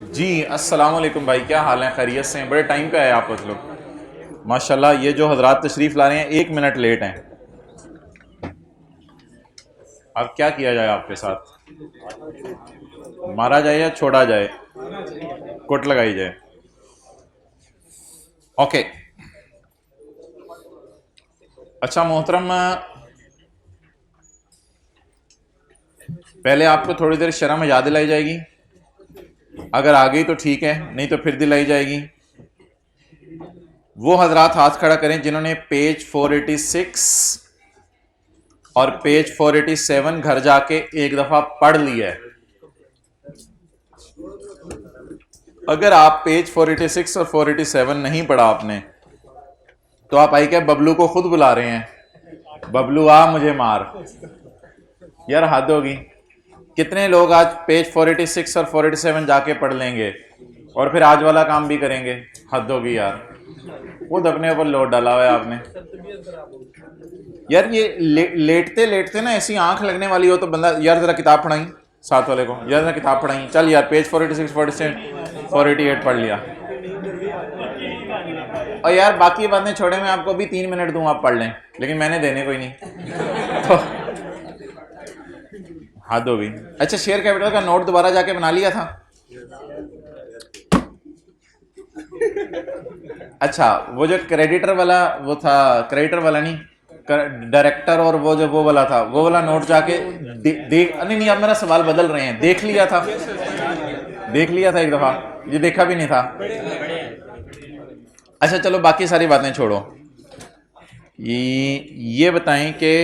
जी अस्सलाम वालेकुम भाई, क्या हाल है? खैरियत से हैं? बड़े टाइम पे आए आप लोग। माशाल्लाह, ये जो हजरात तशरीफ़ ला रहे हैं 1 मिनट लेट हैं। अब क्या किया जाए आपके साथ? मारा जाए या छोड़ा जाए? कोट लगाई जाए। ओके। अच्छा मोहतरम, पहले आपको थोड़ी देर शर्म याद दिलाई जाएगी। अगर आ गई तो ठीक है, नहीं तो फिर दिलाई जाएगी। वो हजरात हाथ खड़ा करें जिन्होंने पेज 486 और पेज 487 घर जाके एक दफा पढ़ लिया है। अगर आप पेज 486 और 487 नहीं पढ़ा आपने, तो आप आई क्या बबलू को खुद बुला रहे हैं, बबलू आ मुझे मार। यार हद होगी। कितने लोग आज पेज 486 और 487 जाके पढ़ लेंगे और फिर आज वाला काम भी करेंगे? हद होगी यार। खुद अपने ऊपर लोड डाला हुआ है आपने। यार ये लेटते लेटते ना ऐसी आंख लगने वाली हो तो बंदा, यार जरा किताब पढ़ाई साथ वाले को, यार जरा किताब पढ़ाई। चल यार पेज 486 487 488 पढ़ लिया। और यार बाकी बातें छोड़े, मैं आपको भी 3 मिनट दूं, आप पढ़ लें, लेकिन मैंने देने कोई नहीं। तो हद हो गई। अच्छा, शेयर कैपिटल का नोट दोबारा जाके बना लिया था? अच्छा, वो जो क्रेडिटर वाला वो था, क्रेडिटर वाला नहीं, डायरेक्टर, और वो जो वो वाला था, वो वाला नोट जाके देख नहीं नहीं, अब मेरा सवाल बदल रहे हैं। देख लिया था, देख लिया था एक दफा, ये देखा भी नहीं था। अच्छा चलो बाकी सारी बातें छोड़ो। ये बताएं कि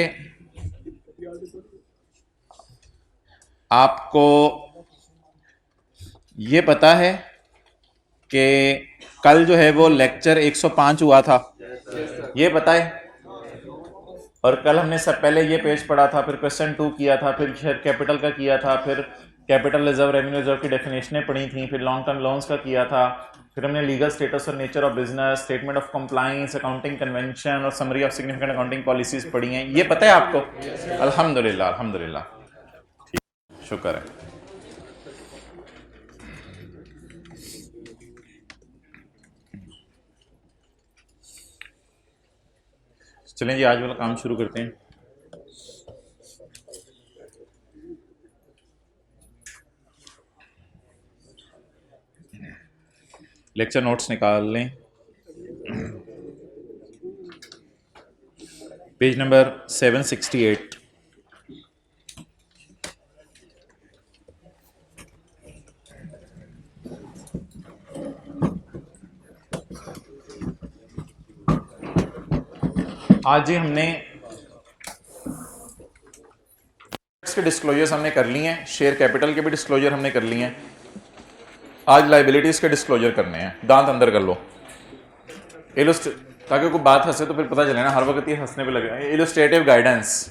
आपको ये पता है कि कल जो है वो लेक्चर 105 हुआ था, ये पता है? और कल हमने सब पहले ये पेज पढ़ा था, फिर क्वेश्चन 2 किया था, फिर शेयर कैपिटल का किया था, फिर कैपिटल रिजर्व, रेवेन्यू रिजर्व की डेफिनेशनें पढ़ी थी, फिर लॉन्ग टर्म लोन्स का किया था, फिर हमने लीगल स्टेटस और nature of business, statement of compliance, accounting convention और summary of significant accounting policies पढ़ी हैं। ये पता है आपको? अल्हम्दुलिल्लाह अल्हम्दुलिल्लाह, शुक्र है। चलें जी, आज वाला काम शुरू करते हैं। लेक्चर नोट्स निकाल लें, पेज नंबर 768। आज ही हमने के डिस्क्लोजर्स हमने कर लिए हैं, शेयर कैपिटल के भी डिस्क्लोजर हमने कर लिए हैं। आज लाइबिलिटीज के डिस्क्लोजर करने हैं। दांत अंदर कर लो, ताकि कोई बात हंसे तो फिर पता चले ना, हर वक्त ये हंसने पे लगे। इलस्ट्रेटिव गाइडेंस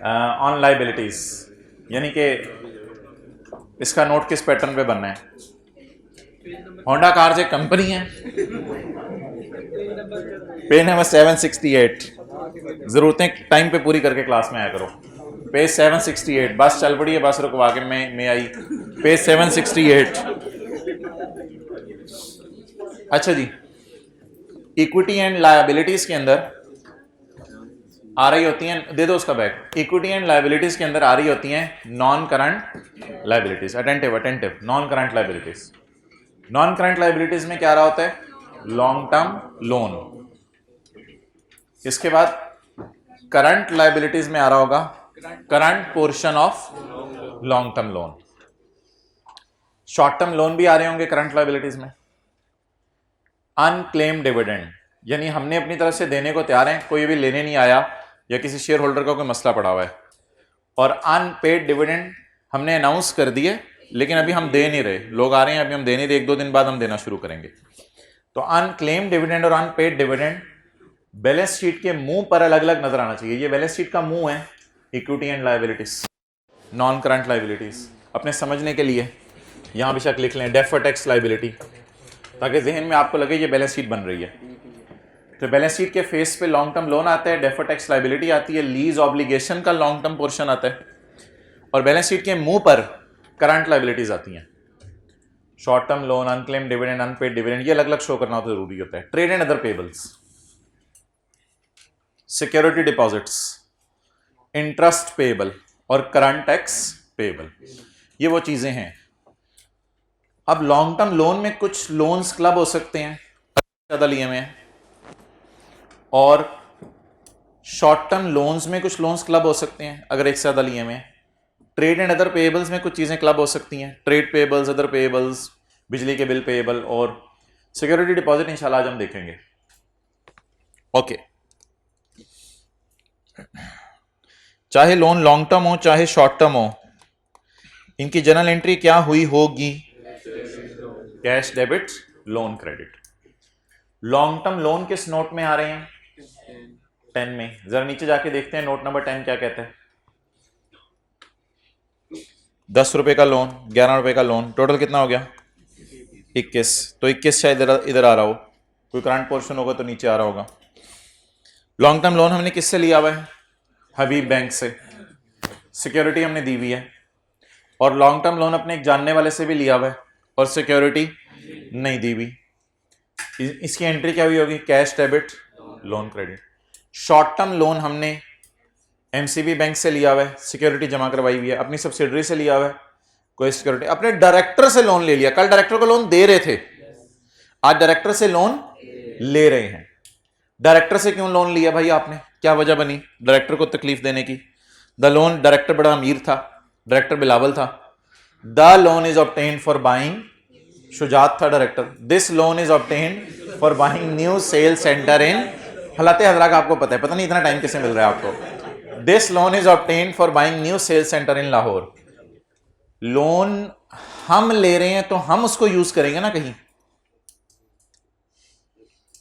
ऑन लाइबिलिटीज, यानी कि इसका नोट किस पैटर्न पे बनना है। होंडा कार एक कंपनी है, पेज नंबर 768। जरूरतें टाइम पे पूरी करके क्लास में आया करो। पेज 768, बस चल पड़ी है, बस रुकवा के मैं आई। पेज 768। अच्छा जी, इक्विटी एंड लायबिलिटीज के अंदर आ रही होती हैं, दे दो उसका बैग। इक्विटी एंड लायबिलिटीज के अंदर आ रही होती हैं non current liabilities. Attentive attentive, non current liabilities. Non current liabilities में क्या आ रहा होता है? Long term loan. इसके बाद करंट लायबिलिटीज में आ रहा होगा current portion of long term loan. Short term loan भी आ रहे होंगे करंट लायबिलिटीज में। अनक्लेम डिविडेंड, यानी हमने अपनी तरफ से देने को तैयार हैं, कोई भी लेने नहीं आया, या किसी शेयर होल्डर का कोई मसला पड़ा हुआ है, और अनपेड डिविडेंड हमने अनाउंस कर दिए, लेकिन अभी हम दे नहीं रहे। लोग आ रहे हैं, अभी हम दे नहीं रहे, 1-2 दिन बाद हम देना शुरू करेंगे। तो अनक्लेम डिविडेंड और अनपेड डिविडेंड बैलेंस शीट के मुंह पर अलग अलग नजर आना चाहिए। ये बैलेंस शीट का मुंह है equity and liabilities, non current liabilities. अपने समझने के लिए यहां बेशक लिख लें डेफर्ड टैक्स लायबिलिटी, ताकि जहन में आपको लगे ये बैलेंस शीट बन रही है। तो बैलेंस शीट के फेस पे लॉन्ग टर्म लोन आता है, डेफर्ड टैक्स लायबिलिटी आती है, लीज ऑब्लिगेशन का लॉन्ग टर्म पोर्शन आता है, और बैलेंस शीट के मुंह पर करंट लायबिलिटीज आती हैं। Short term loan, unclaim dividend, unpaid dividend, ये अलग अलग शो करना तो जरूरी होता है। Trade and other payables, security deposits, interest payable और करंट टैक्स पेबल, ये वो चीजें हैं। अब लॉन्ग टर्म लोन में कुछ लोन्स क्लब हो सकते हैं ज्यादा लिए हुए, और शॉर्ट टर्म लोन्स में कुछ लोन्स क्लब हो सकते हैं अगर एक से ज्यादा लिए हुए। ट्रेड एंड अदर पेएबल्स में कुछ चीजें क्लब हो सकती हैं, ट्रेड पेएबल्स, अदर पेएबल्स, बिजली के बिल पेएबल और सिक्योरिटी डिपॉजिट इंशाल्लाह आज हम देखेंगे। ओके, चाहे लोन लॉन्ग टर्म हो चाहे शॉर्ट टर्म हो, इनकी जर्नल एंट्री क्या हुई होगी? Cash debit, loan credit. Long term loan किस नोट में आ रहे हैं? 10 में। जरा नीचे जाके देखते हैं नोट नंबर 10 क्या कहता है। 10 रुपए का लोन, 11 रुपए का लोन, टोटल कितना हो गया? 21। तो 21 शायद इधर आ रहा हो, कोई करंट पोर्शन होगा तो नीचे आ रहा होगा। लॉन्ग टर्म लोन हमने किससे लिया हुआ है? हबीब बैंक से। सिक्योरिटी हमने दी हुई है, और लॉन्ग टर्म लोन अपने एक जानने वाले से भी लिया हुआ है और सिक्योरिटी नहीं दी हुई। इसकी एंट्री क्या हुई होगी? Cash debit, loan credit. Short term loan हमने एमसीबी बैंक से लिया हुआ है, सिक्योरिटी जमा करवाई हुई है, अपनी सब्सिडरी से लिया हुआ है, कोई सिक्योरिटी, अपने डायरेक्टर से लोन ले लिया। कल डायरेक्टर को लोन दे रहे थे, आज डायरेक्टर से लोन ले रहे हैं। डायरेक्टर से क्यों लोन लिया भाई आपने? क्या वजह बनी डायरेक्टर को तकलीफ देने की? द लोन, डायरेक्टर बड़ा अमीर था, डायरेक्टर बिलावल था। The loan is obtained for buying, Shujaat था director. This loan is obtained for buying new sale centre in, हालाते हजरा का आपको पता है, पता नहीं इतना टाइम कैसे मिल रहा है आपको। This loan is obtained for buying new sale centre in Lahore. Loan हम ले रहे हैं तो हम उसको यूज करेंगे ना कहीं।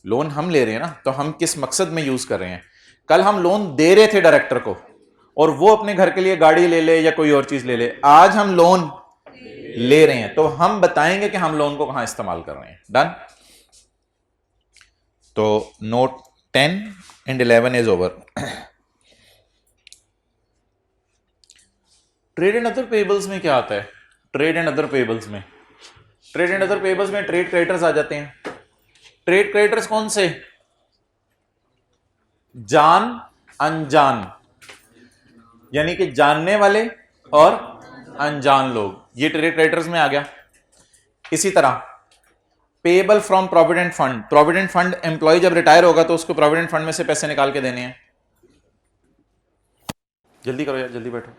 लोन हम ले रहे हैं ना, तो हम किस मकसद में यूज कर रहे हैं? कल हम लोन दे रहे थे डायरेक्टर को और वो अपने घर के लिए गाड़ी ले ले या कोई और चीज ले ले। आज हम लोन ले रहे हैं तो हम बताएंगे कि हम लोन को कहां इस्तेमाल कर रहे हैं। डन। तो note 10 and 11 is over. Trade and other payables में क्या आता है? ट्रेड एंड अदर पेबल्स में, ट्रेड एंड अदर पेबल्स में ट्रेड क्रेडिटर्स आ जाते हैं। ट्रेड क्रेडिटर्स कौन से? जान अनजान, यानी कि जानने वाले और अनजान लोग, ये ट्रेड क्रेडिटर्स में आ गया। इसी तरह payable from provident fund, provident fund employ जब रिटायर होगा तो उसको प्रोविडेंट फंड में से पैसे निकाल के देने हैं। जल्दी करो यार, जल्दी बैठो।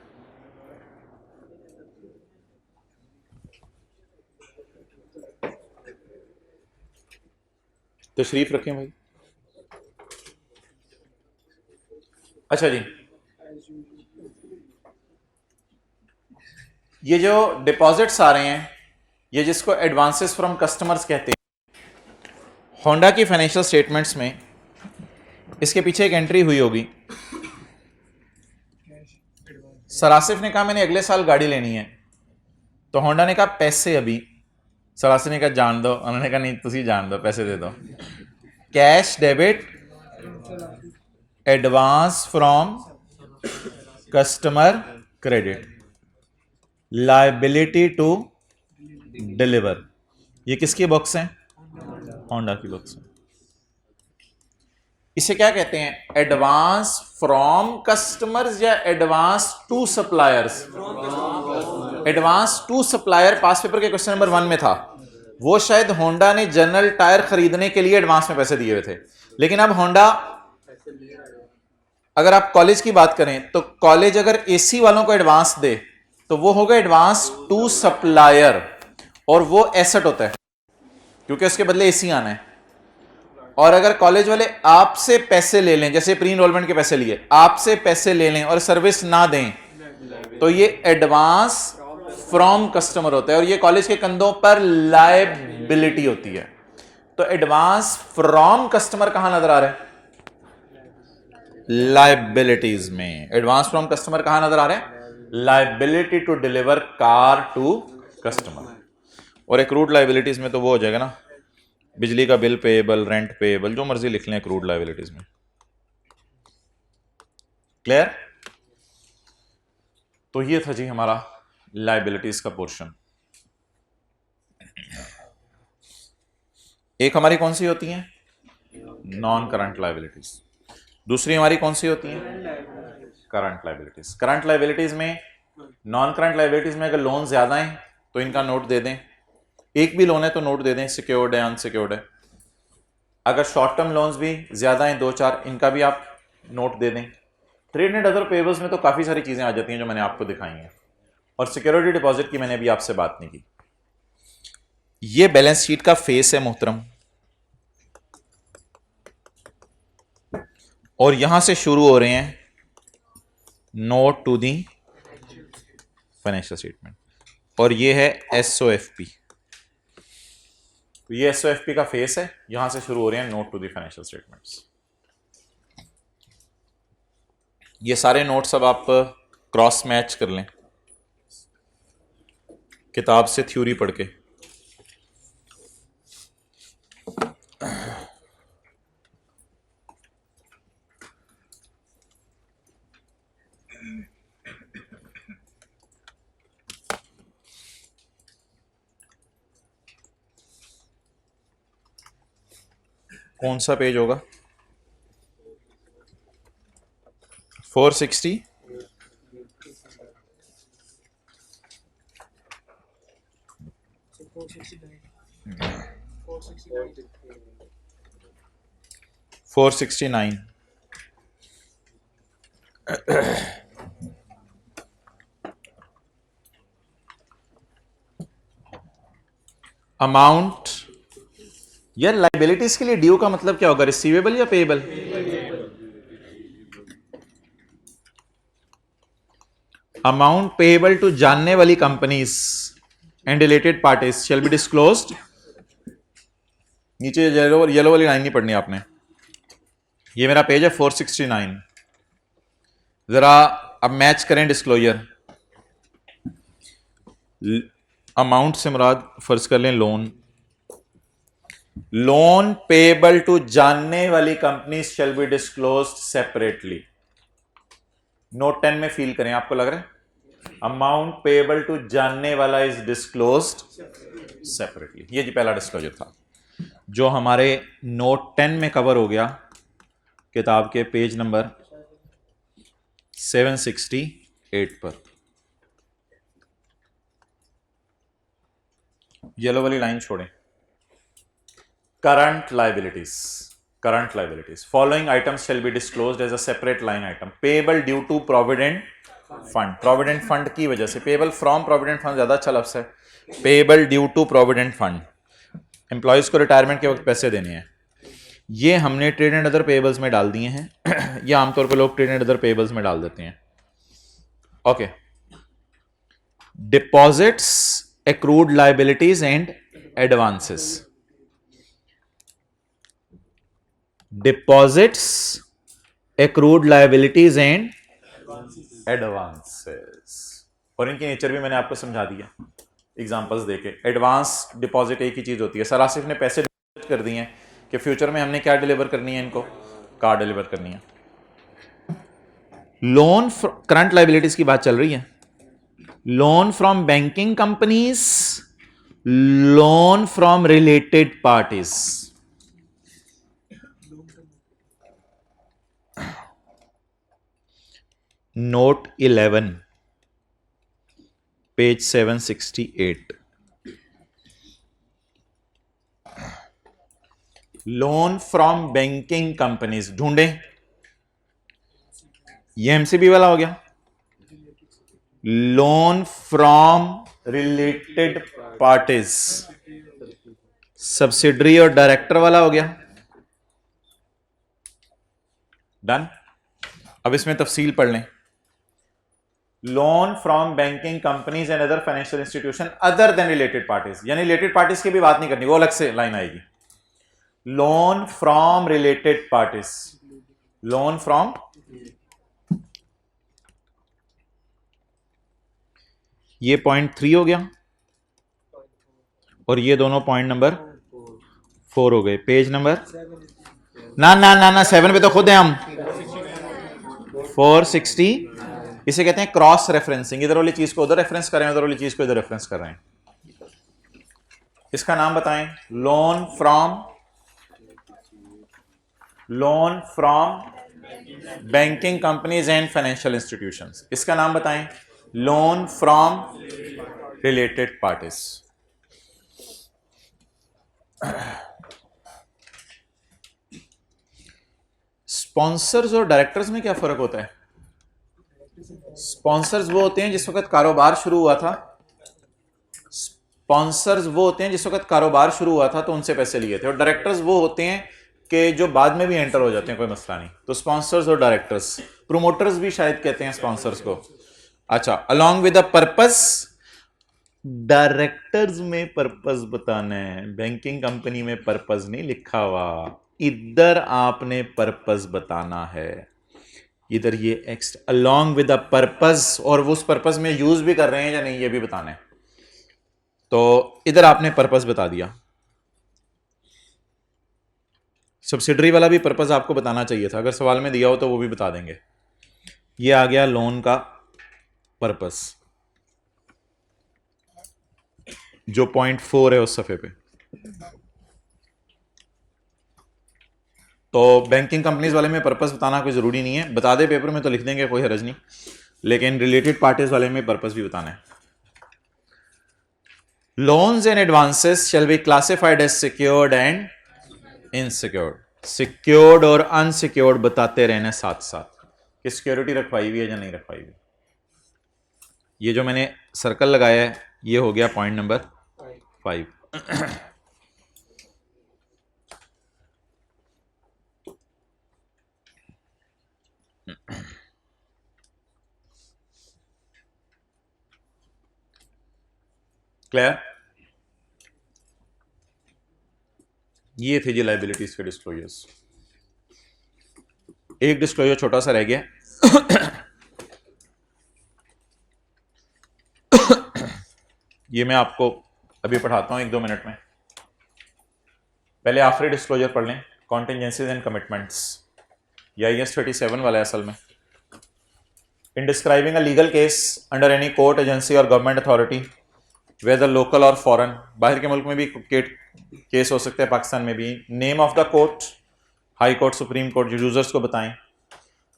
तशरीफ रखें भाई। अच्छा जी, ये जो डिपॉजिट्स आ रहे हैं, ये जिसको एडवांसेस फ्रॉम कस्टमर्स कहते हैं, होंडा की फाइनेंशियल स्टेटमेंट्स में इसके पीछे एक एंट्री हुई होगी। सरासिफ ने कहा मैंने अगले साल गाड़ी लेनी है, तो होंडा ने कहा पैसे अभी, सरासिफ ने कहा जान दो, उन्होंने कहा नहीं तुसी जान दो, पैसे दे दो। Cash debit, advance from customer, credit, liability to deliver. ये किसकी बुक्स हैं? होंडा की बुक्स हैं। इसे क्या कहते हैं? एडवांस फ्रॉम कस्टमर्स या advance to suppliers? Advance to supplier पास पेपर के क्वेश्चन नंबर 1 में था। वो शायद होंडा ने जनरल टायर खरीदने के लिए एडवांस में पैसे दिए हुए थे, लेकिन अब होंडा, अगर आप कॉलेज की बात करें तो कॉलेज अगर एसी वालों को एडवांस दे तो वो होगा एडवांस टू सप्लायर, और वो एसेट होता है क्योंकि उसके बदले एसी आना है। और अगर कॉलेज वाले आपसे पैसे ले लें, जैसे प्री इनरोलमेंट के पैसे लिए, आपसे पैसे ले लें और सर्विस ना दें, तो ये एडवांस फ्रॉम कस्टमर होता है और ये कॉलेज के कंधों पर लायबिलिटी होती है। तो एडवांस फ्रॉम कस्टमर कहां नजर आ रहा है? लायबिलिटीज में। एडवांस फ्रॉम कस्टमर कहां नजर आ रहा है? Liability to deliver car to customer. और एक्रूड लायबिलिटीज में तो वो हो जाएगा ना, बिजली का बिल पेएबल, रेंट पेएबल, जो मर्जी लिख लें एक्रूड लायबिलिटीज में। क्लियर? तो ये था जी हमारा लायबिलिटीज का पोर्शन। एक हमारी कौन सी होती हैं, नॉन करंट लाइबिलिटीज, दूसरी हमारी कौन सी होती हैं, करंट लाइबिलिटीज। करंट लाइबिलिटीज में, नॉन करंट लाइबिलिटीज में अगर लोन ज्यादा हैं तो इनका नोट दे दें, एक भी लोन है तो नोट दे दें, सिक्योर्ड है अनसिक्योर्ड है। अगर शॉर्ट टर्म लोन्स भी ज्यादा हैं, 2-4, इनका भी आप नोट दे दें। ट्रेड एंड अदर पेबल्स में तो काफी सारी चीजें आ जाती हैं जो मैंने आपको दिखाई हैं, और सिक्योरिटी डिपॉजिट की मैंने अभी आपसे बात नहीं की। ये बैलेंस शीट का फेस है मोहतरम, और यहां से शुरू हो रहे हैं note to the financial statement, और ये है एसओएफपी। तो ये एसओएफपी का फेस है, यहां से शुरू हो रहे हैं note to the financial statements. ये सारे नोट्स अब आप क्रॉस मैच कर लें किताब से थ्योरी पढ़ के। कौन सा पेज होगा, 460, 469। अमाउंट, यार लाइबिलिटीज के लिए ड्यू का मतलब क्या होगा, रिसीवेबल या पेएबल? अमाउंट पेएबल टू जानने वाली companies and related parties shell be disclosed. नीचे येलो वाली लाइन नहीं पढ़नी आपने, ये मेरा पेज है 469। जरा अब मैच करें डिस्क्लोजर। अमाउंट से मुराद फर्ज कर लें लोन, लोन पेएबल टू जानने वाली company shall be disclosed separately. Note 10 में फील करें, आपको लग रहा है अमाउंट पेएबल टू जानने वाला इज डिस्क्लोज्ड सेपरेटली। ये जी पहला डिस्क्लोजर था जो हमारे नोट 10 में कवर हो गया, किताब के पेज नंबर 768 पर। येलो वाली लाइन छोड़ें। Current liabilities, current liabilities, following items shall be disclosed as a separate line item. Payable due to provident fund, provident fund की वजह से। पेएबल फ्रॉम प्रोविडेंट फंड ज्यादा अच्छा लफ्ज है। Payable due to provident fund, employees को retirement के वक्त पैसे देने हैं। ये हमने ट्रेड एंड अदर पेएबल्स में डाल दिए हैं। ये आमतौर पर लोग ट्रेड एंड अदर पेएबल्स में डाल देते हैं। Okay, deposits, accrued liabilities and advances. Deposits, accrued liabilities and advances, और इनकी नेचर भी मैंने आपको समझा दिया एग्जांपल्स देके। एडवांस डिपॉजिट एक ही चीज होती है, सर आसिफ ने पैसे डिपॉजिट कर दिए हैं कि फ्यूचर में हमने क्या डिलीवर करनी है, इनको कार डिलीवर करनी है। लोन, करंट लाइबिलिटीज की बात चल रही है। Loan from banking companies, loan from related parties. Note 11 page 768। Loan from banking companies ढूंढे, ये एमसीबी वाला हो गया। Loan from related parties, subsidiary और डायरेक्टर वाला हो गया। डन। अब इसमें तफसील पढ़ लें। Loan from banking companies and other financial institution other than related parties, यानी रिलेटेड पार्टीज की भी बात नहीं करनी, वो अलग से लाइन आएगी। Loan from related parties, loan from, ये पॉइंट 3 हो गया और ये दोनों पॉइंट नंबर 4 हो गए। पेज नंबर ना ना ना ना 7 पे तो खुद है हम। 460, इसे कहते हैं क्रॉस रेफरेंसिंग। इधर वाली चीज को उधर रेफरेंस कर रहे हैं, उधर वाली चीज को इधर रेफरेंस कर रहे हैं। इसका नाम बताएं। Loan from loan from banking companies and financial institutions. इसका नाम बताएं, loan from related parties. Sponsors और डायरेक्टर्स में क्या फर्क होता है? स्पॉन्सर्स वो होते हैं जिस वक्त कारोबार शुरू हुआ था, स्पॉन्सर्स वो होते हैं जिस वक्त कारोबार शुरू हुआ था तो उनसे पैसे लिए थे, और डायरेक्टर्स वो होते हैं कि जो बाद में भी एंटर हो जाते हैं, कोई मसला नहीं। तो स्पॉन्सर्स और डायरेक्टर्स, प्रोमोटर्स भी शायद कहते हैं स्पॉन्सर्स को। अच्छा, along with a purpose, directors में पर्पस बताना है, बैंकिंग कंपनी में पर्पस नहीं लिखा हुआ, इधर आपने पर्पस बताना है। इधर ये एक्स्ट अलोंग विद अ पर्पस, और वो उस पर्पस में यूज भी कर रहे हैं या नहीं ये भी बताना है। तो इधर आपने पर्पस बता दिया। सब्सिडरी वाला भी पर्पस आपको बताना चाहिए था, अगर सवाल में दिया हो तो वो भी बता देंगे। ये आ गया लोन का पर्पस, जो पॉइंट 4 है उस सफे पे। तो बैंकिंग कंपनीज वाले में पर्पस बताना कोई जरूरी नहीं है, बता दे पेपर में तो लिख देंगे, कोई हरज नहीं, लेकिन रिलेटेड पार्टीज वाले में पर्पस भी बताना है। Loans and advances shall be classified as secured and unsecured. Secured और अनसिक्योर्ड बताते रहना साथ साथ कि सिक्योरिटी रखवाई हुई है या नहीं रखवाई हुई। ये जो मैंने सर्कल लगाया है ये हो गया पॉइंट नंबर 5। क्लियर? ये थे जी लाइबिलिटीज के डिस्क्लोजर्स। एक डिस्क्लोजर छोटा सा रह गया, ये मैं आपको अभी पढ़ाता हूं 1-2 मिनट में। पहले आखिरी डिस्क्लोजर पढ़ लें, कॉन्टिजेंसीज एंड कमिटमेंट्स। या IAS 37 वाला है असल में। इन describing a legal case under any court, agency और गवर्नमेंट अथॉरिटी, वेदर लोकल और फॉरेन, बाहर के मुल्क में भी केस हो सकते हैं, पाकिस्तान में भी। Name of the court, high court, supreme court, users को बताएं।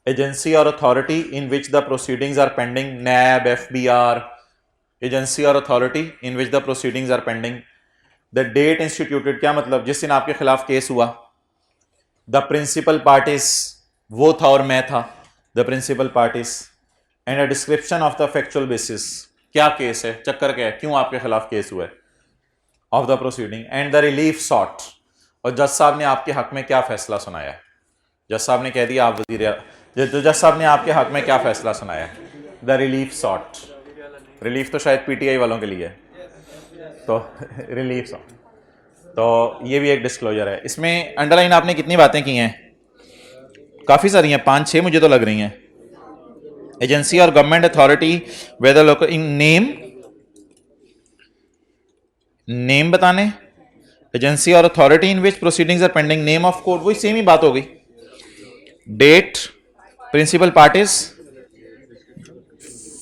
एजेंसी और authority in which the proceedings are pending, NAB, FBR, agency और authority in which the proceedings are pending. The date instituted, क्या मतलब, जिस दिन आपके खिलाफ केस हुआ। द प्रिंसिपल पार्टीज, वो था और मैं था, the principal parties. And a description of the factual basis, क्या केस है, चक्कर क्या है, क्यों आपके खिलाफ केस हुआ है, of the proceeding. And the relief sought, और जज साहब ने आपके हक में क्या फैसला सुनाया है। जज साहब ने कह दिया आप जज साहब ने आपके हक में क्या फैसला सुनाया है। द रिलीफ सॉट, रिलीफ तो शायद PTI वालों के लिए है, तो रिलीफ सॉट। तो ये भी एक डिस्क्लोजर है। इसमें अंडरलाइन आपने कितनी बातें की हैं? काफ़ी सारी हैं, 5-6 मुझे तो लग रही हैं। एजेंसी और गवर्नमेंट अथॉरिटी, वेदर लोकल, इन नेम बताने, एजेंसी और authority in which proceedings are pending, name of court, वही सेम ही बात हो गई। Date, principal parties,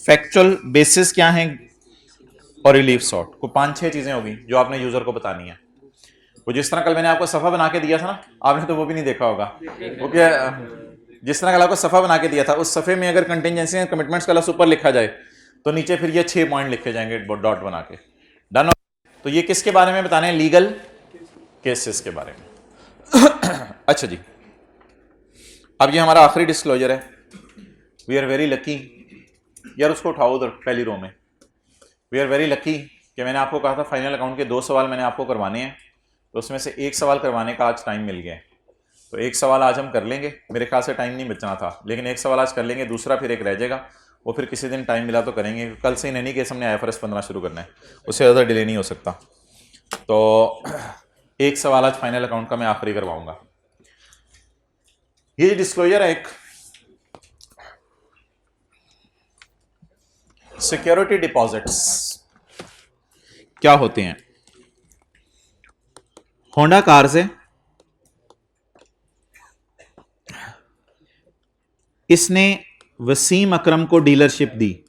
factual basis क्या है, और रिलीफ सॉर्ट। को 5-6 चीजें होगी जो आपने यूजर को बतानी है। वो जिस तरह कल मैंने आपको सफा बना के दिया था ना, आपने तो वो भी नहीं देखा होगा। वो क्या, जिस तरह कल आपको सफा बना के दिया था, उस सफे में अगर कंटिजेंसी एंड कमिटमेंट्स का लफ्ज़ ऊपर लिखा जाए तो नीचे फिर ये 6 पॉइंट लिखे जाएंगे डॉट बना के। डन। तो ये किसके बारे में बताने हैं? लीगल केसेस के बारे में। अच्छा जी, अब ये हमारा आखिरी डिस्क्लोजर है। वी आर वेरी लकी, यार उसको उठाओ उधर पहली रो में। वी आर वेरी लकी कि मैंने आपको कहा था फाइनल अकाउंट के 2 सवाल मैंने आपको करवाने हैं, तो उसमें से एक सवाल करवाने का आज टाइम मिल गया है। तो एक सवाल आज हम कर लेंगे, मेरे ख्याल से टाइम नहीं बचना था, लेकिन एक सवाल आज कर लेंगे, दूसरा फिर एक रह जाएगा, वो फिर किसी दिन टाइम मिला तो करेंगे। कल से इन एनी केस हमने IFRS 15 शुरू करना है, उससे ज़्यादा डिले नहीं हो सकता। तो एक सवाल आज फाइनल अकाउंट का मैं आखिरी करवाऊंगा। ये डिस्क्लोजर है एक, सिक्योरिटी डिपॉजिट्स क्या होते हैं। होंडा कार से इसने वसीम अकरम को डीलरशिप दी,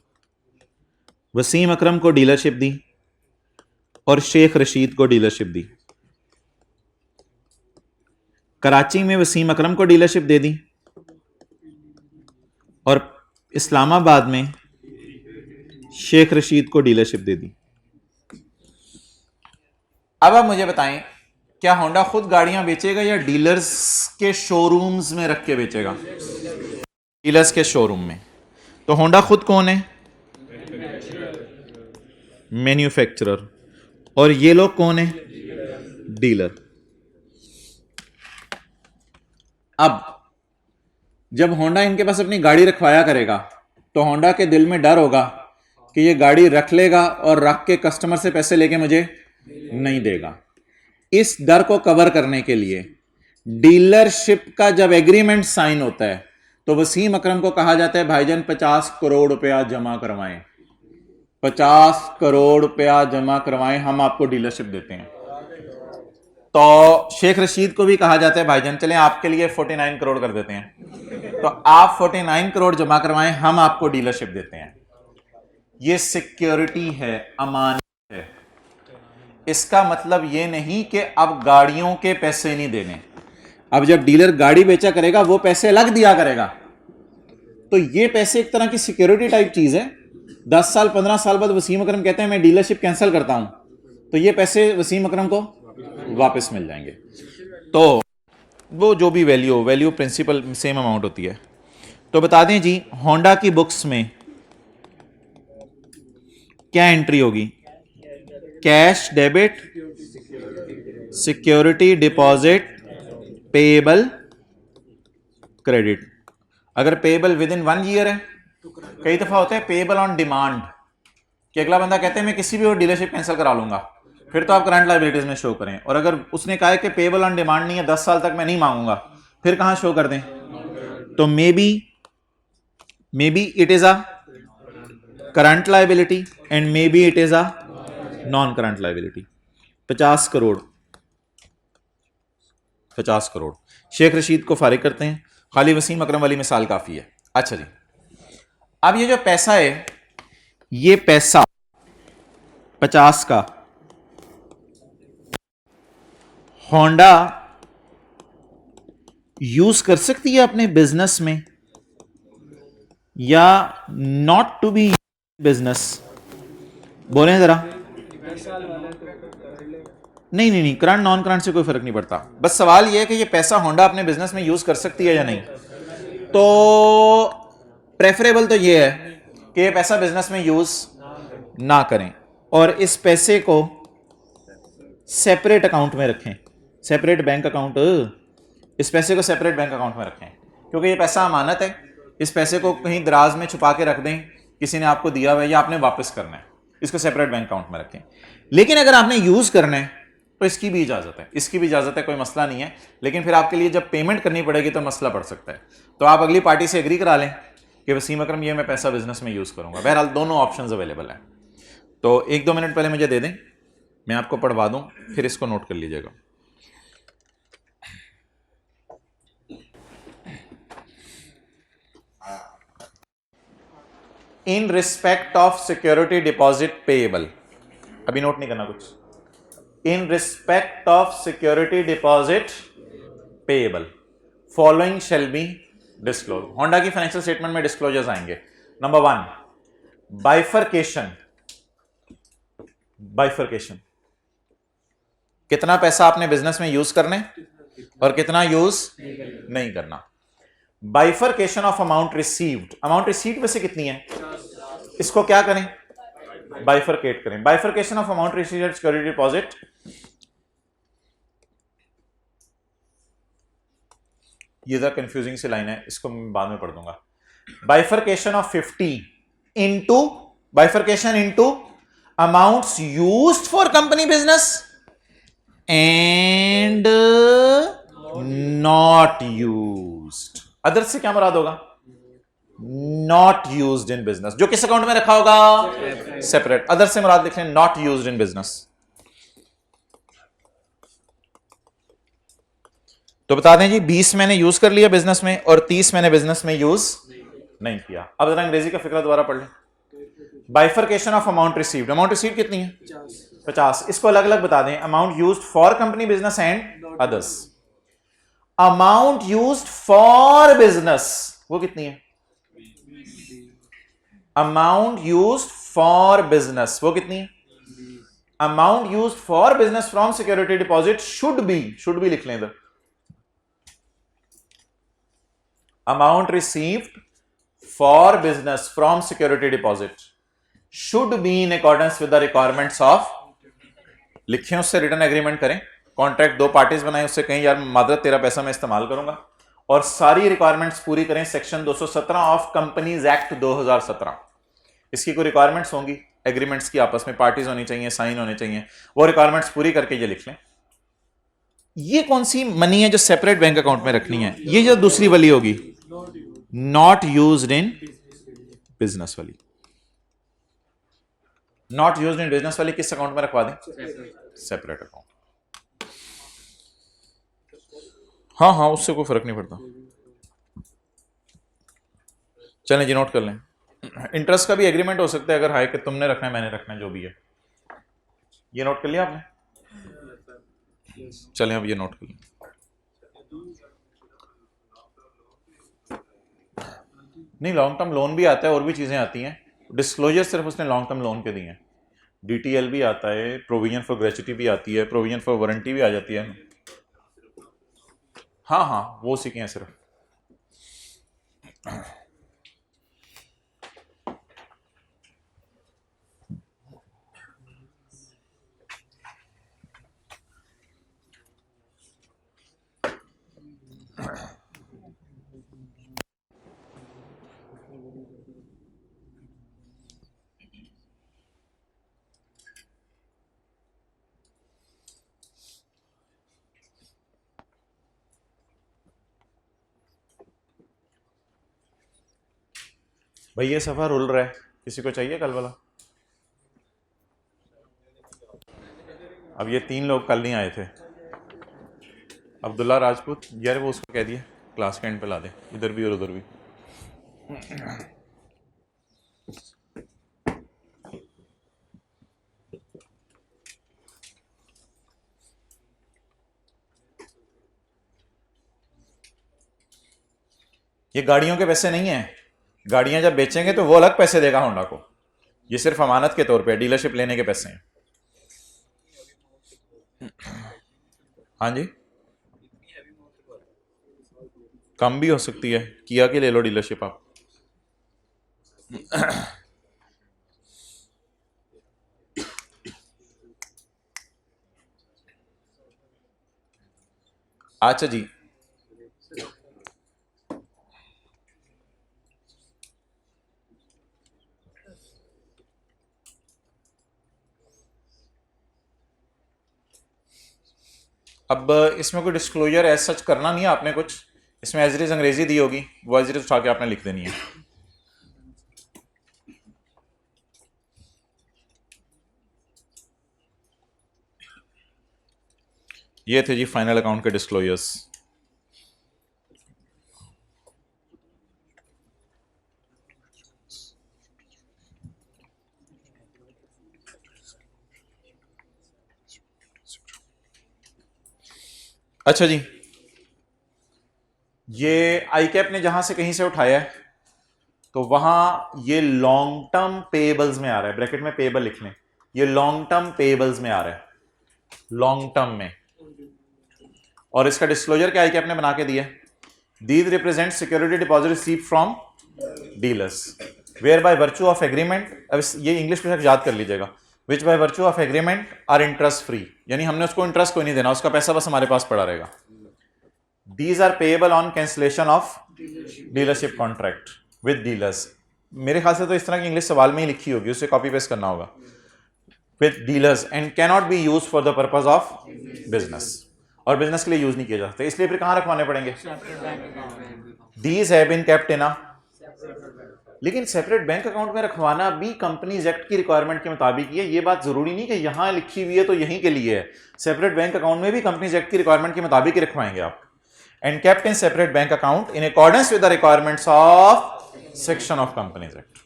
वसीम अकरम को डीलरशिप दी और शेख रशीद को डीलरशिप दी। कराची में वसीम अकरम को डीलरशिप दे दी और इस्लामाबाद में शेख रशीद को डीलरशिप दे दी। अब आप मुझे बताएं, क्या होंडा खुद गाड़ियां बेचेगा या डीलर्स के शोरूम्स में रख के बेचेगा? डीलर्स के शोरूम में। तो होंडा खुद कौन है? मैन्युफैक्चरर। और ये लोग कौन है? डीलर। अब जब होंडा इनके पास अपनी गाड़ी रखवाया करेगा तो होंडा के दिल में डर होगा कि ये गाड़ी रख लेगा और रख के कस्टमर से पैसे लेके मुझे नहीं देगा। इस डर को कवर करने के लिए डीलरशिप का जब एग्रीमेंट साइन होता है तो वसीम अकरम को कहा जाता है भाईजान 50 करोड़ रुपया जमा करवाएं, 50 करोड़ रुपया जमा करवाएं, हम आपको डीलरशिप देते हैं। तो शेख रशीद को भी कहा जाता है भाईजान चलें आपके लिए 49 करोड़ कर देते हैं, तो आप 49 करोड़ जमा करवाएं, हम आपको डीलरशिप देते हैं। ये सिक्योरिटी है, अमानत है। इसका मतलब ये नहीं कि अब गाड़ियों के पैसे नहीं देने। अब जब डीलर गाड़ी बेचा करेगा वो पैसे अलग दिया करेगा, तो ये पैसे एक तरह की सिक्योरिटी टाइप चीज है। 10 साल 15 साल बाद वसीम अकरम कहते हैं मैं डीलरशिप कैंसिल करता हूं, तो ये पैसे वसीम अकरम को वापस मिल जाएंगे। तो वो जो भी वैल्यू प्रिंसिपल सेम अमाउंट होती है। तो बता दें जी, होंडा की बुक्स में क्या एंट्री होगी? Cash debit, security deposit, payable, credit. अगर पेएबल विद इन 1 ईयर है, कई दफा होता है पेएबल ऑन डिमांड कि अगला बंदा कहते हैं मैं किसी भी और डीलरशिप कैंसिल करा लूंगा, फिर तो आप करंट लायबिलिटीज में शो करें। और अगर उसने कहा है कि पेएबल ऑन डिमांड नहीं है, 10 साल तक मैं नहीं मांगूंगा, फिर कहां शो कर दें? तो may be it is a current liability and may be it is a non current liability. 50 crore Sheikh Rashid को फारिग करते हैं, खाली वसीम अकरम वाली मिसाल काफी है। अच्छा जी, अब ये जो पैसा है, ये पैसा 50 का होंडा यूज कर सकती है अपने बिजनेस में या नॉट टू बी बिजनेस? बोलें जरा। नहीं, करंट नॉन करंट से कोई फर्क नहीं पड़ता। बस सवाल यह है कि ये पैसा होंडा अपने बिजनेस में यूज कर सकती है या नहीं। तो प्रेफरेबल तो ये है कि ये पैसा बिजनेस में यूज ना करें और इस पैसे को सेपरेट अकाउंट में रखें, सेपरेट बैंक अकाउंट। इस पैसे को सेपरेट बैंक अकाउंट में रखें क्योंकि ये पैसा अमानत है। इस पैसे को कहीं दराज में छुपा के रख दें, किसी ने आपको दिया हुआ है या आपने वापस करना है, इसको सेपरेट बैंक अकाउंट में रखें। लेकिन अगर आपने यूज करना है तो इसकी भी इजाजत है, इसकी भी इजाजत है, कोई मसला नहीं है। लेकिन फिर आपके लिए जब पेमेंट करनी पड़ेगी तो मसला पड़ सकता है। तो आप अगली पार्टी से एग्री करा लें कि वसीम अकरम ये मैं पैसा बिजनेस में यूज करूंगा। बहरहाल दोनों ऑप्शंस अवेलेबल हैं। तो 1-2 मिनट पहले मुझे दे दें, मैं आपको पढ़वा दूं, फिर इसको नोट कर लीजिएगा। In respect of security deposit payable, अभी नोट नहीं करना कुछ। In respect of security deposit payable following shall be disclose. Honda की फाइनेंशियल स्टेटमेंट में डिस्क्लोजर्स आएंगे। नंबर 1, बाइफरकेशन, कितना पैसा आपने बिजनेस में यूज करना है और कितना यूज नहीं करना। Bifurcation of amount received, amount received में से कितनी है, इसको क्या करें? बाइफरकेट करें। Bifurcation of amount received security deposit, ये जरा कंफ्यूजिंग सी लाइन है, इसको मैं बाद में पढ़ दूंगा। Bifurcation of 50 into, bifurcation into amounts used for company business and not used. Other से क्या मुराद होगा? नॉट यूज्ड इन बिजनेस, जो किस अकाउंट में रखा होगा? सेपरेट। अदर से मुराद लिख लें नॉट यूज्ड इन बिजनेस। तो बता दें जी 20 मैंने यूज कर लिया बिजनेस में और 30 मैंने बिजनेस में यूज नहीं किया। अब जरा अंग्रेजी का फिक्रा दोबारा पढ़ लें। Bifurcation of amount received, amount received कितनी है? 50। इसको अलग अलग बता दें, amount used for company business and others. Amount used for business वो कितनी है? अमाउंट यूज्ड फॉर बिजनेस वो कितनी है? Amount used for business from security deposit should be लिख लें इधर, amount received for business from security deposit should be in accordance with the requirements of, लिखें उससे रिटर्न एग्रीमेंट करें, कॉन्ट्रैक्ट दो पार्टीज बनाए, उससे कहीं यार मादरत तेरा पैसा मैं इस्तेमाल करूंगा, और सारी रिक्वायरमेंट्स पूरी करें सेक्शन 217 ऑफ कंपनीज एक्ट 2017। इसकी कोई रिक्वायरमेंट्स होंगी एग्रीमेंट्स की, आपस में पार्टीज होनी चाहिए, साइन होने चाहिए, वो रिक्वायरमेंट्स पूरी करके ये लिख लें। ये कौन सी मनी है जो सेपरेट बैंक अकाउंट में रखनी है? ये जो दूसरी वाली होगी, नॉट यूज्ड इन बिजनेस वाली, नॉट यूज्ड इन बिजनेस वाली किस अकाउंट में रखवा दें? Separate account. हाँ हाँ, उससे कोई फर्क नहीं पड़ता। चलें जी, नोट कर लें। इंटरेस्ट का भी एग्रीमेंट हो सकता है अगर हाई कि तुमने रखना है मैंने रखना है, जो भी है। ये नोट कर लिया आपने? चलें अब ये नोट कर लें। नहीं, लॉन्ग टर्म लोन भी आता है, और भी चीजें आती हैं, डिस्क्लोजर सिर्फ उसने लॉन्ग टर्म लोन के दिए हैं। डीटीएल भी आता है, प्रोविजन फॉर ग्रेच्युटी भी आती है, प्रोविजन फॉर वारंटी भी आ जाती है। हाँ हाँ, वो उसी के हैं सिर्फ। भाई ये सफर रुल रहा है, किसी को चाहिए कल वाला? अब ये 3 लोग कल नहीं आए थे, अब्दुल्ला राजपूत, यार वो उसको कह दिया क्लास के एंड पे ला दे, इधर भी और उधर भी। ये गाड़ियों के पैसे नहीं है, गाड़ियां जब बेचेंगे तो वो अलग पैसे देगा होंडा को, ये सिर्फ अमानत के तौर पे डीलरशिप लेने के पैसे हैं। हाँ जी, कम भी हो सकती है, किया कि ले लो डीलरशिप आप। अच्छा जी, अब इसमें कोई डिस्क्लोजर एज सच करना नहीं है आपने कुछ, इसमें एज इट इज अंग्रेजी दी होगी, वो एज इट इज उठा के आपने लिख देनी है। ये थे जी फाइनल अकाउंट के डिस्क्लोजर्स। अच्छा जी, ये आई कैप ने जहां से कहीं से उठाया है तो वहां ये लॉन्ग टर्म पेबल्स में आ रहा है, ब्रैकेट में पेबल लिख लें, ये लॉन्ग टर्म पेबल्स में आ रहा है, लॉन्ग टर्म में। और इसका डिस्क्लोजर क्या आई कैप ने बना के दिया, these represent security deposit receive from dealers whereby virtue of agreement, अब ये इंग्लिश में याद कर लीजिएगा, which by virtue of agreement are interest free, यानी हमने उसको इंटरेस्ट कोई नहीं देना, उसका पैसा बस हमारे पास पड़ा रहेगा। These are payable on cancellation of dealership contract with dealers। मेरे ख्याल से तो इस तरह की इंग्लिश सवाल में ही लिखी होगी, उसे कॉपी पेस्ट करना होगा। with dealers and cannot be used for the purpose of business, और बिजनेस के लिए यूज नहीं किए जा सकते, इसलिए फिर कहां रखवाने पड़ेंगे? These have been kept in a, लेकिन सेपरेट बैंक अकाउंट में रखवाना भी कंपनीज एक्ट की रिक्वायरमेंट के मुताबिक है, ये बात जरूरी नहीं कि यहां लिखी हुई है तो यहीं के लिए है, सेपरेट बैंक अकाउंट में भी कंपनीज एक्ट की रिक्वायरमेंट के मुताबिक ही रखवाएंगे आप। And kept in separate bank account in accordance with the requirements of section of Companies Act।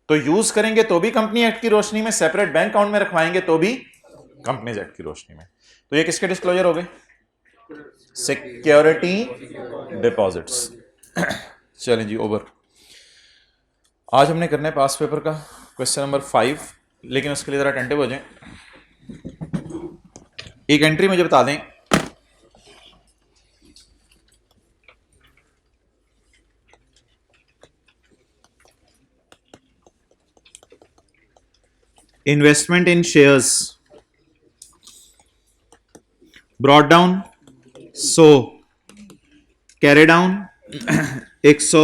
तो यूज करेंगे तो भी कंपनी एक्ट की रोशनी में, सेपरेट बैंक अकाउंट में रखवाएंगे तो भी कंपनीज एक्ट की रोशनी में। तो ये किसके डिस्क्लोजर हो गए? Security deposits. चलें जी, ओवर। आज हमने करना है पास पेपर का क्वेश्चन नंबर 5, लेकिन उसके लिए ज़रा अटेंटिव हो जाएं। एक एंट्री मुझे बता दें, इन्वेस्टमेंट इन shares brought down 100, carry down 100,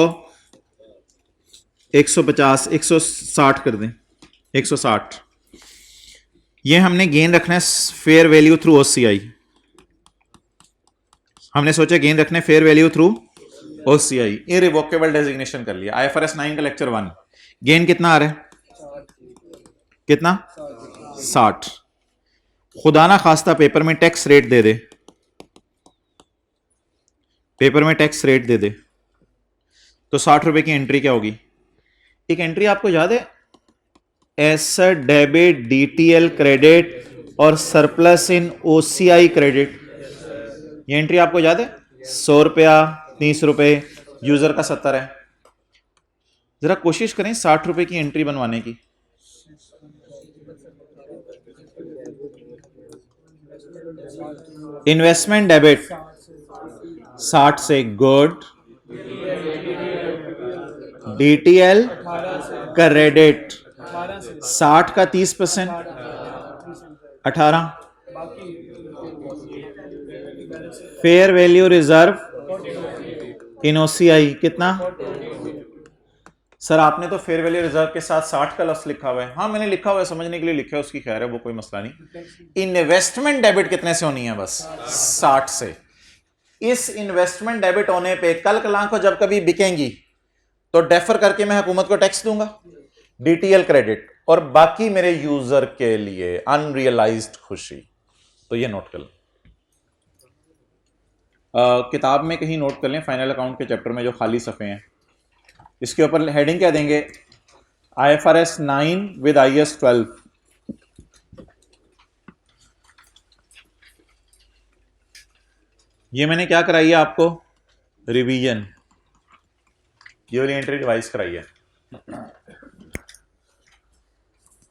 150, 160 कर दें, 160। ये हमने गेन रखना है फेयर वैल्यू थ्रू ओसीआई। हमने सोचा गेन रखना है fair value through OCI. Irrevocable designation कर लिया। आईएफआरएस 9 का लेक्चर 1। गेन कितना आ रहा है? कितना? 60। खुदा ना खास्ता पेपर में टैक्स रेट दे दे, पेपर में टैक्स रेट दे दे तो 60 रुपए की एंट्री क्या होगी? एक एंट्री आपको याद है, एसेट डेबिट, डीटीएल क्रेडिट और सरप्लस इन ओसीआई क्रेडिट। ये एंट्री आपको याद है? 100 रुपया, 30 रुपए, यूजर का 70 है। जरा कोशिश करें 60 रुपए की एंट्री बनवाने की। इन्वेस्टमेंट डेबिट 60 से, गुड। डीटीएल क्रेडिट 60 का 30%, 18। फेयर वैल्यू रिजर्व इन ओसीआई कितना? सर आपने तो फेयर वैल्यू रिजर्व के साथ 60 का लफ्ज लिखा हुआ है। हाँ मैंने लिखा हुआ है, समझने के लिए लिखा है, उसकी खैर है, वो कोई मसला नहीं। इन्वेस्टमेंट डेबिट कितने से होनी है? बस 60 से। इस इन्वेस्टमेंट डेबिट होने पे कल कलां को जब कभी बिकेंगी तो डेफर करके मैं हुकूमत को टैक्स दूंगा, डीटीएल क्रेडिट, और बाकी मेरे यूजर के लिए अनरियलाइज्ड खुशी। तो ये नोट कर लें, किताब में कहीं नोट कर लें, फाइनल अकाउंट के चैप्टर में जो खाली सफ़े हैं, इसके ऊपर हेडिंग क्या देंगे? IFRS 9 with IAS 12। ये मैंने क्या कराई है आपको? रिवीजन। ये वाली एंट्री रिवाइज कराई है।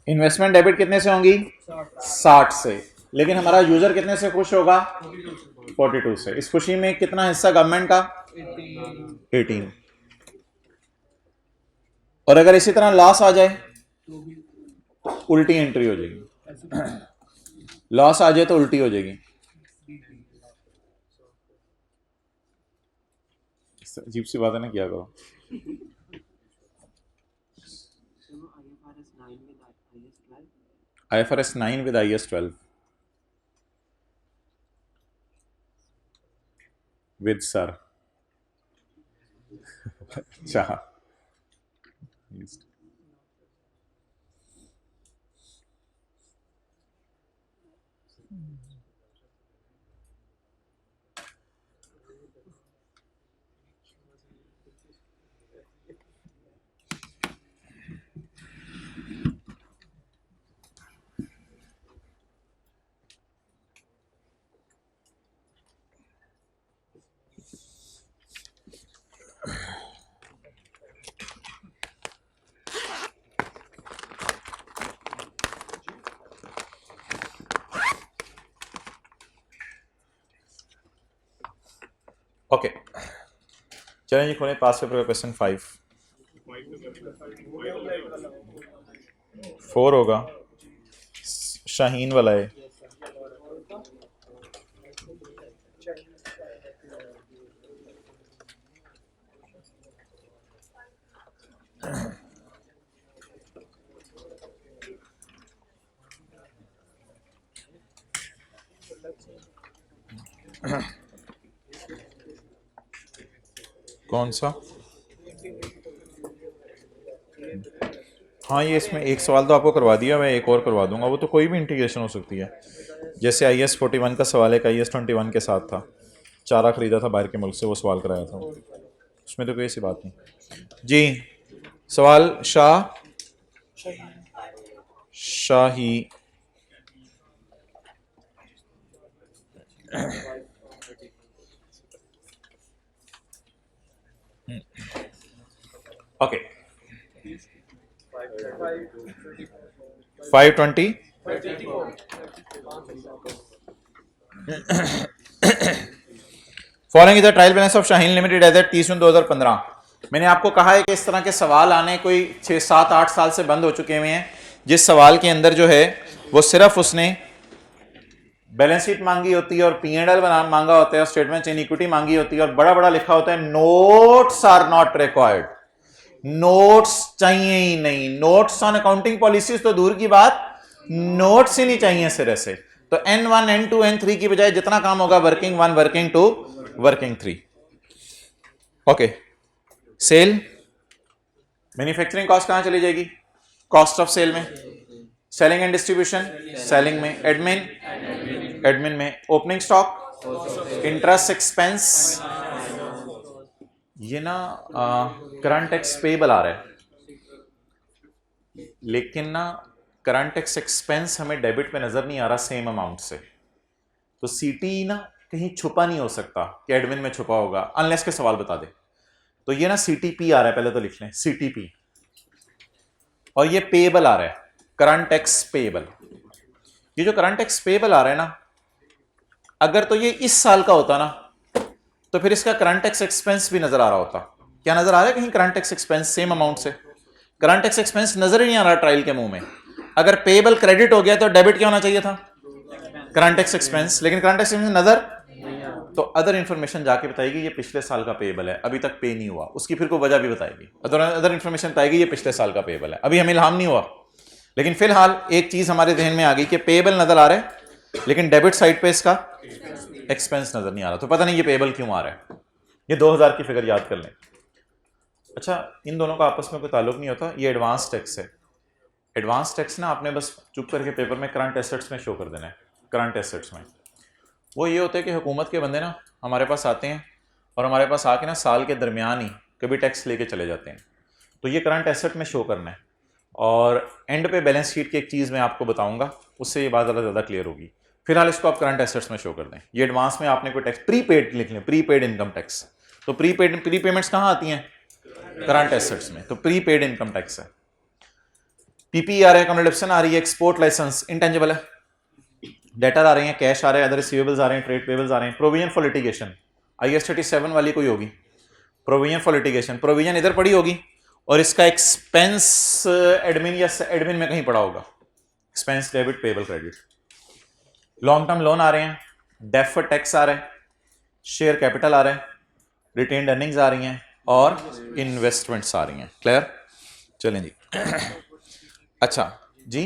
इन्वेस्टमेंट डेबिट कितने से होंगी? 60 से। लेकिन हमारा यूजर कितने से खुश होगा? 42 से। इस खुशी में कितना हिस्सा गवर्नमेंट का? 18। और अगर इसी तरह लॉस आ जाए तो उल्टी एंट्री हो जाएगी। लॉस आ जाए तो उल्टी हो जाएगी। अजीब सी बात है ना, क्या करो। IFRS 9 with IAS 12 with sir. अच्छा ओके, चलें जी, खोलें पास पेपर का क्वेश्चन 5। 4 होगा, शाहीन वाला है। कौन सा? हाँ, ये इसमें एक सवाल तो आपको करवा दिया, मैं एक और करवा दूंगा। वो तो कोई भी इंटीग्रेशन हो सकती है, जैसे IS 41 का सवाल है, IS 21 के साथ था, चारा खरीदा था बाहर के मुल्क से, वो सवाल कराया था, उसमें तो कोई ऐसी बात नहीं जी। सवाल शाही 520 following is the trial balance of Shaheen limited as at 30 June 2015। मैंने आपको कहा है कि इस तरह के सवाल आने कोई 6, 7, 8 साल से बंद हो चुके हुए हैं, जिस सवाल के अंदर जो है वो सिर्फ उसने बैलेंस शीट मांगी होती है और P&L मांगा होता है और स्टेटमेंट इन इक्विटी मांगी होती है और बड़ा बड़ा लिखा होता है notes are not required. Notes चाहिए ही नहीं, नोट्स ऑन अकाउंटिंग पॉलिसीज तो दूर की बात, नोट्स ही नहीं चाहिए सिरे से। तो N1, N2, N3 की बजाय जितना काम होगा working 1, working 2, working 3। Okay, sale manufacturing cost कहां चली जाएगी? कॉस्ट ऑफ सेल में। सेलिंग एंड डिस्ट्रीब्यूशन सेलिंग में। एडमिन में। ओपनिंग स्टॉक, इंटरेस्ट एक्सपेंस, ये ना करंट टैक्स पेबल आ रहा है, लेकिन ना करंट टैक्स एक्सपेंस हमें डेबिट पे नजर नहीं आ रहा सेम अमाउंट से। तो सीटी ना कहीं छुपा नहीं हो सकता कि एडमिन में छुपा होगा, अनलेस के सवाल बता दे। तो ये ना सीटीपी आ रहा है, पहले तो लिख लें सीटीपी, और ये पेबल आ रहा है करंट टैक्स पेबल। ये जो करंट टैक्स पेबल आ रहा है ना, अगर तो ये इस साल का होता ना तो फिर इसका करंट टैक्स एक्सपेंस भी नजर आ रहा होता। क्या नजर आ रहा है कहीं current tax expense same amount से? करंट टैक्स एक्सपेंस नजर ही नहीं आ रहा ट्रायल के मुंह में। अगर पेबल क्रेडिट हो गया तो डेबिट क्या होना चाहिए था? करंट टैक्स एक्सपेंस, लेकिन करंट टैक्स एक्सपेंस नजर, तो अदर इंफॉर्मेशन जाके बताएगी ये पिछले साल का पेबल है, अभी तक पे नहीं हुआ, उसकी फिर को वजह भी बताएगी। अदर इंफॉर्मेशन बताएगी ये पिछले साल का पेबल है, अभी हमें इल्हाम नहीं हुआ। लेकिन फिलहाल एक चीज हमारे जहन में आ गई कि पेबल नजर आ रहा है लेकिन डेबिट साइड पे इसका एक्सपेंस नजर नहीं आ रहा, तो पता नहीं ये पेबल क्यों आ रहा है। ये 2000 की फिगर याद कर लें। अच्छा, इन दोनों का आपस में कोई ताल्लुक नहीं होता, ये एडवांस टैक्स है। एडवांस टैक्स ना आपने बस चुप करके पेपर में करंट एसेट्स में शो कर देना है। करंट एसेट्स में वो ये होता है कि हुकूमत के बंदे ना हमारे पास आते हैं और हमारे पास आके ना साल के दरमियान ही कभी टैक्स लेके चले जाते हैं, तो ये करंट एसेट में शो करना है। और एंड पे बैलेंस शीट की एक चीज़ मैं आपको बताऊंगा, उससे ये बात ज़्यादा क्लियर होगी। फिलहाल इसको आप करंट एसेट्स में शो कर दें। ये एडवांस में आपने कोई टैक्स प्रीपेड लिख लें, प्रीपेड इनकम टैक्स। तो प्री पेमेंट्स कहाँ आती हैं? करंट एसेट्स में। तो प्रीपेड इनकम टैक्स है। पीपी आ रहा है, कम्युनिकेशन आ रही है, एक्सपोर्ट लाइसेंस इंटेंजिबल है, डेटर आ रहे हैं, कैश आ रहे हैं, अदर रिसीवेबल्स आ रहे हैं, ट्रेड पेबल्स आ रहे हैं। प्रोविजन फॉर लिटिगेशन IAS 37 वाली कोई होगी, प्रोविजन फॉर लिटिगेशन, प्रोविजन इधर पड़ी होगी और इसका एक्सपेंस एडमिन या एडमिन में कहीं पड़ा होगा। Expense debit payable credit. Long term loan आ रहे हैं, डेफर्ड टैक्स आ रहा है, शेयर कैपिटल आ रहा है, रिटेन्ड अर्निंग्स आ रही हैं और इन्वेस्टमेंट्स आ रही हैं। क्लियर? चलें जी। अच्छा जी,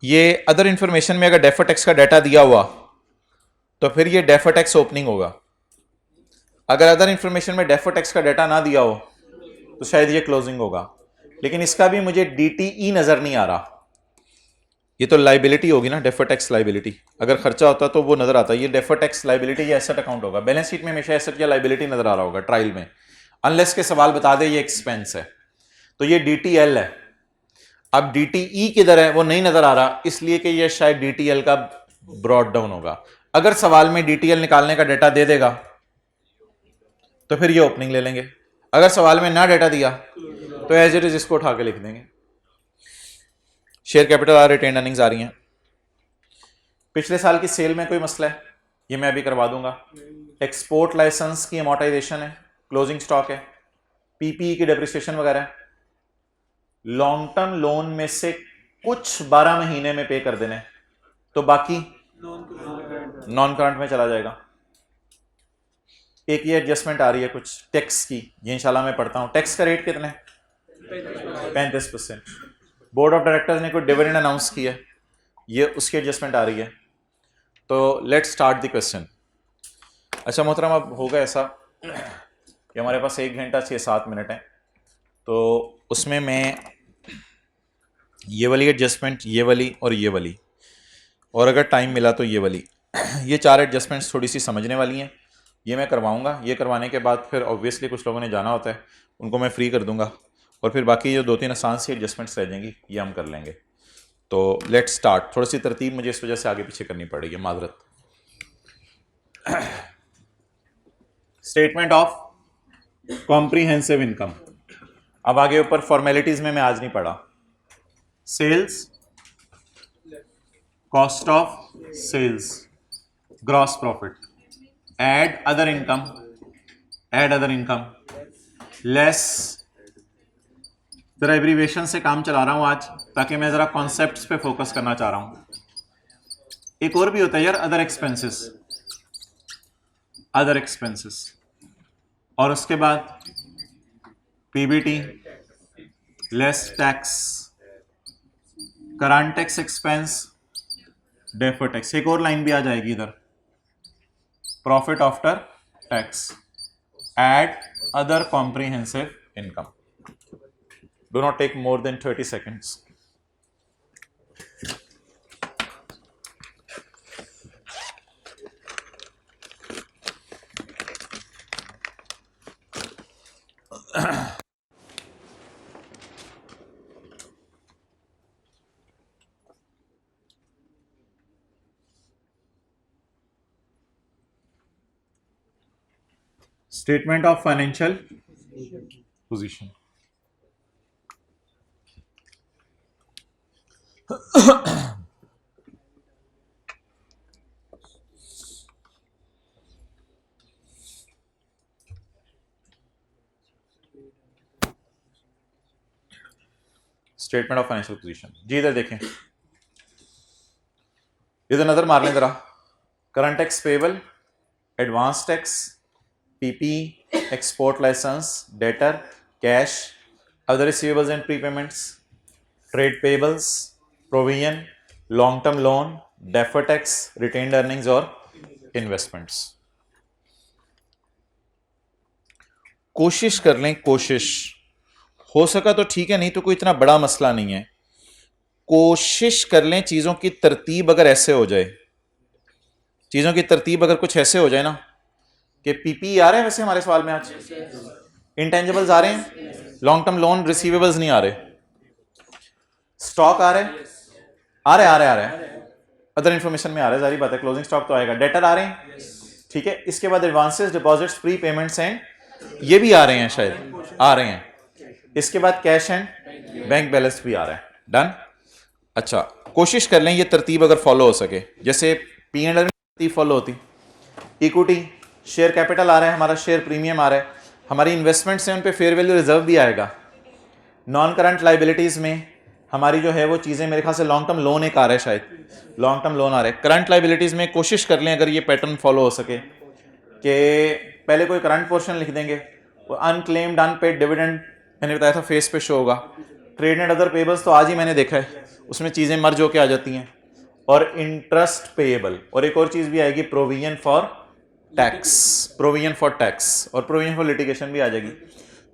ये अदर इंफॉर्मेशन में अगर डेफर्ड टैक्स का डाटा दिया हुआ तो फिर ये डेफर्ड टैक्स ओपनिंग होगा। अगर अदर इंफॉर्मेशन में डेफर्ड टैक्स का डाटा ना दिया हो तो शायद ये क्लोजिंग होगा, लेकिन इसका भी मुझे DTE नजर नहीं आ रहा। ये तो लाइबिलिटी होगी ना, डेफर्ड टैक्स लाइबिलिटी। अगर खर्चा होता तो वो नजर आता, ये डेफर्ड टैक्स लाइबिलिटी या एसेट अकाउंट होगा। बैलेंस शीट में हमेशा एसेट या लाइबिलिटी नजर आ रहा होगा ट्रायल में, अनलेस के सवाल बता दे ये एक्सपेंस है। तो ये DTL है। अब DTE किधर है वो नहीं नजर आ रहा, इसलिए कि ये शायद DTL का ब्रॉड डाउन होगा। अगर सवाल में DTL निकालने का डाटा दे देगा तो फिर ये ओपनिंग ले लेंगे। अगर सवाल में ना डाटा दिया तो एज इट इज इसको उठा के लिख देंगे। शेयर कैपिटल आ, रिटेन अर्निंग्स आ रही हैं। पिछले साल की सेल में कोई मसला है, ये मैं अभी करवा दूंगा। एक्सपोर्ट लाइसेंस की अमोर्टाइजेशन है, क्लोजिंग स्टॉक है, PPE की डेप्रिसिएशन वगैरह है। लॉन्ग टर्म लोन में से कुछ 12 महीने में पे कर देने, तो बाकी नॉन करंट में चला जाएगा। एक ये एडजस्टमेंट आ रही है कुछ टैक्स की, ये इंशाल्लाह मैं पढ़ता हूं। टैक्स का रेट कितना है? 35%। बोर्ड ऑफ डायरेक्टर्स ने कोई डिविडेंड अनाउंस किया, ये उसकी एडजस्टमेंट आ रही है। तो लेट्स स्टार्ट द क्वेश्चन। अच्छा मोहतरम, अब होगा ऐसा कि हमारे पास 1 घंटा 6-7 मिनट है, तो उसमें मैं ये वाली एडजस्टमेंट, ये वाली और ये वाली, और अगर टाइम मिला तो ये वाली, ये 4 एडजस्टमेंट्स थोड़ी सी समझने वाली हैं, ये मैं करवाऊंगा। ये करवाने के बाद फिर ऑब्वियसली कुछ लोगों ने जाना होता है, उनको मैं फ्री कर दूंगा, और फिर बाकी जो 2-3 आसान सी एडजस्टमेंट्स रह जाएंगी ये हम कर लेंगे। तो लेट्स स्टार्ट। थोड़ी सी तरतीब मुझे इस वजह से आगे पीछे करनी पड़ेगी, माजरत। Statement of comprehensive income. अब आगे ऊपर फॉर्मेलिटीज में मैं आज नहीं पढ़ा। Sales, cost of sales, gross profit, add other income, less. जरा एब्रीवेशन से काम चला रहा हूं आज ताकि मैं जरा कॉन्सेप्ट्स पे फोकस करना चाह रहा हूं। एक और भी होता है यार, अदर एक्सपेंसेस, और उसके बाद PBT less tax, current tax expense, deferred tax. एक और लाइन भी आ जाएगी इधर, profit after tax, add other comprehensive income. Do not take more than 30 seconds. Statement of financial position. Statement of financial position जी, इधर देखें, इधर नजर मार लें जरा। Current tax payable, advance tax, PP, export licence, debtor, cash, other receivables and prepayments, trade payables, provision, long term loan, defer tax, retained earnings और investments. कोशिश कर लें, कोशिश हो सका तो ठीक है, नहीं तो कोई इतना बड़ा मसला नहीं है। कोशिश कर लें चीज़ों की तरतीब अगर ऐसे हो जाए, चीज़ों की तरतीब अगर कुछ ऐसे हो जाए ना कि पीपी आ रहे हैं, वैसे हमारे सवाल में आज इंटेंजिबल्स आ रहे हैं, लॉन्ग टर्म लोन रिसीवेबल्स नहीं आ रहे, स्टॉक आ रहे हैं, अदर इंफॉर्मेशन में आ रहा है, सारी बात है, क्लोजिंग स्टॉक तो आएगा, डेटर आ रहे हैं, ठीक है। इसके बाद advances, deposits, pre payments and ये भी आ रहे हैं, शायद आ रहे हैं। इसके बाद कैश एंड बैंक बैलेंस भी आ रहा है। डन। अच्छा, कोशिश कर लें ये तरतीब अगर फॉलो हो सके, जैसे पी एंड एल में तरतीब फॉलो होती, इक्विटी, शेयर कैपिटल आ रहा है, हमारा शेयर प्रीमियम आ रहा है, हमारी इन्वेस्टमेंट्स हैं उन पे फेयर वैल्यू रिजर्व भी आएगा, नॉन करंट लाइबिलिटीज़ में हमारी जो है वो चीज़ें, मेरे ख्याल से लॉन्ग टर्म लोन एक आ रहा है, शायद लॉन्ग टर्म लोन आ रहा है। करंट लाइबिलिटीज़ में कोशिश कर लें अगर ये पैटर्न फॉलो हो सके कि पहले कोई करंट पोर्शन लिख देंगे, वो अनक्लेम्ड अनपेड डिविडेंड मैंने बताया था फेस पे शो होगा, ट्रेड एंड अदर पेबल्स तो आज ही मैंने देखा है, उसमें चीज़ें मर्ज होके आ जाती हैं, और इंटरेस्ट पेएबल, और एक और चीज़ भी आएगी प्रोविजन फॉर टैक्स और प्रोविजन फॉर लिटिगेशन भी आ जाएगी।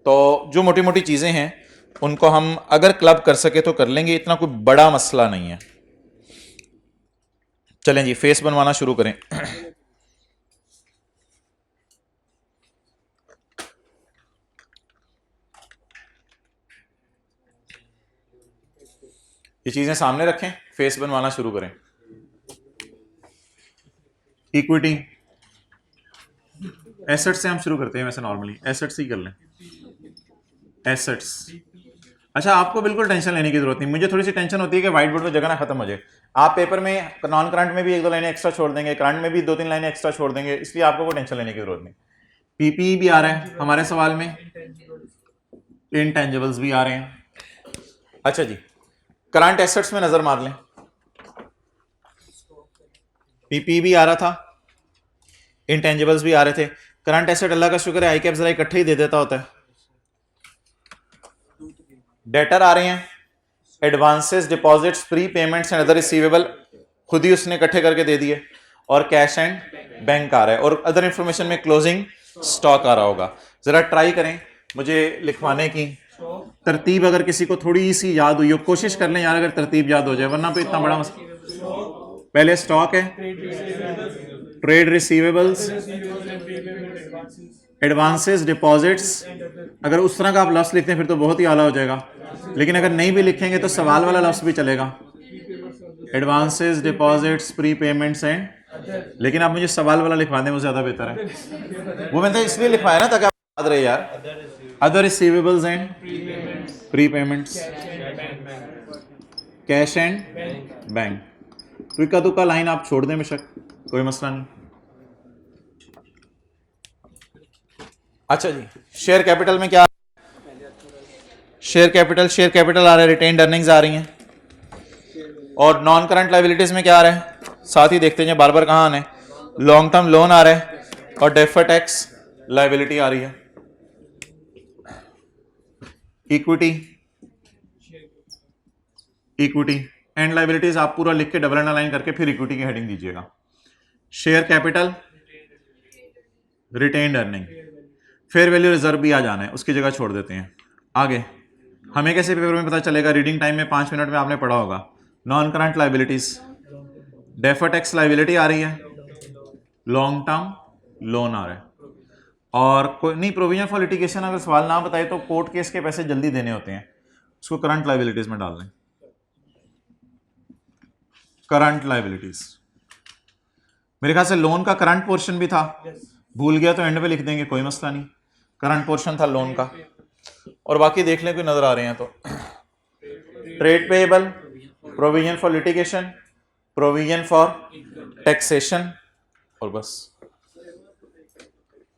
तो जो मोटी मोटी चीज़ें हैं उनको हम अगर क्लब कर सके तो कर लेंगे, इतना कोई बड़ा मसला नहीं है। चलें जी, फेस बनवाना शुरू करें। ये चीजें सामने रखें, फेस बनवाना शुरू करें। इक्विटी, एसेट्स से हम शुरू करते हैं, वैसे नॉर्मली एसेट्स ही कर लें। एसेट्स, अच्छा आपको बिल्कुल टेंशन लेने की जरूरत नहीं, मुझे थोड़ी सी टेंशन होती है कि व्हाइट बोर्ड पे जगह ना खत्म हो जाए। आप पेपर में नॉन करंट में भी 1-2 लाइनें एक्स्ट्रा छोड़ देंगे, करंट में भी 2-3 लाइनें एक्स्ट्रा छोड़ देंगे, इसलिए आपको कोई टेंशन लेने की जरूरत नहीं। पीपी भी आ रहा है हमारे सवाल में, इनटेंजिबल्स भी आ रहे हैं। अच्छा जी, करंट एसेट्स में नजर मार लें, पीपी भी आ रहा था, इनटेंजिबल्स भी आ रहे थे। करंट एसेट अल्लाह का शुक्र है आई कैप जरा इकट्ठे ही दे देता होता है। डेटर आ रहे हैं, advances, deposits, pre payments and other receivable खुद ही उसने इकट्ठे करके दे दिए, और कैश एंड बैंक आ रहा है, और अदर इंफॉर्मेशन में क्लोजिंग स्टॉक आ रहा होगा। जरा ट्राई करें मुझे लिखवाने की तरतीब, अगर किसी को थोड़ी सी याद हुई हो कोशिश कर लें यार, अगर तरतीब याद हो जाए, वरना तो इतना बड़ा मसला। पहले स्टॉक है, ट्रेड रिसीवेबल्स, एडवांसेस, डिपॉजिट्स, अगर उस तरह का आप लफ्ज़ लिखते हैं फिर तो बहुत ही आला हो जाएगा, लेकिन अगर नहीं भी लिखेंगे तो सवाल वाला लफ्ज़ भी चलेगा, advances, deposits, pre payments and, लेकिन आप मुझे सवाल वाला लिखवा दें वो ज़्यादा बेहतर है। वो मैंने इसलिए लिखवाया ना ताकि याद रहे यार, other receivables and pre payments, cash and bank. तो इक्का दुक्का लाइन आप छोड़ दें बेशक, कोई मसला नहीं। अच्छा जी, शेयर कैपिटल में क्या, शेयर कैपिटल आ रहा है, रिटेन्ड अर्निंग्स आ रही हैं, और नॉन करंट लाइबिलिटीज में क्या आ रहा है, साथ ही देखते हैं बार बार कहाँ आने, लॉन्ग टर्म लोन आ रहा है और डेफर्ड टैक्स लाइबिलिटी आ रही है। इक्विटी एंड लाइबिलिटीज आप पूरा लिख के डबल अंडरलाइन करके फिर इक्विटी की हेडिंग दीजिएगा। Share capital, retained earning, fair value reserve भी आ जाना है, उसकी जगह छोड़ देते हैं। आगे हमें कैसे पेपर में पता चलेगा, रीडिंग टाइम में 5 मिनट में आपने पढ़ा होगा। Non current liabilities, deferred tax liability आ रही है, लॉन्ग टर्म लोन आ रहा है, और कोई नहीं प्रोविजन फॉर लिटिगेशन अगर सवाल ना बताए तो कोर्ट केस के पैसे जल्दी देने होते हैं, उसको करंट लाइबिलिटीज में डाल दें। करंट लाइबिलिटीज, मेरे ख्याल से लोन का करंट पोर्शन भी था, भूल गया तो एंड पे लिख देंगे, कोई मसला नहीं। करंट पोर्शन था लोन का, और बाकी देख लें कोई नजर आ रहे हैं तो। Trade payable, provision for litigation, provision for taxation, और बस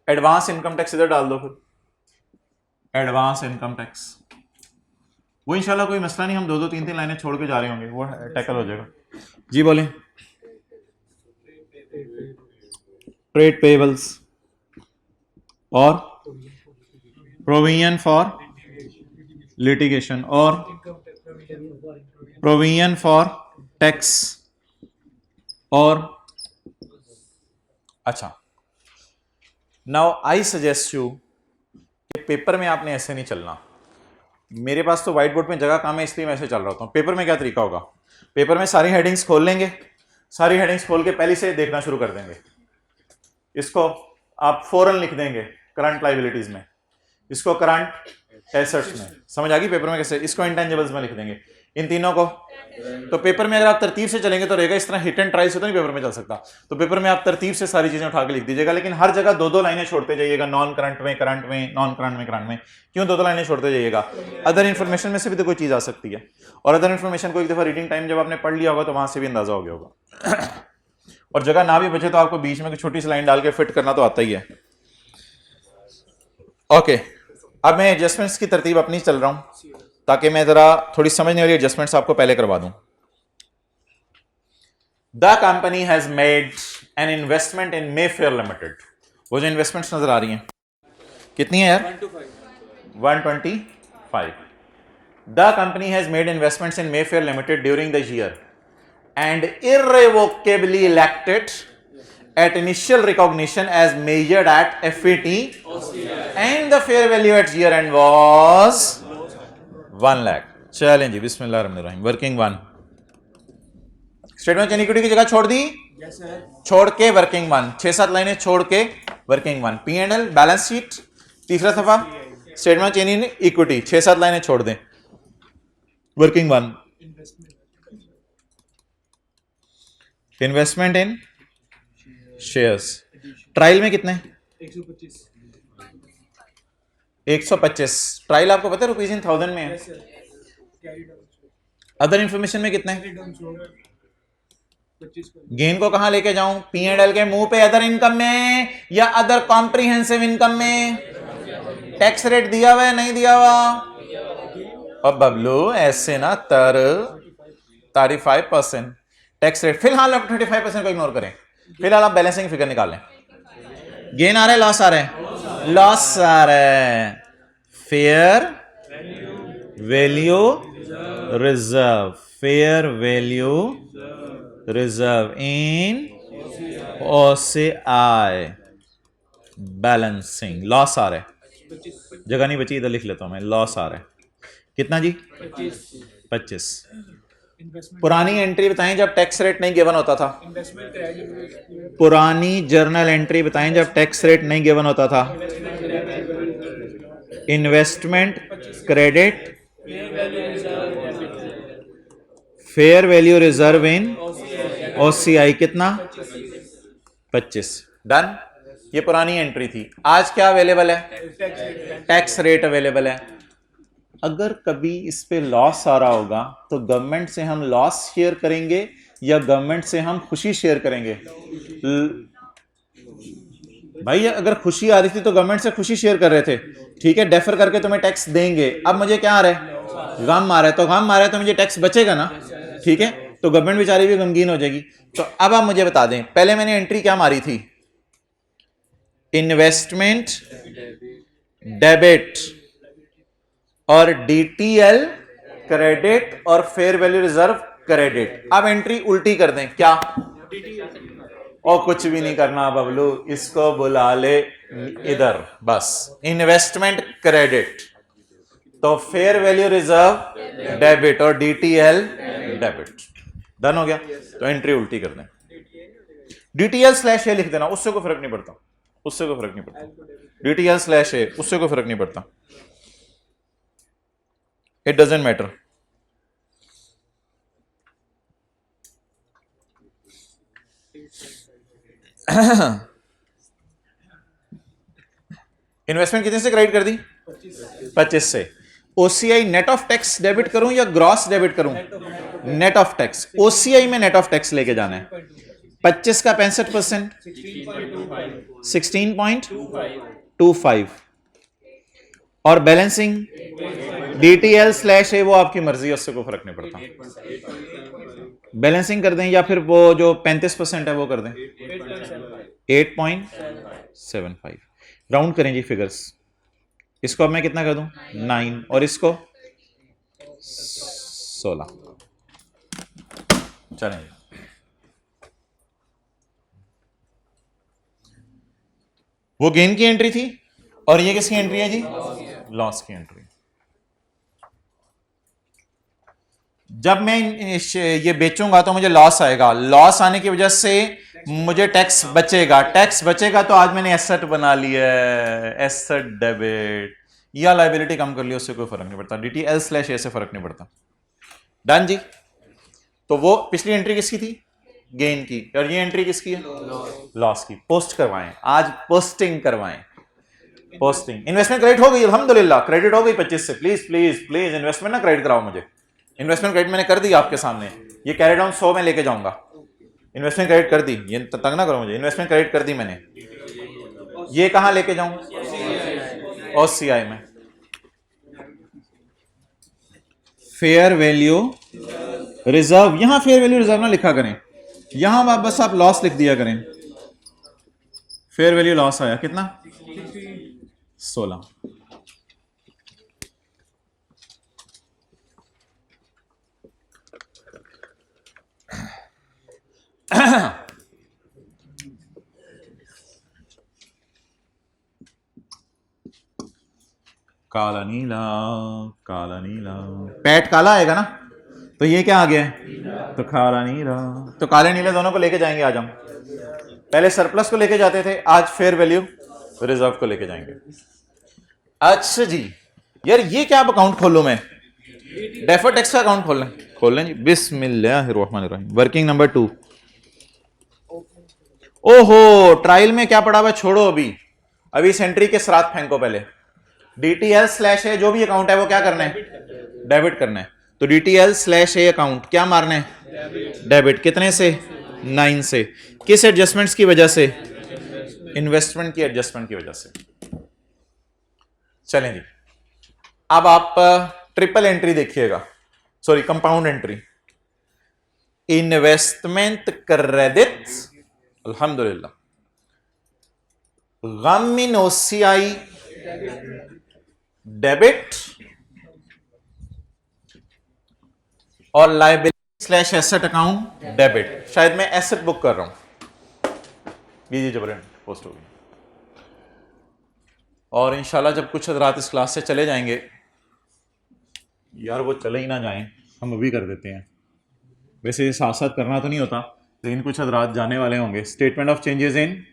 एडवांस इनकम टैक्स इधर डाल दो फिर, एडवांस इनकम टैक्स। वो इंशाल्लाह कोई मसला नहीं, हम 2-2, 3-3 लाइनें छोड़ के जा रहे होंगे, वो टैकल हो जाएगा। जी बोलें। ट्रेड पेएबल्स और प्रोविजन फॉर लिटिगेशन और प्रोविजन फॉर टैक्स, और अच्छा नाउ आई सजेस्ट यू कि पेपर में आपने ऐसे नहीं चलना। मेरे पास तो व्हाइट बोर्ड में जगह कम है, इसलिए मैं ऐसे चल रहा हूँ। पेपर में क्या तरीका होगा, पेपर में सारी हेडिंग्स खोल लेंगे, सारी हेडिंग्स खोल के पहले से देखना शुरू कर देंगे। इसको आप फौरन लिख देंगे करंट लाइबिलिटीज में, इसको करंट एसेट्स में, समझ आ गई पेपर में कैसे, इसको इंटेंजिबल्स में लिख देंगे, इन तीनों को। तो पेपर में अगर आप तरतीब से चलेंगे तो रहेगा, इस तरह हिट एंड ट्राई से तो नहीं पेपर में चल सकता। तो पेपर में आप तरतीब से सारी चीजें उठा के लिख दीजिएगा, लेकिन हर जगह 2-2 लाइनें छोड़ते जाइएगा, नॉन करंट में, करंट में, नॉन करंट में, करंट में। क्यों 2-2 लाइनें छोड़ते जाइएगा, अदर इन्फॉर्मेशन में से भी तो कोई चीज आ सकती है, और अदर इन्फॉर्मेशन को एक दफा रीडिंग टाइम जब आपने पढ़ लिया होगा तो वहां से भी अंदाजा हो गया होगा। और जगह ना भी बचे तो आपको बीच में छोटी सी लाइन डाल के फिट करना तो आता ही है। ओके, अब मैं एडजस्टमेंट्स की तरतीब अपनी चल रहा हूं, ताकि मैं जरा थोड़ी समझने वाली एडजस्टमेंट्स आपको पहले करवा दूं। The company has made an investment in Mayfair limited. वो जो इन्वेस्टमेंट्स नजर आ रही हैं कितनी है यार, 125। The company has made investments in Mayfair limited during the year and irrevocably elected at initial recognition as measured at FAT and the fair value at year end was 1 lakh। चलें जी, बिस्मिल्लाहिर्रहमानिर्रहीम। Working one, statement of equity की जगह छोड़ दी, छोड़ के working one, 6-7 लाइनें छोड़ के working one. P&L balance sheet, तीसरा सफा स्टेटमेंट ऑफ इक्विटी, 6-7 लाइनें छोड़ दें, वर्किंग वन। इन्वेस्टमेंट इन शेयर्स, ट्रायल में कितने, 125। ट्रायल आपको पता है रुपीज इन 1000 में है। अदर इंफॉर्मेशन में कितने, गेन को कहां लेके जाऊं, P&L के मुंह पे, अदर इनकम में या अदर कॉम्प्रिहेंसिव इनकम में। टैक्स रेट दिया हुआ है नहीं दिया हुआ, अब बबलू ऐसे ना 35% टैक्स रेट। फिलहाल आप 35% को इग्नोर करें, फिलहाल आप बैलेंसिंग फिगर निकाल लें। गेन आ रहा है, लॉस आ रहा है, लॉस आ रहा है। Fair value reserve, fair value reserve in OCI balancing, loss आ रहा है, जगह नहीं बची, इधर लिख लेता हूं मैं, लॉस आ रहा है। कितना जी, 25। पुरानी एंट्री बताएं जब टैक्स रेट नहीं गिवन होता था, पुरानी जर्नल एंट्री बताएं जब टैक्स रेट नहीं गिवन होता था। Investment credit fair value reserve in OCI कितना, 25। डन। ये पुरानी एंट्री थी। आज क्या अवेलेबल है? टैक्स रेट अवेलेबल है। अगर कभी इस पे लॉस आ रहा होगा तो गवर्नमेंट से हम लॉस शेयर करेंगे या गवर्नमेंट से हम खुशी शेयर करेंगे? भाई अगर खुशी आ रही थी तो गवर्नमेंट से खुशी शेयर कर रहे थे, ठीक है, डेफर करके तुम्हें टैक्स देंगे। अब मुझे क्या आ रहा है? गम आ रहा है, तो गम आ रहा है तो मुझे टैक्स बचेगा ना, ठीक है, तो गवर्नमेंट बेचारी भी गमगीन हो जाएगी। तो अब आप मुझे बता दें, पहले मैंने एंट्री क्या मारी थी? इन्वेस्टमेंट डेबिट और डीटीएल क्रेडिट और फेयर वैल्यू रिजर्व क्रेडिट। अब एंट्री उल्टी कर दें, क्या? और कुछ भी नहीं करना बबलू, इसको बुला ले इधर, बस इन्वेस्टमेंट क्रेडिट तो फेयर वैल्यू रिजर्व डेबिट और डीटीएल डेबिट। डन हो गया? तो एंट्री उल्टी कर दें, डीटीएल स्लैश ए लिख देना, उससे कोई फर्क नहीं पड़ता, उससे कोई फर्क नहीं पड़ता। डीटीएल स्लैश ए, उससे कोई फर्क नहीं पड़ता, इट डजंट मैटर। इन्वेस्टमेंट कितने से क्रेडिट कर दी? 25 से। OCI net of tax debit करूं या ग्रॉस डेबिट करूं? Net of tax. ओसीआई में नेट ऑफ टैक्स लेके जाना है। 25 का 65%, 16.25 और बैलेंसिंग डीटीएल स्लैश है वो आपकी मर्जी है, उससे कोई फर्क नहीं पड़ता। बैलेंसिंग कर दें या फिर वो जो 35% है वो कर दें 8.75। राउंड करें जी फिगर्स। इसको अब मैं कितना कर दूं? 9 और इसको 16। चलें, वो गेन की एंट्री थी और ये किसकी एंट्री है जी? लॉस की एंट्री। जब मैं ये बेचूंगा तो मुझे लॉस आएगा, लॉस आने की वजह से मुझे टैक्स बचेगा, टैक्स बचेगा तो आज मैंने एसेट बना लिया है, एसेट डेबिट, या लायबिलिटी कम कर लिया, उससे कोई फर्क नहीं पड़ता, डीटीएल स्लैश ए से फर्क नहीं पड़ता। डन जी। तो वो पिछली एंट्री किसकी थी? गेन की, और ये एंट्री किसकी है? लॉस की। पोस्ट करवाएं, आज पोस्टिंग करवाएं, पोस्टिंग। इन्वेस्टमेंट क्रेडिट हो गई अल्हम्दुलिल्लाह, क्रेडिट हो गई 25 से। प्लीज प्लीज प्लीज इन्वेस्टमेंट ना क्रेडिट कराओ मुझे। इन्वेस्टमेंट क्रेडिट मैंने कर दी आपके सामने, ये कैरी डाउन 100 में लेके जाऊंगा। इन्वेस्टमेंट क्रेडिट कर दी, ये तंग ना करो मुझे, इन्वेस्टमेंट क्रेडिट कर दी मैंने। ये कहां लेके जाऊं? ओसीआई में। फेयर वैल्यू रिजर्व, यहां फेयर वैल्यू रिजर्व ना लिखा करें, यहां बस आप लॉस लिख दिया करें। फेयर वैल्यू लॉस आया कितना? 16। काला नीला, काला नीला, पैट काला आएगा ना, तो ये क्या आ गया है? तो काला नीला। तो काले नीले दोनों को लेके जाएंगे आज हम। पहले सरप्लस को लेके जाते थे, आज फेयर वैल्यू रिजर्व को लेके जाएंगे। अच्छा जी, यार ये क्या अब अकाउंट खोलूं मैं? डेफर्ड टैक्स का अकाउंट खोल लें जी। बिस्मिल्लाहिर्रहमानिर्रहीम। Working number 2। ओहो, ट्रायल में क्या पड़ा हुआ? छोड़ो अभी इस एंट्री के साथ फेंको। पहले डीटीएल स्लैश है, जो भी अकाउंट है वो क्या करना है? डेबिट करना है। तो डीटीएल स्लैश ए अकाउंट क्या मारना है? डेबिट। कितने से? 9 से। किस एडजस्टमेंट्स की वजह से? इन्वेस्टमेंट की एडजस्टमेंट की वजह से। चलें जी, अब आप ट्रिपल एंट्री देखिएगा, sorry compound entry. Investment credit अल्हम्दुलिल्लाह, गम इन ओसीआई डेबिट और liability slash asset account debit. शायद मैं एसेट बुक कर रहा हूं, जी जबरन पोस्ट होगी। और इंशाल्लाह जब कुछ रात इस क्लास से चले जाएंगे, यार वो चले ही ना जाएं, हम अभी कर देते हैं। वैसे साथ साथ करना तो नहीं होता, लेकिन कुछ रात जाने वाले होंगे। Statement of changes in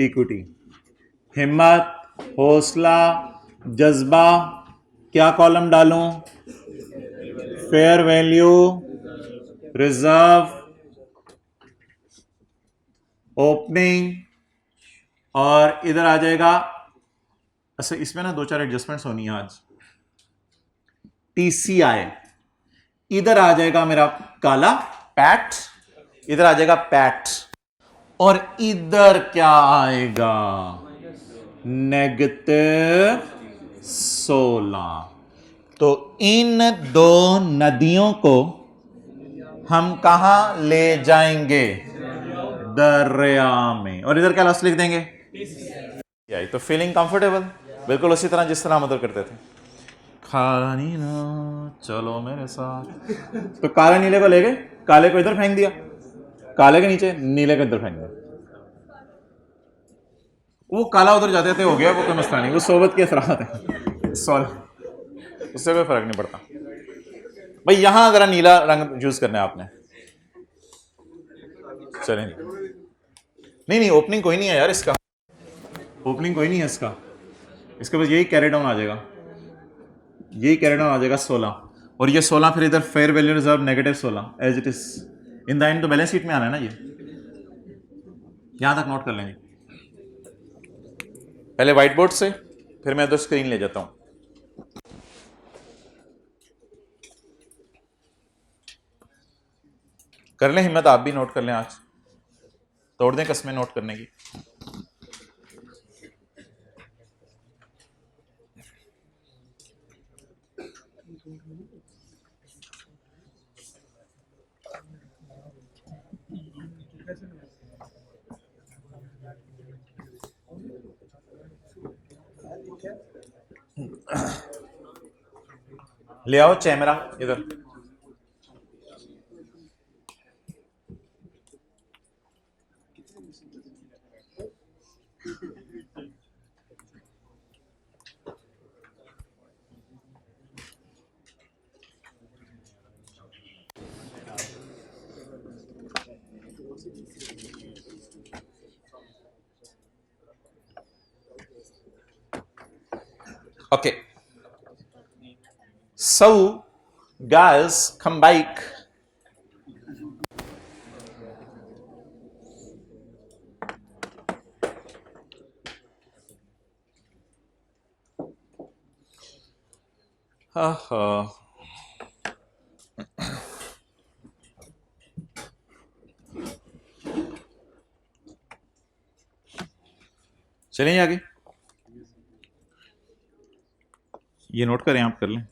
equity, हिम्मत, हौसला, जज्बा, क्या कॉलम डालूं? फेयर वैल्यू रिजर्व, ओपनिंग, और इधर आ जाएगा, अच्छा इसमें ना 2-4 एडजस्टमेंट्स होनी है आज। TCI, इधर आ जाएगा मेरा काला पैट, इधर आ जाएगा पैट, और इधर क्या आएगा, -16। तो इन दो नदियों को हम कहां ले जाएंगे, दरिया में, और इधर क्या लफ्ज़ लिख देंगे, TCI। तो फीलिंग कंफर्टेबल, बिल्कुल उसी तरह जिस तरह हम उधर करते थे, काला नीला चलो मेरे साथ। तो काले नीले को ले गए, काले को इधर फेंक दिया, काले के नीचे, नीले को इधर फेंक दिया, वो काला उधर जाते थे, हो गया, वो कोई मसला नहीं, वो सोबत के असरात है, सॉल्व, उससे कोई फर्क नहीं पड़ता। भाई यहां जरा नीला रंग यूज करना है आपने, चलें नहीं नहीं ओपनिंग कोई नहीं है यार, इसका ओपनिंग कोई नहीं है इसका, इसके बस यही कैरी डाउन आ जाएगा, यही कैरी डाउन आ जाएगा 16, और ये 16 फिर इधर fair value reserve -16 as it is in the end, तो बैलेंस शीट में आना है ना, ये यहां तक नोट कर लेंगे पहले व्हाइट बोर्ड से, फिर मैं तो स्क्रीन ले जाता हूं। कर लें हिम्मत, आप भी नोट कर लें, आज तोड़ दें कसमें नोट करने की। ले आओ कैमरा इधर, okay. So guys come back, चलिए आगे, ये नोट करें, आप कर लें,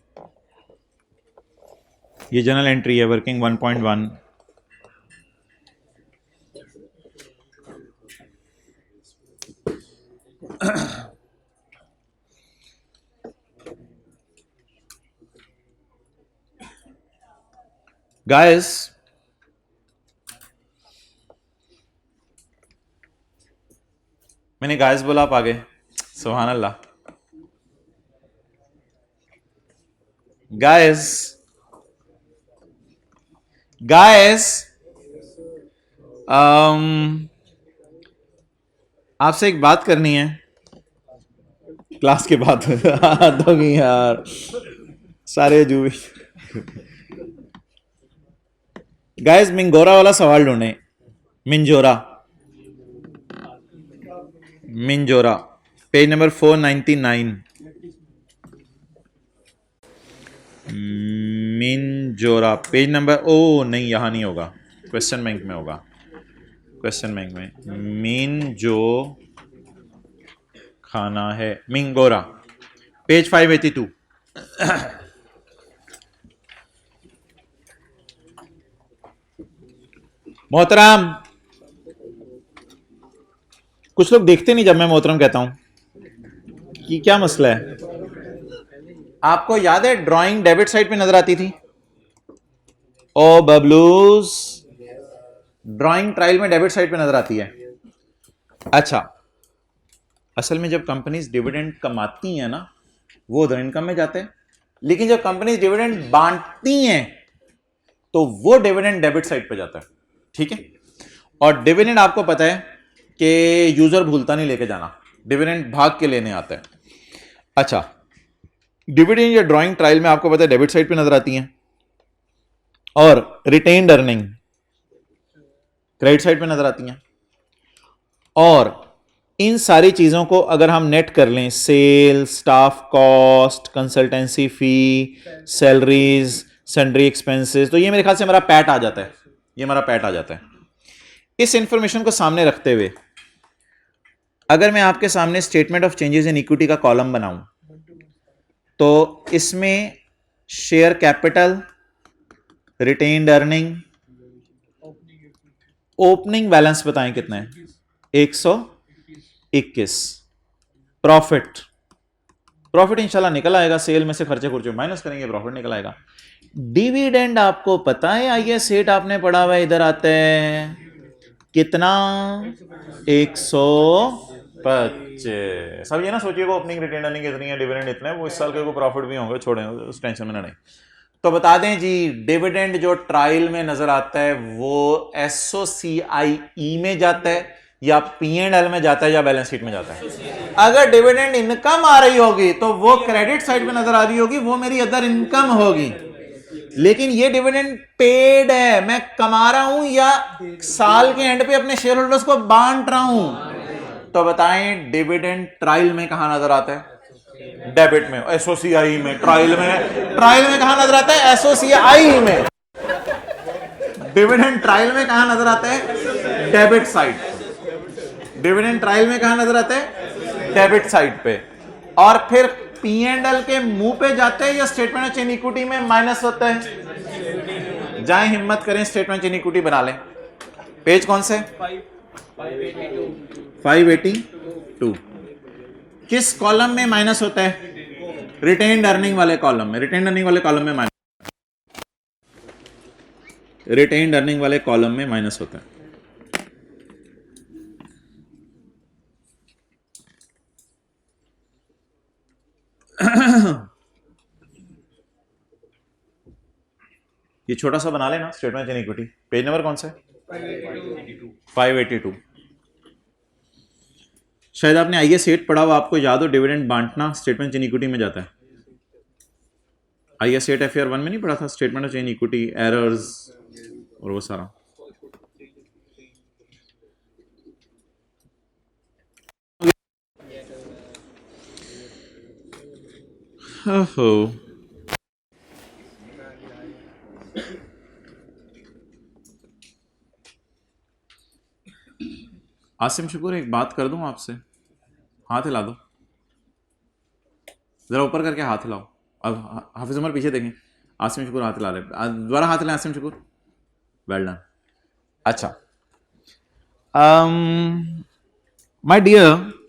ये जनरल एंट्री है वर्किंग 1.1, गाइस मैंने गाइस बोला, आप आगे, सुभान अल्लाह। गाइस गाइस आपसे एक बात करनी है क्लास के बाद। तो यार सारे जूबी। गाइस मिंगोरा वाला सवाल ढूंढे, मिंजोरा, मिंजोरा पेज नंबर 499, मिंजोरा पेज नंबर, ओ नहीं यहाँ नहीं होगा, क्वेश्चन बैंक में होगा, क्वेश्चन बैंक में मिंजो खाना है, मिंगोरा पेज 582। मोहतरम, कुछ लोग देखते नहीं जब मैं मोहतरम कहता हूं, कि क्या मसला है। आपको याद है ड्राइंग डेबिट साइड पे नजर आती थी, ओ बबलूज, ड्राइंग ट्रायल में डेबिट साइड पे नजर आती है। अच्छा, असल में जब कंपनीज डिविडेंड कमाती हैं ना, वो उधर इनकम में जाते हैं, लेकिन जब कंपनीज डिविडेंड बांटती हैं तो वो डिविडेंड डेबिट साइड पे जाता है, ठीक है। और डिविडेंड आपको पता है कि यूजर भूलता नहीं लेके जाना, डिविडेंड भाग के लेने आता है। अच्छा, डिविडेंड या ड्राइंग ट्रायल में आपको पता है डेबिट साइड पे नजर आती हैं, और रिटेन्ड अर्निंग क्रेडिट साइड पे नजर आती हैं, और इन सारी चीज़ों को अगर हम नेट कर लें, सेल, स्टाफ कॉस्ट, कंसल्टेंसी फी, सैलरीज, सन्ड्री एक्सपेंसेस, तो ये मेरे ख्याल से हमारा पैट आ जाता है, ये हमारा पैट आ जाता है। इस इंफॉर्मेशन को सामने रखते हुए अगर मैं आपके सामने statement of changes in equity का कॉलम बनाऊं, तो इसमें share capital, retained earning, opening balance बताएं कितना है, 121। प्रॉफिट इंशाल्लाह निकल आएगा, सेल में से खर्चे खुर्चे माइनस करेंगे, प्रॉफिट निकल आएगा। डिविडेंड आपको पता है, आइए सेट आपने पढ़ा हुआ है, इधर आता है कितना, 125। सब ये ना सोचिए ओपनिंग रिटेन अर्निंग कितनी है, डिविडेंड इतने, वो इस साल के को प्रॉफिट भी होंगे, छोड़ें उस टेंशन में ना नहीं। तो बता दें जी, डिविडेंड जो ट्रायल में नजर आता है वो एसओसीआई में जाता है या P&L में जाता है या बैलेंस शीट में जाता है। अगर डिविडेंड इनकम आ रही होगी तो वो क्रेडिट साइड पे नजर आ रही होगी, वो मेरी अदर इनकम होगी। लेकिन ये डिविडेंड पेड है, मैं कमा रहा हूं या साल के एंड पे अपने शेयर होल्डर्स को बांट रहा हूं। तो बताएं डिविडेंड ट्रायल में कहां नजर आता है, डेबिट में, एसओसीआई में, ट्रायल में कहां नजर आता है, एसओसीआई में। डिविडेंड ट्रायल में कहां नजर आता है, डेबिट साइड। डिविडेंड ट्रायल में कहां नजर आता है, डेबिट साइड पे। और फिर P&L के मुंह पे जाते हैं या स्टेटमेंट ऑफ चेंज इक्विटी में माइनस होता है। जाएं हिम्मत करें, स्टेटमेंट चेंज इक्विटी बना लें। पेज कौन से, 582। किस कॉलम में माइनस होता है, रिटेन्ड अर्निंग वाले कॉलम में। रिटेन्ड अर्निंग वाले कॉलम में माइनस, रिटेन्ड अर्निंग वाले कॉलम में माइनस होता है। ये छोटा सा बना लेना statement change equity. Page number कौन सा है, 582। शायद आपने IS8 पढ़ा हो, आपको याद हो, डिविडेंड बांटना स्टेटमेंट चेंज इक्विटी में जाता है। IS8 FR 1 में नहीं पढ़ा था, statement of change equity, errors और वो सारा। ओहो, आसिम शुक्र, एक बात कर दूं आपसे, हाथ हिला दो जरा, ऊपर करके हाथ हिलाओ। अब हाफिज उमर पीछे देखें, आसिम शुक्र हाथ हिला रहे, दोबारा हाथ हिलाएं आसिम शुक्र, वेल डन। अच्छा, माय डियर,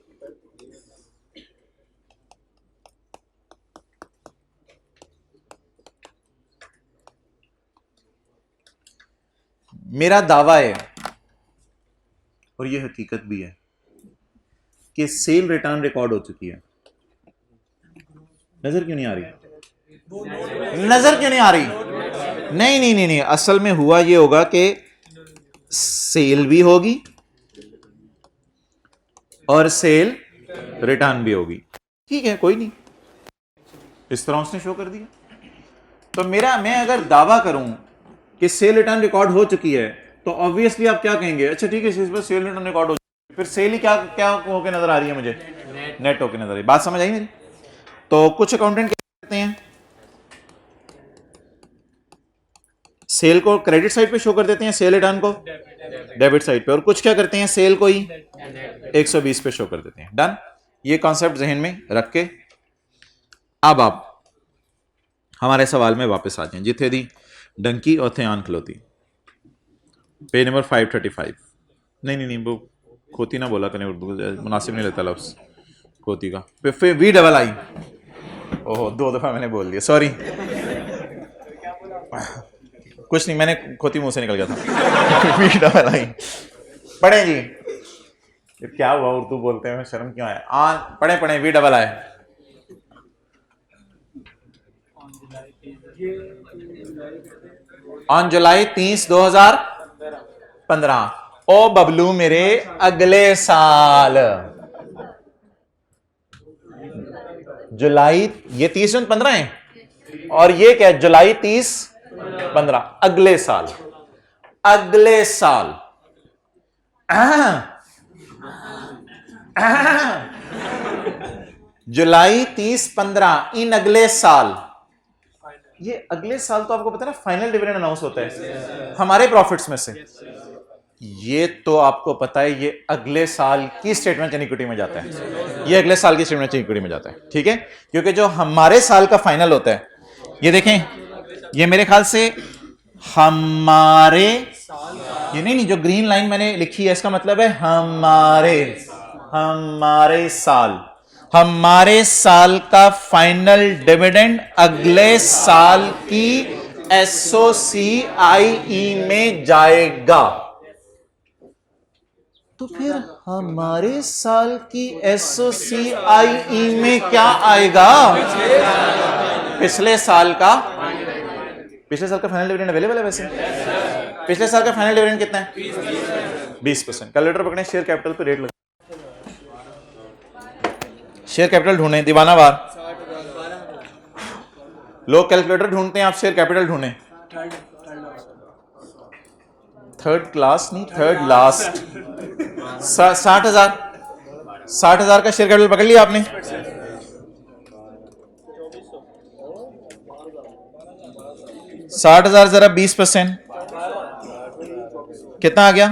मेरा दावा है और ये हकीकत भी है कि सेल रिटर्न रिकॉर्ड हो चुकी है। नजर क्यों नहीं आ रही, नजर क्यों नहीं आ रही? नहीं, असल में हुआ ये होगा कि सेल भी होगी और सेल रिटर्न भी होगी। ठीक है, कोई नहीं, इस तरह उसने शो कर दिया। तो मैं अगर दावा करूं कि सेल रिटर्न रिकॉर्ड हो चुकी है, तो ऑब्वियसली आप क्या कहेंगे, अच्छा ठीक है, इस पर सेल रिटर्न रिकॉर्ड हो चुकी है, फिर सेल ही क्या होकर नजर आ रही है मुझे, नेट होकर नजर आ रही है। बात समझ आई मेरी? तो कुछ अकाउंटेंट क्या करते हैं, सेल को क्रेडिट साइड पे शो कर देते हैं, सेल रिटर्न को डेबिट साइड पे, और कुछ क्या करते हैं, सेल को ही 120 पे शो कर देते हैं। डन। ये कॉन्सेप्ट जहन में रख के अब आप हमारे सवाल में वापस आ जाएं। जिथे दी डंकी और थे आन खलोती, पेज नंबर 535। नहीं, वो खोती ना बोला करें, उर्दू मुनासिब नहीं लेता लफ्ज़ खोती का। फिर वी डबल आई, ओहो 2 दफ़ा मैंने बोल दिया, सॉरी। कुछ नहीं, मैंने खोती मुंह से निकल गया था। वी डबल आई पढ़े जी, क्या हुआ, उर्दू बोलते हैं शर्म क्यों आया? पढ़े V double I. On July 30, 2015। ओ बबलू मेरे, अगले साल जुलाई, ये 30 जून 15 है, और ये क्या, जुलाई 30, 15, अगले साल। जुलाई 30-15 इन अगले साल, ये अगले साल तो आपको पता है ना फाइनल डिविडेंड अनाउंस होता है हमारे प्रॉफिट्स में से, ये तो आपको पता है ये अगले साल की स्टेटमेंट ऑफ इक्विटी में जाता है, ये अगले साल की स्टेटमेंट ऑफ इक्विटी में जाता है, ठीक है, क्योंकि जो हमारे साल का फाइनल होता है, ये देखें, ये मेरे ख्याल से हमारे, ये नहीं जो ग्रीन लाइन मैंने लिखी है इसका मतलब है हमारे साल का फाइनल डिविडेंड अगले साल की एसओसीआई में जाएगा। तो फिर हमारे साल की एसओसीआई में क्या आएगा? पिछले साल का फाइनल डिविडेंड अवेलेबल है। वैसे पिछले साल का फाइनल डिविडेंड कितना है? 20%। कैलकुलेटर पकड़े, शेयर कैपिटल पे रेट लगा, शेयर कैपिटल ढूंढे दीवानावार, लोग कैलकुलेटर ढूंढते हैं, आप शेयर कैपिटल ढूंढे, थर्ड क्लास नहीं, थर्ड लास्ट। 60,000 का शेयर कैपिटल पकड़ लिया आपने, 60,000 जरा 20%, कितना आ गया?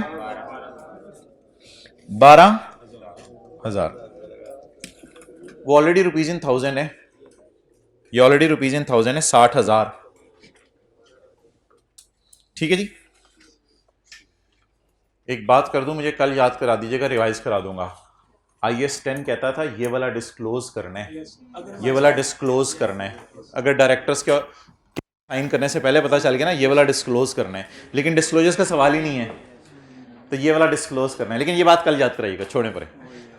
12,000। वो ऑलरेडी रुपीज इन 1000 है, ये ऑलरेडी रुपीज इन 1000 है, 60,000, ठीक है जी। एक बात कर दूं, मुझे कल याद करा दीजिएगा, रिवाइज करा दूंगा। IAS 10 कहता था ये वाला डिस्क्लोज करना है, ये वाला डिस्क्लोज करना है। अगर डायरेक्टर्स के साइन करने से पहले पता चल गया ना ये वाला डिस्क्लोज करना है, लेकिन डिस्क्लोजर्स का सवाल ही नहीं है, तो ये वाला डिस्क्लोज करना है, लेकिन ये बात कल याद कराइएगा, छोड़ने पर।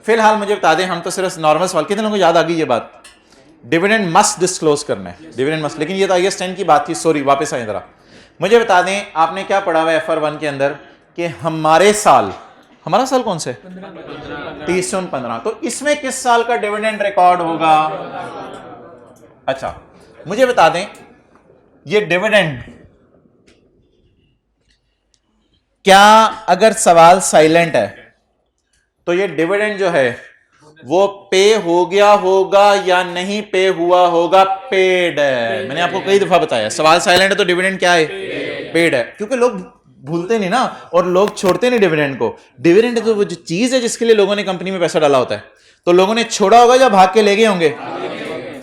फिलहाल मुझे बता दें, हम तो सिर्फ नॉर्मल सवाल, कितने लोगों को याद आ गई ये बात? डिविडेंड मस्ट डिस्क्लोज करना है, डिविडेंड मस्ट, लेकिन ये तो IAS 10 की बात थी, सॉरी वापस आए जरा। मुझे बता दें आपने क्या पढ़ा हुआ है FR1 के अंदर कि हमारे साल, हमारा साल कौन से? 30-15। तो इसमें किस साल का डिविडेंड रिकॉर्ड होगा? अच्छा, मुझे बता दें ये डिविडेंड, क्या अगर सवाल साइलेंट है तो ये डिविडेंड जो है वो पे हो गया होगा या नहीं पे हुआ होगा? पेड है। मैंने आपको कई दफा बताया, सवाल साइलेंट है तो डिविडेंड क्या है? पेड है। क्योंकि लोग भूलते नहीं ना, और लोग छोड़ते नहीं डिविडेंड को। डिविडेंड तो वो जो चीज है जिसके लिए लोगों ने कंपनी में पैसा डाला होता है, तो लोगों ने छोड़ा होगा या भाग के ले गए होंगे?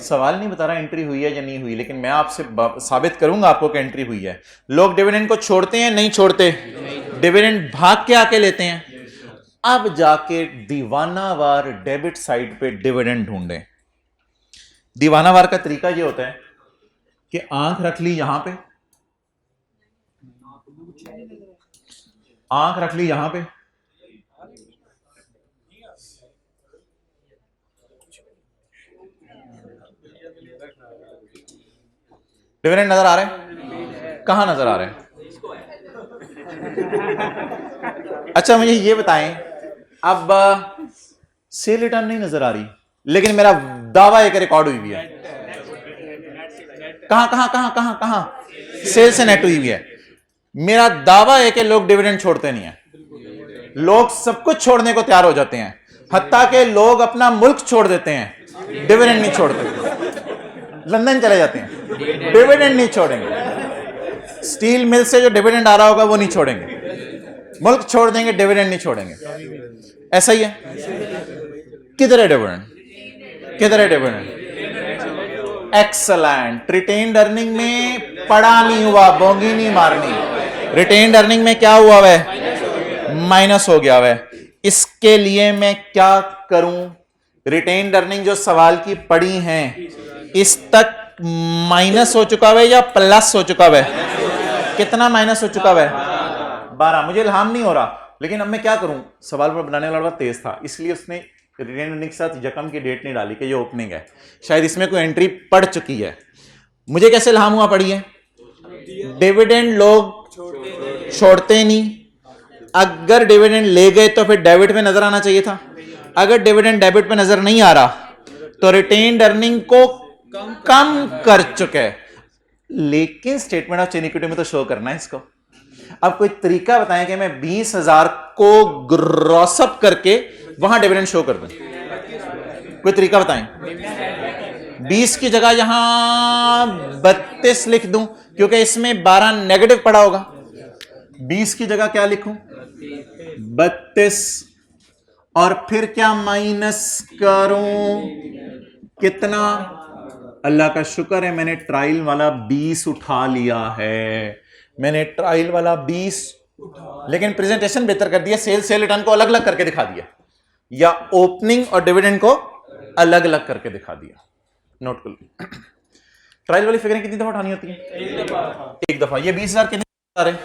सवाल नहीं बता रहा एंट्री हुई है या नहीं हुई, लेकिन मैं आपसे साबित करूंगा आपको कि एंट्री हुई है। लोग डिविडेंड को छोड़ते हैं, नहीं छोड़ते, डिविडेंड भाग के आके लेते हैं। अब जाके दीवानावार डेबिट साइड पे डिविडेंड ढूंढें। दीवानावार का तरीका ये होता है कि आंख रख ली यहां पे, आंख रख ली यहां पे, डिविडेंड नजर आ रहे हैं? कहां नजर आ रहे हैं? अच्छा मुझे ये बताएं, अब सेल रिटर्न नहीं नजर आ रही, लेकिन मेरा दावा एक रिकॉर्ड हुई है। कहां कहां कहां कहां कहां? सेल से नेट हुई है। मेरा दावा है कि लोग डिविडेंड छोड़ते नहीं है। लोग सब कुछ छोड़ने को तैयार हो जाते हैं, हत्ता के लोग अपना मुल्क छोड़ देते हैं, डिविडेंड नहीं छोड़ते। लंदन चले जाते हैं, डिविडेंड नहीं छोड़ेंगे। स्टील मिल से जो डिविडेंड आ रहा होगा वो नहीं छोड़ेंगे, मुल्क छोड़ देंगे, डिविडेंड नहीं छोड़ेंगे। ऐसा ही है। किधर है डिविडेंड? किधर है डिविडेंड? एक्सलेंट। रिटेन्ड अर्निंग में पड़ा नहीं हुआ, बोंगी नहीं मारनी। रिटेन्ड अर्निंग में क्या हुआ है? माइनस हो गया है। इसके लिए मैं क्या करूं? रिटेन्ड अर्निंग जो सवाल की पड़ी हैं, इस तक माइनस हो चुका है या प्लस हो चुका है? कितना माइनस हो चुका है? 12। मुझे इल्हाम नहीं हो रहा, लेकिन अब मैं क्या करूं? सवाल पर बनाने वाला बड़ा तेज था, इसलिए उसने रिटेन्ड अर्निंग के साथ यकम की डेट नहीं डाली कि ये ओपनिंग है, शायद इसमें कोई एंट्री पड़ चुकी है। मुझे कैसे इल्हाम हुआ पड़ी है? डिविडेंड लोग छोड़ते नहीं। अगर डिविडेंड ले गए तो फिर डेबिट पे नजर आना चाहिए था। अगर डिविडेंड डेबिट पे नजर नहीं आ रहा तो रिटेन्ड अर्निंग को कम कर चुके हैं, लेकिन स्टेटमेंट ऑफ चेन इक्विटी में तो शो करना है इसको। अब कोई तरीका बताएं कि मैं 20,000 को ग्रॉसअप करके वहां डिविडेंड शो कर दूं? कोई तरीका बताएं। 20 की जगह यहां 32 लिख दूं, क्योंकि इसमें 12 नेगेटिव पड़ा होगा। 20 की जगह क्या लिखूं? 32, और फिर क्या माइनस करूं? कितना? अल्लाह का शुक्र है मैंने ट्रायल वाला 20 उठा लिया है, मैंने ट्रायल वाला 20, लेकिन प्रेजेंटेशन बेहतर कर दिया, सेल रिटर्न को अलग अलग करके दिखा दिया, या ओपनिंग और डिविडेंड को अलग अलग करके दिखा दिया। नोट कर लो। ट्रायल वाली फिगरें कितनी दफा उठानी होती है? एक दफा। ये 20,000 कितने आ रहे हैं?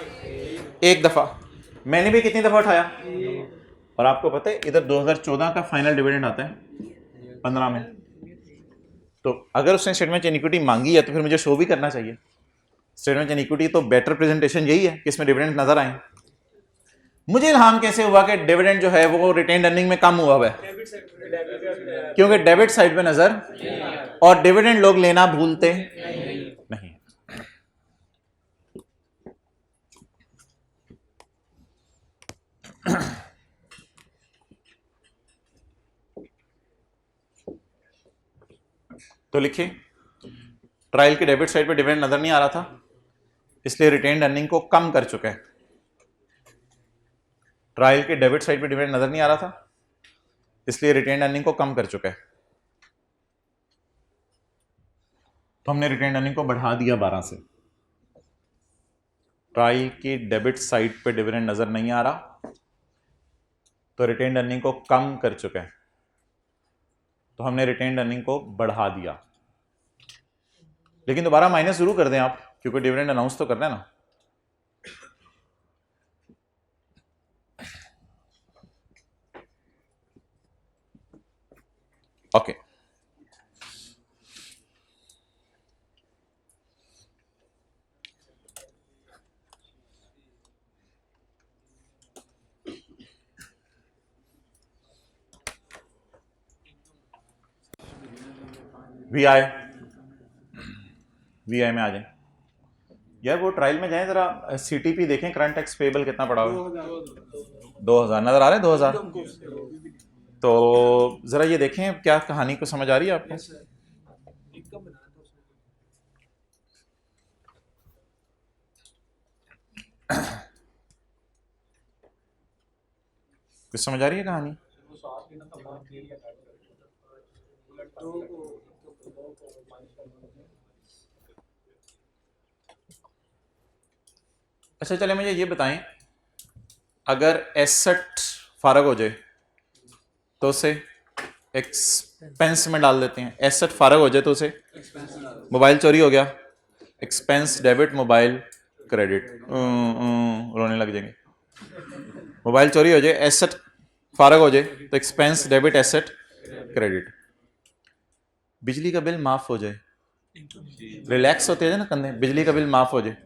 एक दफा। मैंने भी कितनी दफा उठाया? और आपको पता है इधर 2014 का फाइनल डिविडेंड आता है 15 में, तो अगर उसने स्टेटमेंट इक्विटी मांगी है तो फिर मुझे शो भी करना चाहिए। स्टेटमेंट इक्विटी तो बेटर प्रेजेंटेशन यही है कि इसमें डिविडेंड नजर आए। मुझे इल्हाम कैसे हुआ कि डिविडेंड जो है वो रिटेन्ड अर्निंग में कम हुआ है? क्योंकि डेबिट साइड पे नजर, और डिविडेंड लोग लेना भूलते नहीं। तो लिखिए, ट्रायल की डेबिट साइड पे डिविडेंड नजर नहीं आ रहा था, इसलिए रिटेन्ड अर्निंग को कम कर चुका है। ट्रायल के डेबिट साइड पे डिविडेंड नजर नहीं आ रहा था, इसलिए रिटेन्ड अर्निंग को कम कर चुका है। तो हमने रिटेन्ड अर्निंग को बढ़ा दिया 12 से। ट्रायल की डेबिट साइड पे डिविडेंड नजर नहीं आ रहा, तो रिटेन्ड अर्निंग को कम कर चुका है, तो हमने रिटेन्ड अर्निंग को बढ़ा दिया। लेकिन दोबारा माइनस जरूर कर दें आप, क्योंकि डिविडेंड अनाउंस तो करना है ना। ओके, वीआई में आ जाए यार, वो ट्रायल में जाएं जरा, सीटीपी देखें, करंट टैक्स पेबल कितना पड़ा हुआ है? 2000 नजर आ रहे हैं? 2000। तो जरा ये देखें, क्या कहानी को समझ आ रही है आपको? कुछ समझ आ रही है कहानी? अच्छा चले, मुझे ये बताएं, अगर एसेट फारग हो जाए तो उसे एक्सपेंस में डाल देते हैं। एसेट फारग हो जाए तो उसे, मोबाइल चोरी हो गया, एक्सपेंस डेबिट मोबाइल क्रेडिट, रोने लग जाएंगे। मोबाइल चोरी हो जाए, एसेट फारग हो जाए तो एक्सपेंस डेबिट एसेट क्रेडिट। बिजली का बिल माफ हो जाए, रिलैक्स होते हैं ना कंधे, बिजली का बिल माफ हो जाए।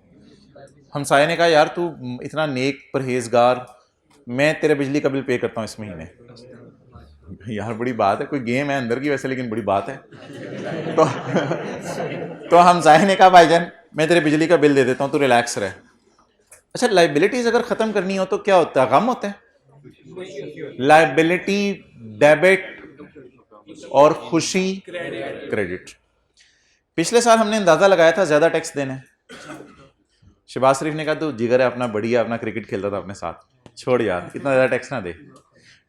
हमसाये ने कहा यार तू इतना नेक परहेजगार, मैं तेरे बिजली का बिल पे करता हूँ इस महीने। यार बड़ी बात है, कोई गेम है अंदर की वैसे, लेकिन बड़ी बात है। तो हमसाये ने कहा भाईजान मैं तेरे बिजली का बिल दे देता हूँ, तू रिलैक्स रह। अच्छा, लाइबिलिटीज अगर खत्म करनी हो तो क्या होता है? गम होता है। लाइबिलिटी डेबिट और खुशी क्रेडिट। पिछले साल हमने अंदाजा लगाया था ज्यादा टैक्स देने। शहबाज शरीफ ने कहा तू जिगर है अपना, बढ़िया अपना क्रिकेट खेलता था अपने साथ, छोड़ यार इतना ज्यादा टैक्स ना दे।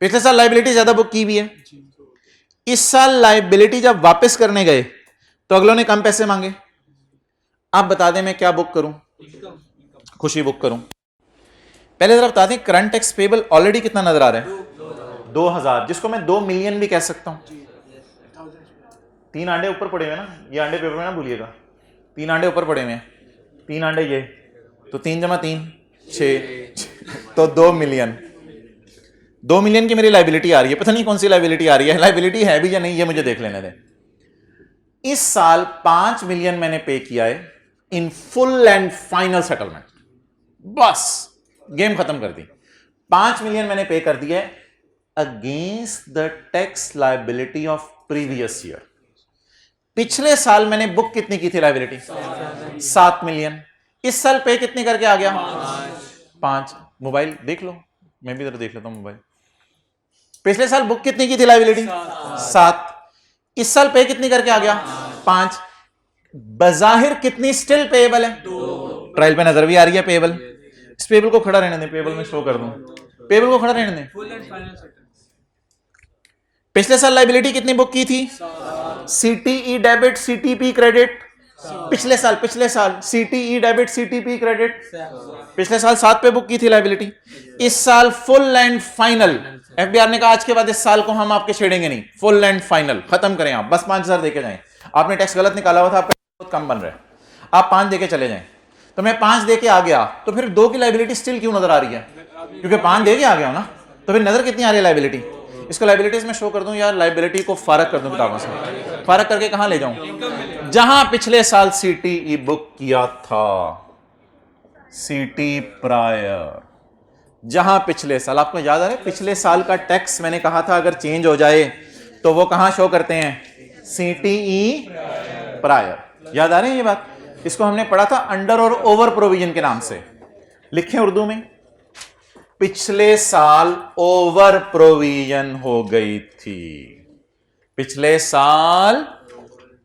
पिछले साल लाइबिलिटी ज्यादा बुक की भी है, इस साल लाइबिलिटी जब वापस करने गए तो अगलों ने कम पैसे मांगे। आप बता दें मैं क्या बुक करूं? खुशी बुक करूं? पहले जरा बता दें करंट टैक्स पेबल ऑलरेडी कितना नजर आ रहा है? 2000, जिसको मैं 2 मिलियन भी कह सकता हूं। 3 अंडे ऊपर पड़े हुए ना, ये अंडे पेपर में ना भूलिएगा, 3 अंडे ऊपर पड़े हुए हैं, 3 अंडे ये, तो 3 जमा 3 6, तो 2 मिलियन। 2 मिलियन की मेरी लाइबिलिटी आ रही है, पता नहीं कौन सी लाइबिलिटी आ रही है, लाइबिलिटी है भी या नहीं ये मुझे देख लेने दें। इस साल 5 मिलियन मैंने पे किया है in full and final settlement, बस गेम खत्म कर दी। 5 मिलियन मैंने पे कर दिया है against the tax liability of previous year. पिछले साल मैंने बुक कितनी की थी लाइबिलिटी? 7 मिलियन। इस साल पे कितनी करके आ गया? 5। मोबाइल देख लो, मैं भी इधर देख लेता हूं मोबाइल। पिछले साल बुक कितनी की थी लाइबिलिटी? 7। इस साल पे कितनी करके आ गया? 5। बजाहिर कितनी स्टिल पेएबल है? 2। ट्रायल पे नजर भी आ रही है पेएबल। इस पेएबल को खड़ा रहने दें, पेएबल में शो कर दूं, पेएबल को खड़ा रहने दें। पिछले साल लाइबिलिटी कितनी बुक की थी? CTE debit, CTP credit. पिछले साल सीटीई डेबिट, सीटीपी क्रेडिट। पिछले साल 7 पे बुक की थी लाइबिलिटी। इस साल फुल एंड फाइनल, एफबीआर ने कहा आज के बाद इस साल को हम आपके छेड़ेंगे नहीं, फुल एंड फाइनल खत्म करें, आप बस 5000 देके जाएं। आपने टैक्स गलत निकाला हुआ था, आपका बहुत कम बन रहा है, आप 5 देके चले जाएं। तो मैं 5 देके आ गया, तो फिर 2 की लाइबिलिटी स्टिल क्यों नजर आ रही है? क्योंकि 5 देके आ गया हो ना, तो फिर नजर कितनी आ रही है लाइबिलिटी? इसको लाइबिलिटीज में शो कर दूं या लाइबिलिटी को फारक कर दूं किताबों से? फारक करके कहां ले जाऊं? जहां पिछले साल सीटीई बुक किया था, सीटी प्रायर, जहां पिछले साल, आपको याद आ रहा है पिछले साल का टैक्स मैंने कहा था अगर चेंज हो जाए तो वो कहां शो करते हैं? CTE prior. याद आ रही है ये बात? इसको हमने पढ़ा था अंडर और ओवर प्रोविजन के नाम से। लिखे उर्दू में, पिछले साल ओवर प्रोविजन हो गई थी, पिछले साल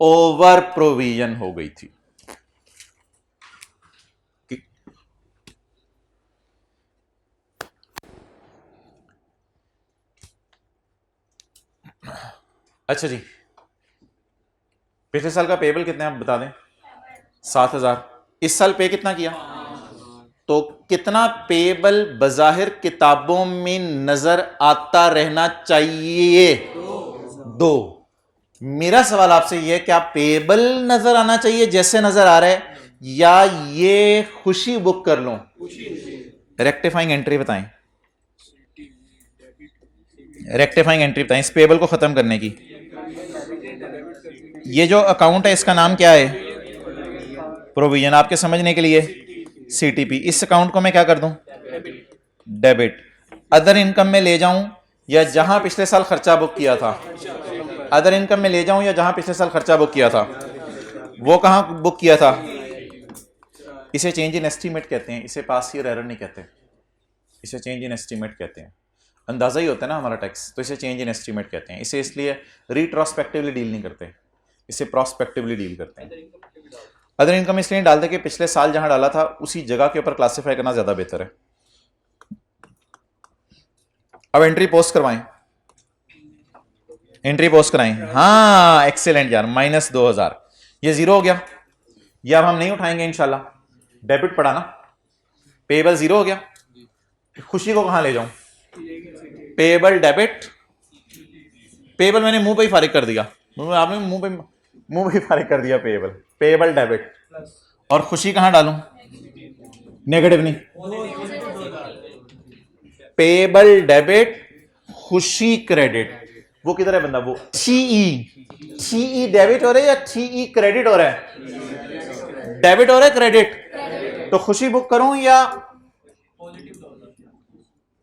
ओवर प्रोविजन हो गई थी। अच्छा जी, पिछले साल का पेबल कितने आप बता दें? 7000। इस साल पे कितना किया? तो कितना पेबल बजाहिर किताबों में नजर आता रहना चाहिए? 2। मेरा सवाल आपसे यह, क्या पेबल नजर आना चाहिए जैसे नजर आ रहा है, या ये खुशी बुक कर लूं? रेक्टिफाइंग एंट्री बताएं, रेक्टिफाइंग एंट्री बताएं इस पेबल को खत्म करने की। ये जो अकाउंट है इसका नाम क्या है? प्रोविजन। आपके समझने के लिए सीटीपी। इस अकाउंट को मैं क्या कर दूं? डेबिट। अदर इनकम में ले जाऊं या जहां पिछले साल खर्चा बुक किया था? अदर इनकम में ले जाऊं या जहां पिछले साल खर्चा बुक किया था? वो कहां बुक किया था? इसे चेंज इन एस्टीमेट कहते हैं, इसे पास ईयर एरर नहीं कहते, इसे चेंज इन एस्टीमेट कहते हैं। अंदाजा ही होता है ना हमारा टैक्स, तो इसे चेंज इन एस्टीमेट कहते हैं। इसे इसलिए रिट्रोस्पेक्टिवली डील नहीं करते, इसे प्रोस्पेक्टिवली डील करते हैं। अदर इनकम इसलिए डालते कि पिछले साल जहां डाला था उसी जगह के ऊपर क्लासिफाई करना ज्यादा बेहतर है। अब एंट्री पोस्ट करवाएं, एंट्री पोस्ट कराएं। हाँ एक्सेलेंट यार, -2000, ये 0 हो गया। ये अब हम नहीं उठाएंगे इंशाल्लाह, डेबिट पड़ा ना, पेबल 0 हो गया। खुशी को कहां ले जाऊं? पेबल डेबिट, पेबल मैंने मुंह पे ही फारिग कर दिया, आपने मुंह पे ही फारिग कर दिया पेबल, पेबल डेबिट। और खुशी कहां डालूं? नेगेटिव नहीं, पेबल डेबिट, खुशी क्रेडिट। वो किधर है बंदा? वो टीई डेबिट हो रहा है या टीई क्रेडिट हो रहा है? डेबिट हो रहा है, क्रेडिट। तो खुशी बुक करूं या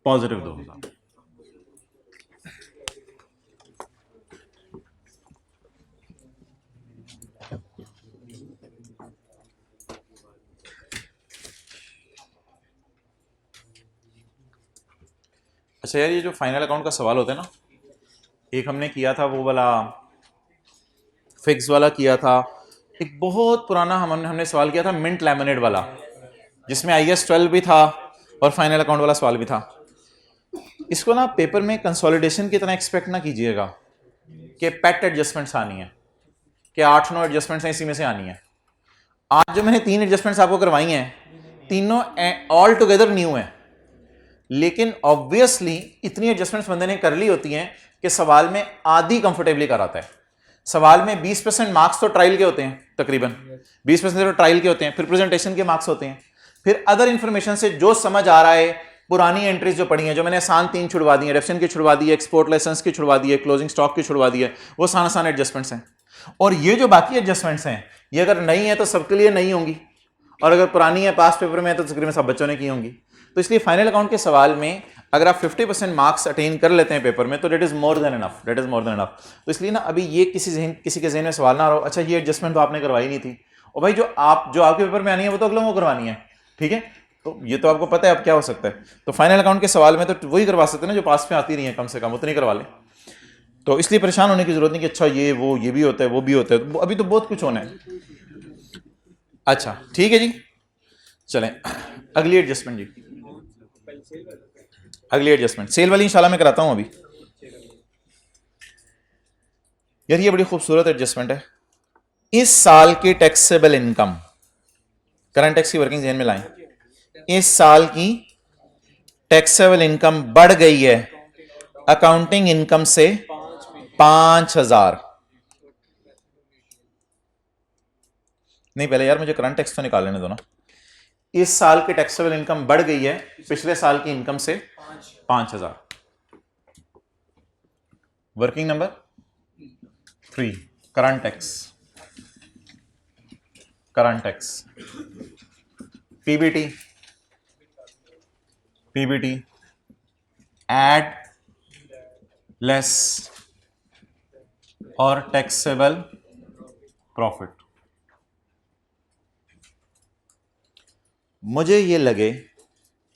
पॉजिटिव 2000? अच्छा यार, ये जो फाइनल अकाउंट का सवाल होता है ना, एक हमने किया था वो वाला फिक्स वाला किया था, एक बहुत पुराना हमने सवाल किया था मिंट लैमिनेट वाला, जिसमें IAS 12 भी था और फाइनल अकाउंट वाला सवाल भी था। इसको ना पेपर में कंसोलिडेशन की तरह एक्सपेक्ट ना कीजिएगा कि पेट एडजस्टमेंट्स आनी है, कि 8-9 एडजस्टमेंट्स हैं इसी में से आनी है। आज जो मैंने 3 एडजस्टमेंट्स आपको करवाई हैं, तीनों ऑल टुगेदर न्यू है, लेकिन ऑब्वियसली इतनी एडजस्टमेंट्स बंदे ने कर ली होती हैं कि सवाल में आधी कंफर्टेबली कराता है। सवाल में 20% मार्क्स तो ट्रायल के होते हैं, तकरीबन 20% तो ट्रायल के होते हैं, फिर प्रेजेंटेशन के मार्क्स होते हैं, फिर अदर इंफॉर्मेशन से जो समझ आ रहा है, पुरानी एंट्रीज जो पड़ी हैं, जो मैंने आसान 3 छुड़वा दी है, रेफिशन की छुड़वा दी है, एक्सपोर्ट लाइसेंस की छुड़वा दी है, क्लोजिंग स्टॉक की छुड़वा दी है, वो आसान एडजस्टमेंट्स हैं। और ये जो बाकी एडजस्टमेंट्स हैं, ये अगर नई है तो सबके लिए नई होंगी, और अगर पुरानी है पास पेपर में है तो तकरीबन सब बच्चों ने की होंगी। तो इसलिए फाइनल अकाउंट के सवाल में अगर आप 50% मार्क्स अटेन कर लेते हैं पेपर में तो debt is more than enough, debt is more than enough. तो इसलिए ना अभी ये किसी के जहन में सवाल ना रहो, अच्छा ये एडजस्टमेंट तो आपने करवाई नहीं थी, और भाई जो आपके पेपर में आनी है वो तो अगलों को करवानी है, ठीक है। तो ये तो आपको पता है अब क्या हो सकता है। तो फाइनल अकाउंट के सवाल में तो वही करवा सकते हैं ना जो पास में आती नहीं है, कम से कम उतनी करवा लें। तो इसलिए परेशान होने की जरूरत नहीं कि अच्छा ये वो ये भी होता है वो भी होता है, तो अभी तो बहुत कुछ होना है। अच्छा ठीक है जी, चलें अगली एडजस्टमेंट जी, अगली एडजस्टमेंट सेल वाली इंशाल्लाह मैं कराता हूं अभी। यार ये बड़ी खूबसूरत एडजस्टमेंट है। इस साल की टैक्सेबल इनकम, करंट टैक्स की वर्किंग ज़हन में लाएं, इस साल की टैक्सेबल इनकम बढ़ गई है अकाउंटिंग इनकम से 5,000। नहीं पहले यार मुझे करंट टैक्स तो निकाल लेने दो ना। इस साल की टैक्सेबल इनकम बढ़ गई है पिछले साल की इनकम से 5,000। Working number 3, current tax, current tax, PBT, PBT add less और टैक्सेबल प्रॉफिट। मुझे ये लगे,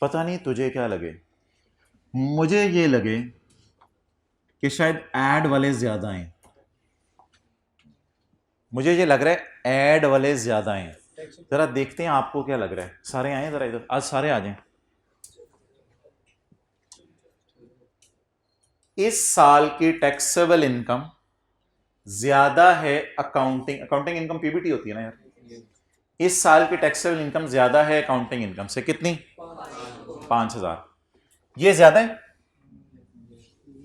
पता नहीं तुझे क्या लगे, मुझे ये लगे कि शायद ऐड वाले ज्यादा हैं। मुझे ये लग रहा है ऐड वाले ज्यादा हैं। जरा देखते हैं आपको क्या लग रहा है। सारे आए जरा इधर, आज सारे आ जाएं। इस साल की टैक्सेबल इनकम ज्यादा है अकाउंटिंग इनकम पीबीटी होती है ना यार। इस साल की टैक्सेबल इनकम ज्यादा है अकाउंटिंग इनकम से, कितनी? 5,000। ये ज्यादा है,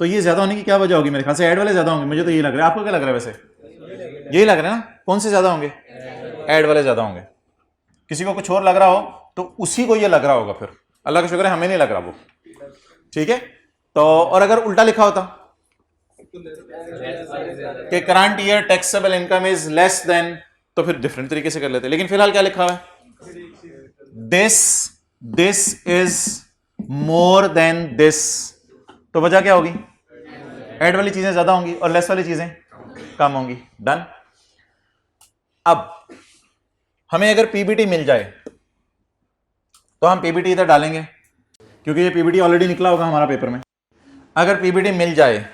तो ये ज्यादा होने की क्या वजह होगी? मेरे ख्याल से ऐड वाले ज्यादा होंगे, मुझे तो ये लग रहा है। आपको क्या लग रहा है? वैसे यही लग रहा है ना। कौन से ज्यादा होंगे? ऐड वाले ज्यादा होंगे। किसी को कुछ और लग रहा हो तो उसी को ये लग रहा होगा। फिर अल्लाह का शुक्र है हमें नहीं लग रहा वो, ठीक है। तो और अगर उल्टा लिखा होता कि current year taxable income is less than, तो फिर डिफरेंट तरीके से कर लेते। लेकिन फिलहाल क्या लिखा हुआ है? This is more then this. तो वजह क्या होगी? ऐड वाली चीजें ज्यादा होंगी और लेस वाली चीजें कम होंगी। डन। अब हमें अगर पीबीटी मिल जाए तो हम पीबीटी इधर डालेंगे, क्योंकि ये पीबीटी ऑलरेडी निकला होगा हमारा पेपर में। अगर पीबीटी मिल जाए,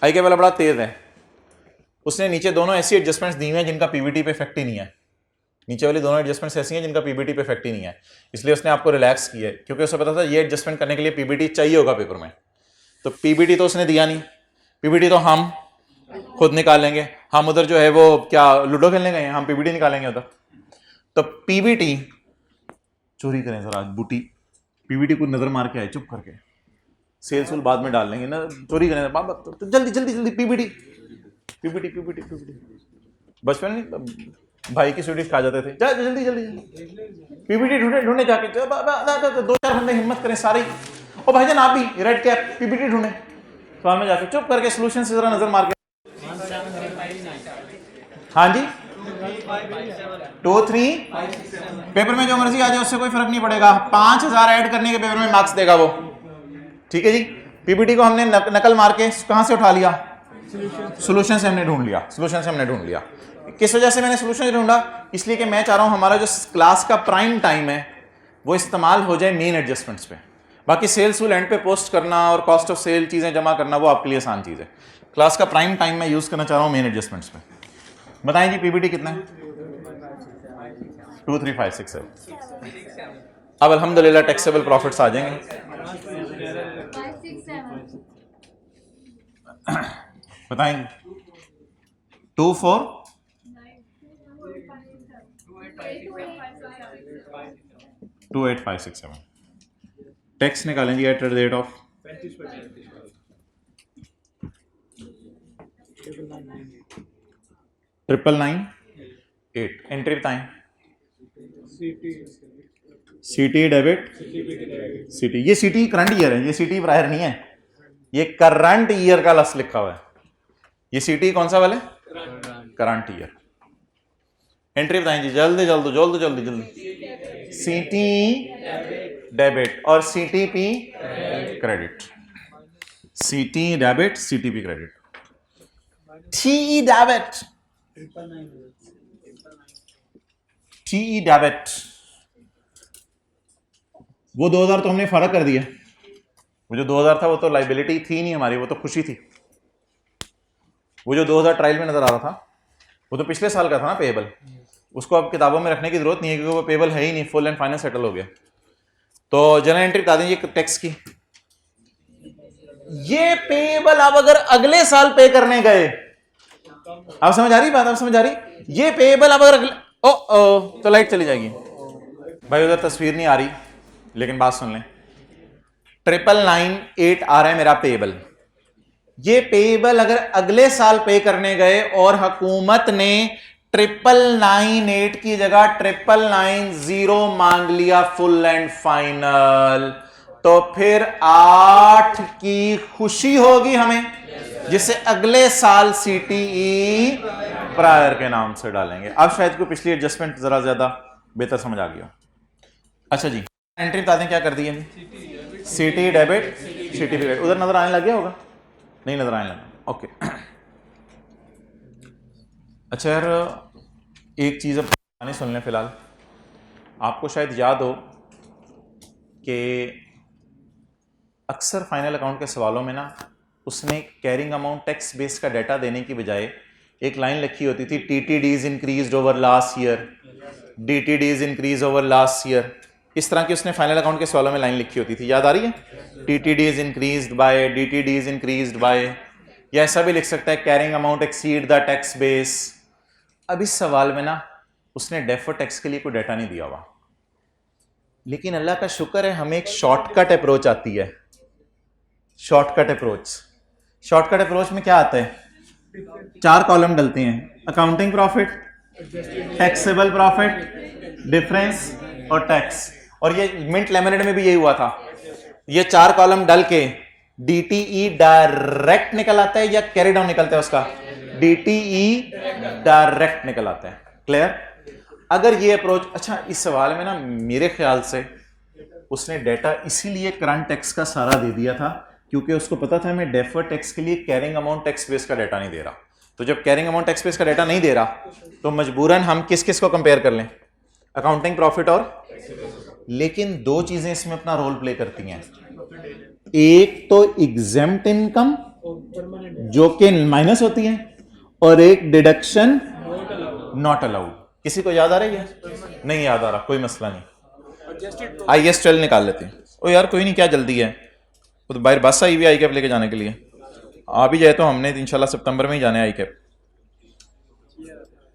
आई के वाला बड़ा तेज है, उसने नीचे दोनों ऐसी एडजस्टमेंट्स दी हुई हैं जिनका पीबीटी पे इफेक्ट ही नहीं है। नीचे वाली दोनों एडजस्टमेंट्स ऐसी हैं जिनका पीबीटी पे इफेक्ट ही नहीं है, इसलिए उसने आपको रिलैक्स किया है, क्योंकि उसे पता था ये एडजस्टमेंट करने के लिए पीबीटी चाहिए होगा पेपर में। तो पीबीटी तो उसने दिया नहीं, पीबीटी तो हम खुद निकालेंगे। हम उधर जो है वो क्या लूडो खेलने गए हैं, हम पीबीटी निकालेंगे उधर। तो पीबीटी चोरी करें जरा, बूटी पीबीटी को नजर मार के आए चुप करके, सेल्स फुल बाद में डाल लेंगे ना, चोरी करें तो जल्दी जल्दी जल्दी पीबीटी पीबीटी पीबीटी पीबीटी। बचपन में भाई की स्वीडिश खा जाते थे, जा जल्दी जल्दी पीबीटी ढूंढे ढूंढे जाके, 2-4 बंदे हिम्मत करें सारे। ओ भाईजान आप भी रेड कैप पीबीटी ढूंढे, सवाल में जाके चुप करके सोल्यूशन से जरा नजर मार के। हाँ जी 2-3 पेपर में जो मर्जी आ जाए उससे कोई फर्क नहीं पड़ेगा। 5,000 ऐड करने के पेपर में मार्क्स देगा वो, ठीक है जी। पीपीटी को हमने नकल मार के कहां से उठा लिया? सोल्यूशन से हमने ढूंढ लिया, सोल्यूशन से हमने ढूंढ लिया। किस वजह से मैंने सोल्यूशन ढूंढा? इसलिए कि मैं चाह रहा हूं हमारा जो क्लास का प्राइम टाइम है वो इस्तेमाल हो जाए मेन एडजस्टमेंट्स पे। बाकी सेल्स विल एंड पे पोस्ट करना और कॉस्ट ऑफ सेल चीजें जमा करना वो आपके लिए आसान चीज है। क्लास का प्राइम टाइम मैं यूज करना चाह रहा हूं मेन एडजस्टमेंट्स पे। बताएं जी पीपीटी कितना है? 2 3 5 6 7। अब अल्हम्दुलिल्लाह टैक्सेबल प्रॉफिट्स आ जाएंगे। बताएं 2 4 2 8 5 6 7। टैक्स निकालेंगे at the rate of 99998। Entry बताएं। सीटी डेबिट सीटी, ये सीटी करंट ईयर है, ये सीटी प्रायर नहीं है, ये करंट ईयर का लस लिखा हुआ है। ये सीटी कौन सा वाला है? Current year. एंट्री बताएं जी, जल्दी जल्दी जल्दी जल्दी जल्दी। सीटी डेबिट और CTP credit. CT debit CTP credit. TE debit TE debit वो 2000 तो हमने फर्क कर दिया, वो जो 2000 था वो तो लाइबिलिटी थी नहीं हमारी, वो तो खुशी थी। वो जो 2000 ट्रायल में नजर आ रहा था वो तो पिछले साल का था ना पेएबल, उसको अब किताबों में रखने की जरूरत नहीं है क्योंकि वो पेएबल है ही नहीं, फुल एंड फाइनल सेटल हो गया। तो जनरल एंट्री बता देंगे टैक्स की, ये पेएबल आप अगर अगले साल पे करने गए, आप समझ आ रही बात, आप समझ आ रही, ये पेएबल आप अगर अगले तो लाइट चली जाएगी भाई, उधर तस्वीर नहीं आ रही लेकिन बात सुन लें। 9998 आ रहा है मेरा पेएबल, ये पेएबल अगर अगले साल पे करने गए और हुकूमत ने 9998 की जगह 9990 मांग लिया फुल एंड फाइनल, तो फिर 8 की खुशी होगी हमें, जिसे अगले साल सीटीई प्रायर के नाम से डालेंगे। अब शायद कोई पिछली एडजस्टमेंट जरा ज्यादा बेहतर समझ आ गया। अच्छा जी, एंट्री बता दें क्या कर दी है, सीटी डेबिट सीटी क्रेडिट, उधर नजर आने लग गया होगा, नहीं नजर आने लगा, ओके। अच्छा यार, एक चीज़ अब नहीं सुन लें फिलहाल, आपको शायद याद हो कि अक्सर फाइनल अकाउंट के सवालों में ना उसने कैरिंग अमाउंट टैक्स बेस का डाटा देने की बजाय एक लाइन लिखी होती थी, TTDs increased over last year, DTDs increase over last year, इस तरह की उसने फाइनल अकाउंट के सवालों में लाइन लिखी होती थी, याद आ रही है, टीटीडीज इंक्रीज्ड बाय, डीटीडीज इंक्रीज्ड बाय, या ऐसा भी लिख सकता है carrying amount exceed the tax base. अब इस सवाल में ना उसने डेफर्ड टैक्स के लिए कोई डाटा नहीं दिया हुआ, लेकिन अल्लाह का शुक्र है हमें एक शॉर्टकट अप्रोच आती है। शॉर्टकट अप्रोच में क्या आता है, 4 कॉलम डलते हैं, accounting profit, taxable profit, difference और टैक्स, और ये मिंट लेमिनेट में भी यही हुआ था, ये 4 कॉलम डल के डीटीई डायरेक्ट निकल आता है या कैरी डाउन निकलता है उसका, डीटीई डायरेक्ट निकल आता है, क्लियर। अगर ये अप्रोच, अच्छा इस सवाल में ना मेरे ख्याल से उसने डाटा इसीलिए करंट टैक्स का सारा दे दिया था क्योंकि उसको पता था मैं डेफर्ड टैक्स के लिए कैरिंग अमाउंट टैक्स बेस का डाटा नहीं दे रहा, तो जब कैरिंग अमाउंट टैक्स बेस का डाटा नहीं दे रहा तो मजबूरन हम किस किस को कंपेयर कर लें, अकाउंटिंग प्रॉफिट और, लेकिन 2 चीजें इसमें अपना रोल प्ले करती हैं, एक तो एग्जेम्प्ट इनकम जो कि माइनस होती है और एक डिडक्शन नॉट अलाउड। किसी को याद आ रही है, नहीं याद आ रहा, कोई मसला नहीं, आईएस चल निकाल लेते हैं। ओ यार कोई नहीं, क्या जल्दी है, वो तो बाहर बस आई हुई आई कैप लेके जाने के लिए, आ भी जाए तो हमने इंशाल्लाह सितंबर में ही जाने आई कैप।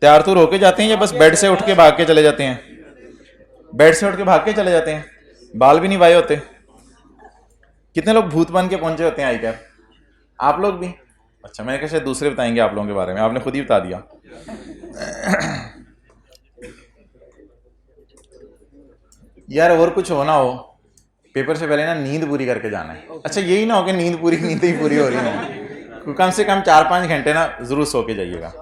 तैयार तो होके जाते हैं या बस बेड से उठ के भाग के चले जाते हैं, बेड से उठ के भाग के चले जाते हैं, बाल भी नहीं वाए होते। कितने लोग भूत बन के पहुंचे होते हैं आई कैप, आप लोग भी, अच्छा मैंने कहा शायद दूसरे बताएंगे आप लोगों के बारे में, आपने खुद ही बता दिया। यार और कुछ होना हो, पेपर से पहले ना नींद पूरी करके जाना है। अच्छा यही ना हो कि नींद ही पूरी हो रही है, कम से कम 4-5 घंटे ना जरूर सो के जाइएगा।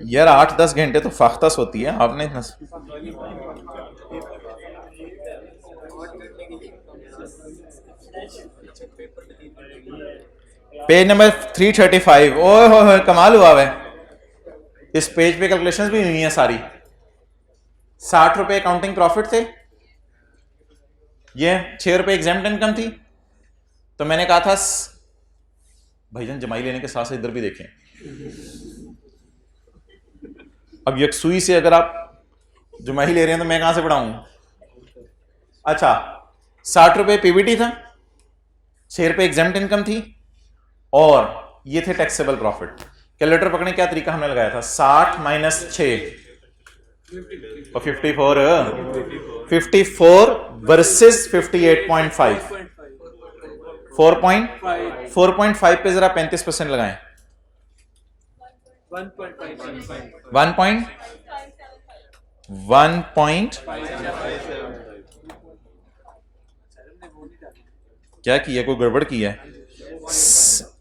यार 8-10 घंटे तो फाख्ता सोती है आपने, पेज नंबर 335, ओह कमाल हुआ है, इस पेज पे कैलकुलेशंस भी हुई हैं सारी। 60 रुपए अकाउंटिंग प्रॉफिट थे, ये 6 रुपए एग्जाम्प्ट इनकम थी, तो मैंने कहा था भाईजान जमाई लेने के साथ साथ इधर भी देखें, अब यकसुई से अगर आप जमाई ले रहे हैं तो मैं कहां से पढ़ाऊं। अच्छा 60 रुपए पीबीटी था, 6 रुपए एग्जाम्प्ट इनकम थी और ये थे टैक्सेबल प्रॉफिट। कैलकुलेटर पकड़ने क्या तरीका हमने लगाया था, 60 माइनस 6 और 54 वर्सेस 58.5, 4.5 पे जरा 35% लगाएं, 1. क्या किया, कोई गड़बड़ की है,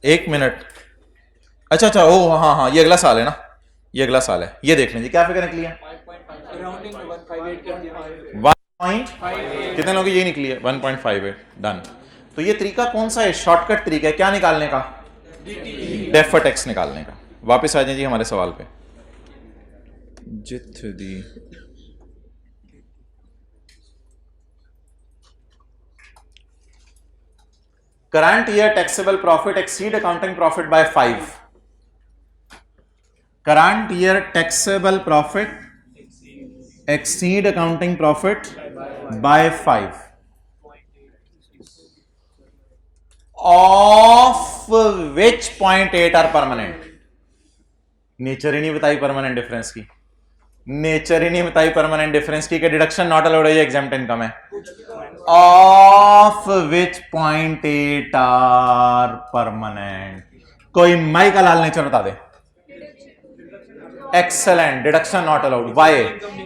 1 मिनट। अच्छा ओ हाँ ये अगला साल है ना, ये अगला साल है, ये देख लीजिए क्या फिगर निकली है, 1. कितने लोग यही निकली है, 1.58, डन। तो ये तरीका कौन सा है, शॉर्टकट तरीका है क्या निकालने का, डेफर्ड टैक्स निकालने का। वापस आ जाए जी हमारे सवाल पे। जित the current year taxable profit exceed accounting profit by 5। Current year taxable profit exceed accounting profit by 5 of which 0.8 are permanent. Nature ही नहीं बताई परमानेंट डिफरेंस की, नेचर ही नहीं बताई परमानेंट डिफरेंस की कि डिडक्शन नॉट अलाउड है या एग्जाम्प्ट इनकम है। Of which 0.8 are permanent. कोई माई का लाल नेचर बता दे। Excellent, deduction not allowed. Why?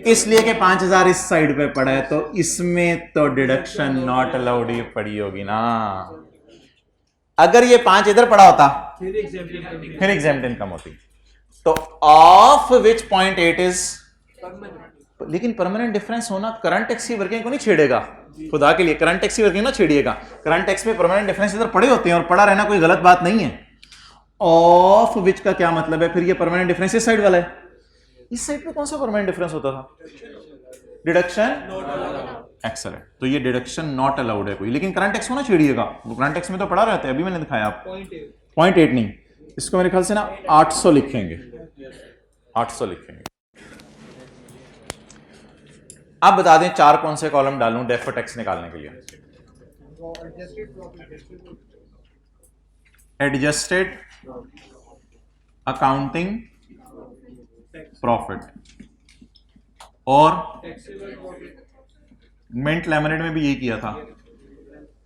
इसलिए कि 5000 इस साइड पे पड़ा है तो इसमें तो डिडक्शन नॉट अलाउड ही पड़ी होगी ना। अगर ये 5 इधर पड़ा होता फिर एग्जाम्प्ट इनकम होती। तो ऑफ विच 0.8 इज, लेकिन परमानेंट डिफरेंस होना करंट टैक्स की वर्किंग को नहीं छेड़ेगा। खुदा के लिए करंट टैक्स की वर्किंग ना छेड़िएगा। करंट टैक्स में परमानेंट डिफरेंस इधर पड़े होते हैं और पड़ा रहना कोई गलत बात नहीं है। ऑफ विच का क्या मतलब है? फिर ये परमानेंट डिफरेंस इस साइड वाला है। इस साइड पे कौन सा परमानेंट डिफरेंस होता था? डिडक्शन। एक्सेलेंट, तो ये डिडक्शन नॉट अलाउड है कोई, लेकिन करंट टैक्स को ना छेड़िएगा। करंट टैक्स में तो पड़ा रहता है, अभी मैंने दिखाया आपको। 0.8 नहीं, इसको मेरे ख्याल से ना 800 लिखेंगे, 800 लिखेंगे। अब बता दें 4 कौन से कॉलम डालूं डेफर्ड टैक्स निकालने के लिए। एडजस्टेड अकाउंटिंग प्रॉफिट और मिंट लैमिनेट में भी यही किया था।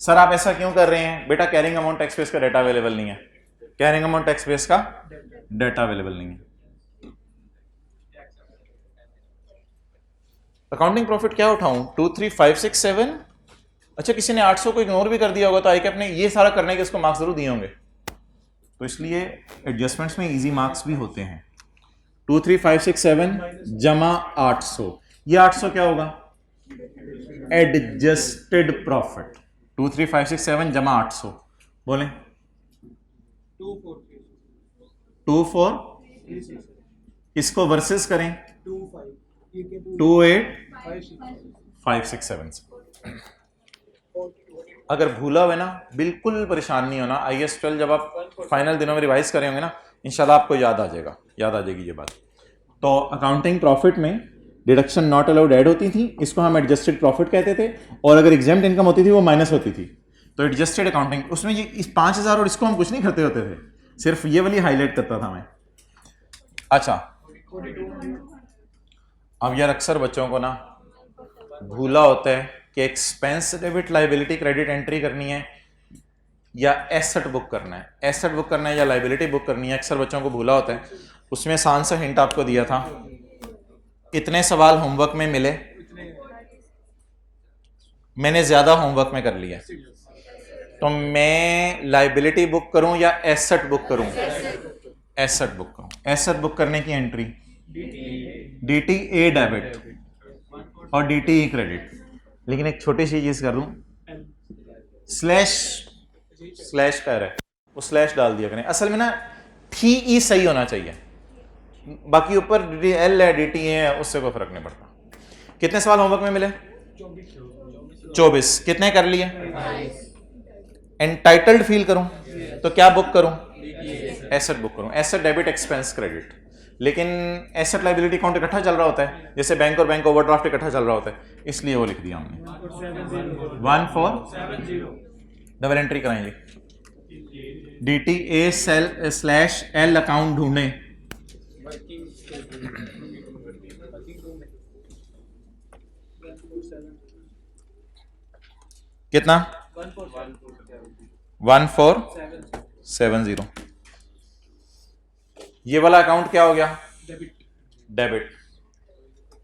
सर आप ऐसा क्यों कर रहे हैं? बेटा कैरिंग अमाउंट टैक्स बेस का डाटा अवेलेबल नहीं है। कैरिंग अमाउंट टैक्स बेस का डाटा अवेलेबल नहीं है। अकाउंटिंग प्रॉफिट क्या उठाऊं? 2, 3, 5, 6, 7। अच्छा, किसी ने 800 को इग्नोर भी कर दिया होगा तो आईकैप ने ये सारा करने के इसको मार्क्स जरूर दिए होंगे। तो इसलिए एडजस्टमेंट्स में इजी मार्क्स भी होते हैं। 2, 3, 5, 6, 7 जमा 800, ये 800 क्या होगा? Adjusted profit. 2, 3, 5, 6, 7 जमा 800 बोले 2, 4। इसको वर्सेस करें 2, 8, 5, 6, 7 से। अगर भूला हुआ ना बिल्कुल परेशान नहीं होना। IAS 12 जब आप फाइनल दिनों में रिवाइज करे होंगे ना, इंशाल्लाह आपको याद आ जाएगा, याद आ जाएगी ये बात। तो अकाउंटिंग प्रॉफिट में डिडक्शन नॉट अलाउड ऐड होती थी, इसको हम एडजस्टेड प्रॉफिट कहते थे, और अगर एग्जाम्प्ट इनकम होती थी वो माइनस होती थी। तो एडजस्टेड अकाउंटिंग उसमें ये इस 5000 और इसको हम कुछ नहीं करते होते थे, सिर्फ ये वाली हाईलाइट करता था मैं। अच्छा, अब यार अक्सर बच्चों को ना भूला होता है कि expense debit liability credit entry करनी है या एसेट बुक करना है। एसेट बुक करना है या लाइबिलिटी बुक करनी है, अक्सर बच्चों को भूला होता है। उसमें आसान सा हिंट आपको दिया था। इतने सवाल होमवर्क में मिले, मैंने ज्यादा होमवर्क में कर लिया। तो मैं लाइबिलिटी बुक करूं या एसेट बुक करूं? एसेट बुक करूं। एसेट बुक करने की एंट्री DT ए डेबिट और DT ई क्रेडिट। लेकिन एक छोटी सी चीज कर दूं, स्लैश कर है वो स्लैश डाल दिया करें। असल में ना TE सही होना चाहिए, बाकी ऊपर DL है DT है उससे कोई फर्क नहीं पड़ता। कितने सवाल होमवर्क में मिले? 24। कितने कर लिए? एंटाइटल्ड फील करूं तो क्या बुक करूं? एसेट बुक करूं। Asset debit expense credit. लेकिन एसेट लाइबिलिटी अकाउंट इकट्ठा चल रहा होता है, जैसे बैंक और बैंक ओवरड्राफ्ट इकट्ठा चल रहा होता है, इसलिए वो लिख दिया हमने 1470। डबल एंट्री कराएंगे। DT A slash L account ढूंढे। कितना? 1470। ये वाला अकाउंट क्या हो गया? डेबिट।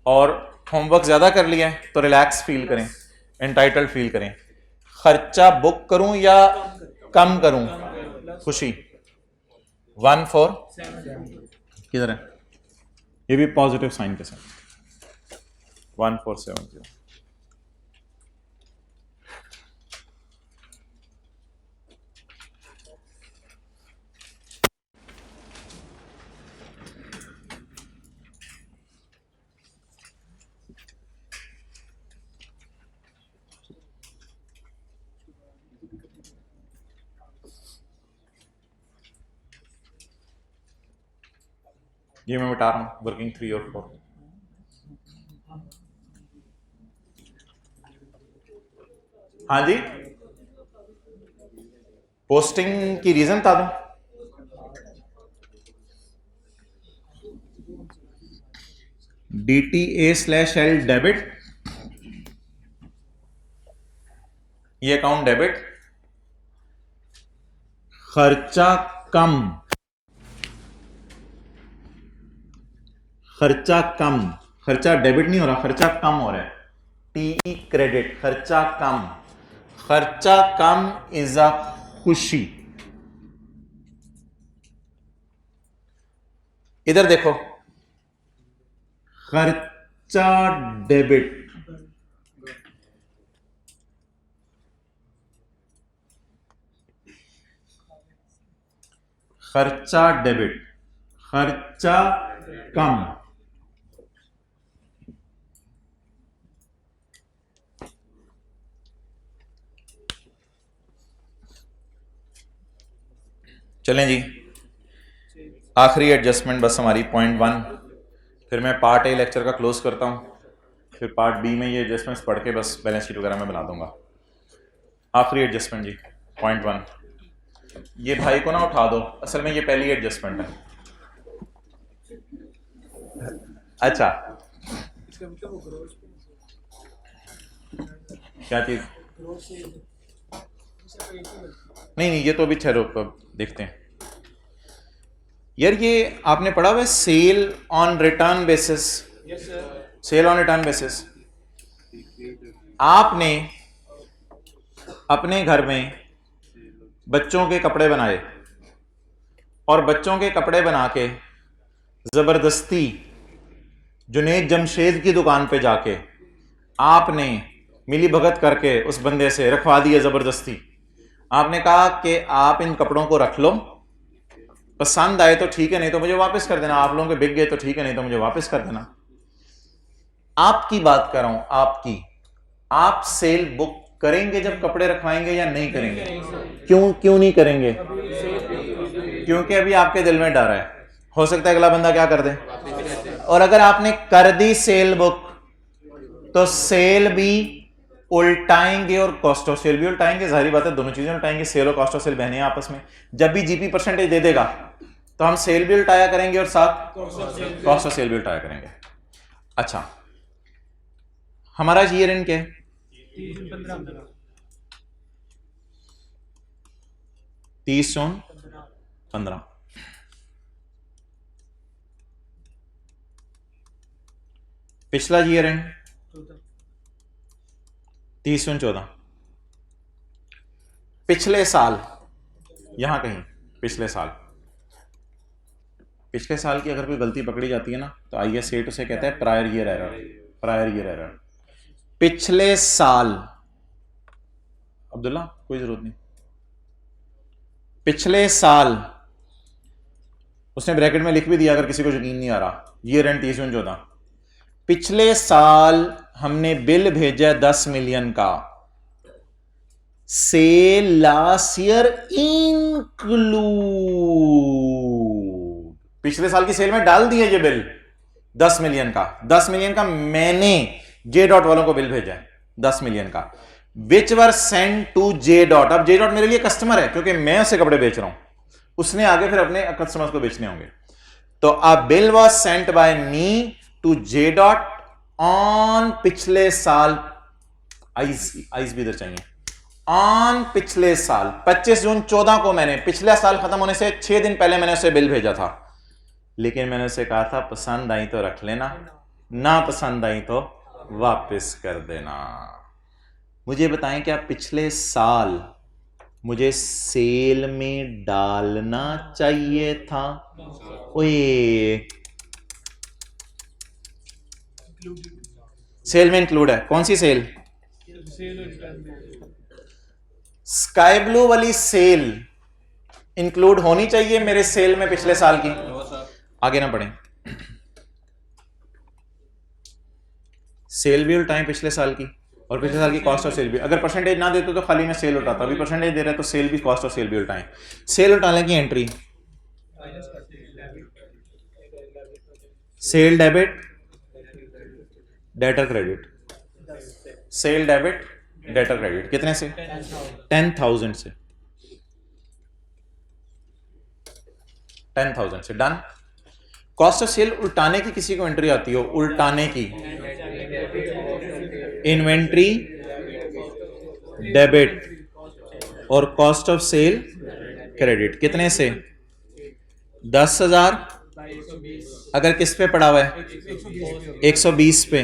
और होमवर्क ज्यादा कर लिया है तो रिलैक्स फील करें, एंटाइटल्ड फील करें। खर्चा बुक करूं या कम करूं? खुशी। 1470 किधर है? ये भी पॉजिटिव साइन के साथ 1470। ये मैं मिटा रहा हूँ वर्किंग 3 और 4। हाँ जी, पोस्टिंग की रीजन बता दूं? DTA/L डेबिट, ये अकाउंट डेबिट, खर्चा कम, खर्चा कम, खर्चा डेबिट नहीं हो रहा, खर्चा कम हो रहा है। TE क्रेडिट, खर्चा कम, खर्चा कम इज अ खुशी। इधर देखो, खर्चा डेबिट, खर्चा डेबिट, खर्चा कम, चलें जी, आखिरी एडजस्टमेंट बस हमारी पॉइंट 1, फिर मैं पार्ट ए लेक्चर का क्लोज करता हूँ, फिर पार्ट बी में ये एडजस्टमेंट्स पढ़ के बस बैलेंस शीट वगैरह में बना दूंगा। आखिरी एडजस्टमेंट जी, पॉइंट 1, ये भाई को ना उठा दो, असल में ये पहली एडजस्टमेंट है। अच्छा, क्या चीज? नहीं, ये तो अभी ठहरो, देखते हैं। यार ये आपने पढ़ा हुआ है sale on return basis? Sale on return basis. आपने अपने घर में बच्चों के कपड़े बनाए और बच्चों के कपड़े बना के जबरदस्ती जुनेद जमशेद की दुकान पे जाके आपने मिली भगत करके उस बंदे से रखवा दिया जबरदस्ती। आपने कहा कि आप इन कपड़ों को रख लो, पसंद आए तो ठीक है, नहीं तो मुझे वापस कर देना। आप लोगों के बिक गए तो ठीक है, नहीं तो मुझे वापस कर देना। आपकी बात कर रहा हूं, आपकी। आप सेल बुक करेंगे जब कपड़े रखवाएंगे या नहीं करेंगे? क्यों नहीं करेंगे? क्योंकि अभी आपके दिल में डर है, हो सकता है अगला बंदा क्या कर दे। और अगर आपने कर दी सेल बुक तो सेल भी उल्टाएंगे और कॉस्ट ऑफ सेल भी उल्टाएंगे। जाहिर बात है, दोनों चीजें उल्टाएंगे, सेल और कॉस्ट ऑफ सेल बहने हैं आपस में। जब भी जीपी परसेंटेज दे देगा तो हम सेल भी उल्टाया करेंगे और साथ कॉस्ट ऑफ सेल भी उल्टाया करेंगे। अच्छा, हमारा ईयर एंड क्या है? 30/15। पिछला ईयर एंड 30/14। पिछले साल, यहां कहीं पिछले साल की अगर कोई गलती पकड़ी जाती है ना तो IS 8 उसे कहता है prior year error. Prior year error, पिछले साल। अब्दुल्ला कोई जरूरत नहीं, पिछले साल उसने ब्रैकेट में लिख भी दिया अगर किसी को यकीन नहीं आ रहा। Year and 30/14। पिछले साल हमने बिल भेजा 10 मिलियन का, सेल लास्ट ईयर इंक्लूड। पिछले साल की सेल में डाल दिए ये बिल 10 मिलियन का। 10 मिलियन का मैंने जे डॉट वालों को बिल भेजा है 10 मिलियन का, विच वर सेंड टू जे डॉट। अब जे डॉट मेरे लिए कस्टमर है क्योंकि मैं उसे कपड़े बेच रहा हूं, उसने आगे फिर अपने कस्टमर्स को बेचने होंगे। तो a bill was sent by me to J dot on पिछले साल। आइस भी इधर चाहिए। ऑन पिछले साल 25 जून 14 को मैंने, पिछला साल खत्म होने से 6 दिन पहले मैंने उसे बिल भेजा था। लेकिन मैंने उसे कहा था पसंद आई तो रख लेना, ना पसंद आई तो वापस कर देना। मुझे बताएं क्या पिछले साल मुझे सेल में डालना चाहिए था? ओए, सेल में इंक्लूड है। कौन सी सेल? स्काई ब्लू वाली सेल इंक्लूड होनी चाहिए मेरे सेल में पिछले साल की। आगे ना बढ़े, सेल भी उल्टाएं पिछले साल की और पिछले साल की कॉस्ट ऑफ सेल भी। अगर परसेंटेज ना देते तो खाली मैं सेल उल्टाता, अभी परसेंटेज दे रहे तो सेल भी, कॉस्ट ऑफ सेल भी उल्टाएं। सेल उल्टाने की entry sale debit debtor credit, sale debit debtor credit कितने से? 10,000 से, 10,000 से डन। कॉस्ट ऑफ सेल उल्टाने की किसी को एंट्री आती हो? उल्टाने की इन्वेंट्री डेबिट और कॉस्ट ऑफ सेल क्रेडिट कितने से? 10,000 अगर किस पे पड़ा हुआ है? 120 पे,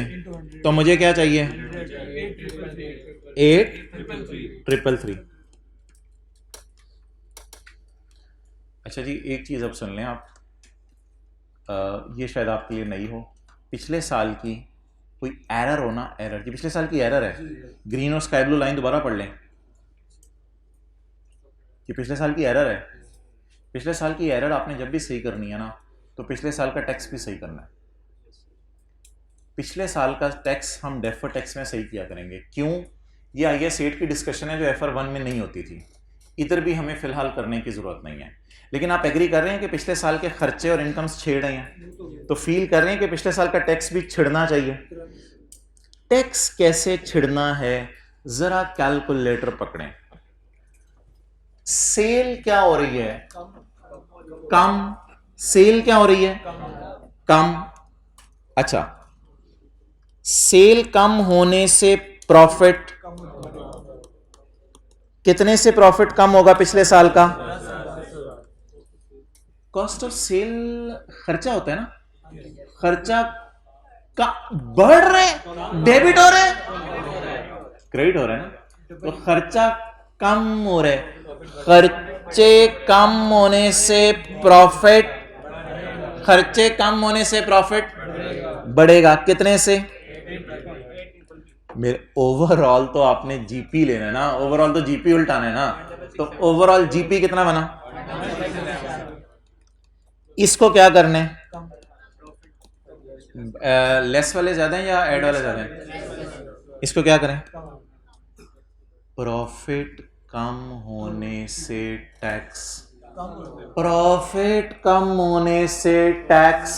तो मुझे क्या चाहिए? 8,333। अच्छा जी, एक चीज अब सुन लें आप, ये शायद आपके लिए नई हो। पिछले साल की कोई एरर हो ना, एरर की पिछले साल की एरर है, ग्रीन और स्काई ब्लू लाइन दोबारा पढ़ लें कि पिछले साल की एरर है। पिछले साल की एरर आपने जब भी सही करनी है ना, तो पिछले साल का टैक्स भी सही करना है। पिछले साल का टैक्स हम डेफर टैक्स में सही किया करेंगे। क्यों? ये IAS 8 की डिस्कशन है जो FR1 में नहीं होती थी, इधर भी हमें फिलहाल करने की जरूरत नहीं है। लेकिन आप एग्री कर रहे हैं कि पिछले साल के खर्चे और इनकम्स छिड़ रहे हैं, तो फील कर रहे हैं कि पिछले साल का टैक्स भी छिड़ना चाहिए। टैक्स कैसे छिड़ना है, जरा कैलकुलेटर पकड़ें। सेल क्या हो रही है? कम। सेल क्या हो रही है? कम। अच्छा, सेल कम होने से प्रॉफिट कितने से प्रॉफिट कम होगा पिछले साल का? कॉस्ट ऑफ सेल खर्चा होता है ना, खर्चा का बढ़ रहे, डेबिट हो रहे, क्रेडिट हो रहा है ना, तो खर्चा कम हो रहे, खर्चे कम होने से प्रॉफिट, खर्चे कम होने से प्रॉफिट बढ़ेगा कितने से? मेरे ओवरऑल तो आपने जीपी लेना है ना, ओवरऑल तो जीपी उल्टाना है ना, तो ओवरऑल जीपी कितना बना? इसको क्या करना है? लेस वाले ज्यादा हैं या ऐड वाले ज्यादा हैं? इसको क्या करें? प्रॉफिट कम होने से टैक्स, प्रॉफिट कम होने से टैक्स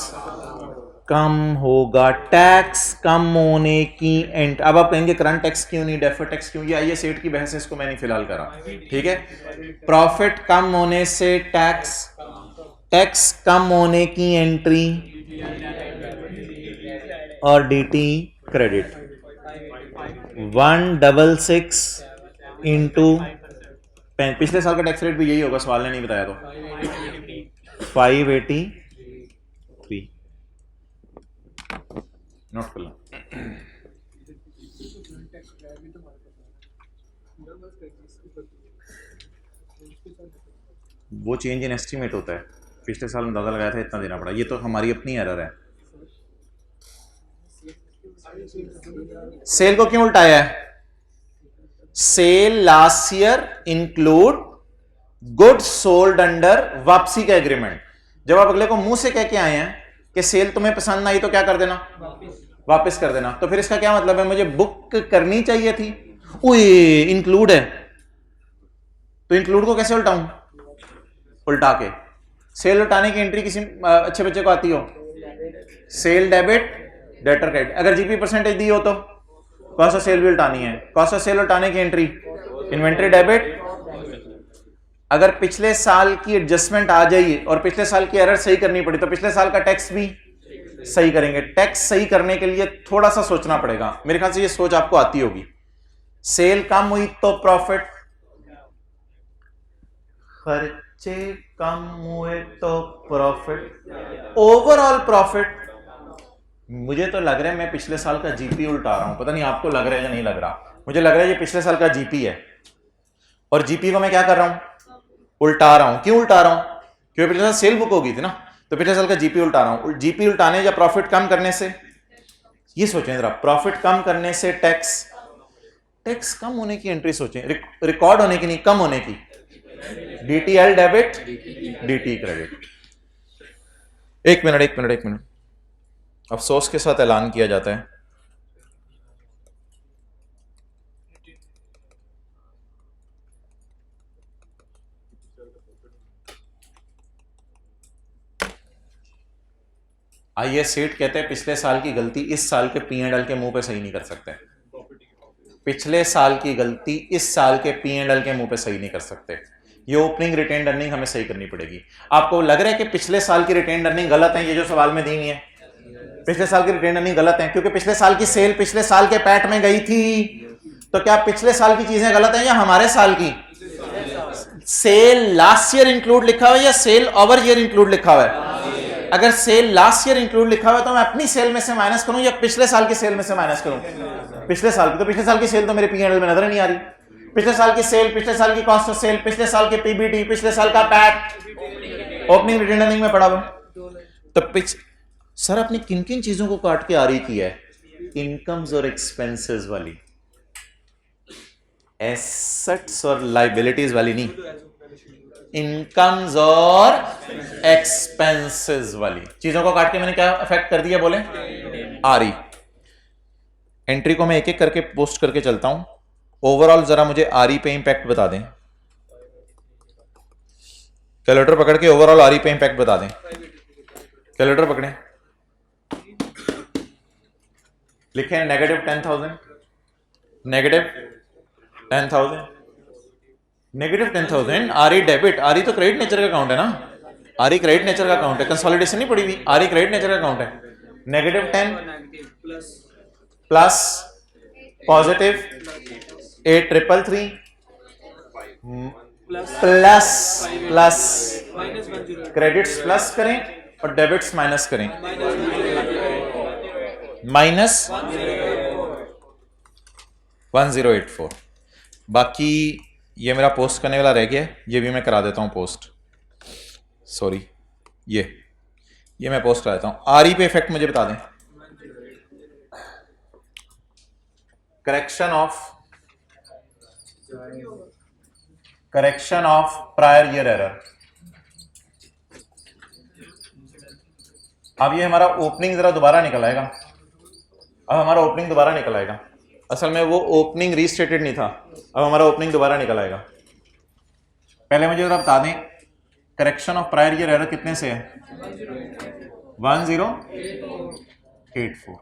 कम होगा, टैक्स कम होने की एंड। अब आप कहेंगे करंट टैक्स क्यों नहीं, डेफर टैक्स क्यों? ये IAS 8 की बहस है, इसको मैं नहीं फिलहाल करा, ठीक है। प्रॉफिट कम होने से टैक्स, टैक्स कम होने की एंट्री और DT क्रेडिट 166 इंटू, पिछले साल का टैक्स रेट भी यही होगा, सवाल ने नहीं बताया तो 583 नोट कर लो। वो चेंज इन एस्टीमेट होता है, पिछले साल अंदाजा लगाया था इतना देना पड़ा, ये तो हमारी अपनी एरर है। सेल को क्यों उल्टाया है? Sale last year include goods sold under वापसी का एग्रीमेंट। जब आप अगले को मुंह से कह के आए हैं कि सेल तुम्हें पसंद आई तो क्या कर देना? वापस कर देना। तो फिर इसका क्या मतलब है? मुझे बुक करनी चाहिए थी, इंक्लूड है, तो इंक्लूड को कैसे उल्टाऊं? उल्टा के। सेल उल्टाने की एंट्री किसी अच्छे बच्चे को आती हो? Sale debit debtor credit. अगर जीपी परसेंटेज दी हो तो कॉस्ट ऑफ सेल भी उल्टानी है। कॉस्ट ऑफ सेल उल्टाने की एंट्री इन्वेंट्री डेबिट। अगर पिछले साल की एडजस्टमेंट आ जाइए और पिछले साल की एरर सही करनी पड़ी, तो पिछले साल का टैक्स भी सही करेंगे। टैक्स सही करने के लिए थोड़ा सा सोचना पड़ेगा, मेरे ख्याल से ये सोच आपको आती होगी। सेल कम हुई तो प्रॉफिट, खर्चे कम हुए तो प्रॉफिट, ओवरऑल प्रॉफिट। मुझे तो लग रहा है मैं पिछले साल का जीपी उल्टा रहा हूं, पता नहीं आपको लग रहा है या नहीं लग रहा। मुझे लग रहा है ये पिछले साल का जीपी है और जीपी को मैं क्या कर रहा हूं? उल्टा रहा हूं। क्यों उल्टा रहा हूं? क्योंकि पिछले साल सेल बुक हो गई थी ना, तो पिछले साल का जीपी उल्टा रहा हूं। जीपी उल्टाने या प्रॉफिट कम करने से, ये सोचें जरा, प्रॉफिट कम करने से टैक्स, टैक्स कम होने की एंट्री सोचें, रिकॉर्ड होने की नहीं, कम होने की। DTL debit DT credit. एक मिनट एक मिनट एक मिनट, अफसोस के साथ ऐलान किया जाता है आइए सीट कहते हैं पिछले साल की गलती इस साल के P&L के मुंह पे सही नहीं कर सकते। पिछले साल की गलती इस साल के P&L के मुंह पे सही नहीं कर सकते। ये ओपनिंग रिटेन्ड अर्निंग हमें सही करनी पड़ेगी। आपको लग रहा है कि पिछले साल की रिटेन्ड अर्निंग गलत है? ये जो सवाल में दी हुई है पिछले साल की रिटेन्ड अर्निंग गलत है क्योंकि पिछले साल की सेल पिछले साल के पैट में गई थी। तो क्या पिछले साल की चीजें गलत हैं या हमारे साल की? सेल लास्ट ईयर इंक्लूड लिखा हुआ है या सेल ओवर ईयर इंक्लूड लिखा हुआ है? अगर सेल लास्ट ईयर इंक्लूड लिखा हुआ है तो मैं अपनी सेल में से माइनस करूं या पिछले साल की सेल में से माइनस करूं? पिछले साल की। तो पिछले साल की सेल तो मेरे P&L में नजर नहीं आ रही। पिछले साल की सेल, पिछले साल की कॉस्ट ऑफ सेल, पिछले साल के PBT, पिछले साल का पैट ओपनिंग रिटेन्ड अर्निंग में पड़ा हुआ। तो सर आपने किन किन चीजों को काट के आरी की है? इनकम्स और एक्सपेंसेस वाली, एसेट्स और लाइबिलिटीज वाली नहीं, इनकम्स और एक्सपेंसेस वाली चीजों को काट के मैंने क्या इफेक्ट कर दिया बोले? आरी। एंट्री को मैं एक एक करके पोस्ट करके चलता हूं। ओवरऑल जरा मुझे आरी पे इंपैक्ट बता दें। कैलकुलेटर पकड़ के ओवरऑल आरी पे इंपैक्ट बता दें। कैलकुलेटर पकड़ें, लिखें -10,000, -10,000, -10,000। आरी डेबिट, आरी तो क्रेडिट नेचर का अकाउंट है ना, आरी क्रेडिट नेचर का अकाउंट है, कंसोलिडेशन नहीं पड़ी हुई, आरी क्रेडिट नेचर का अकाउंट है। -10 plus positive 8,333 plus credits plus करें और डेबिट्स माइनस करें, -1084। बाकी ये मेरा पोस्ट करने वाला रह गया, ये भी मैं करा देता हूं पोस्ट। सॉरी, ये मैं पोस्ट करा देता हूं। आरई पे इफेक्ट मुझे बता दें। Correction of prior year error. अब ये हमारा ओपनिंग जरा दोबारा निकल आएगा। अब हमारा ओपनिंग दोबारा निकल आएगा। असल में वो ओपनिंग रीस्टेटेड नहीं था, अब हमारा ओपनिंग दोबारा निकल आएगा। पहले मुझे जरा बता दें correction of prior year error कितने से है? 1084।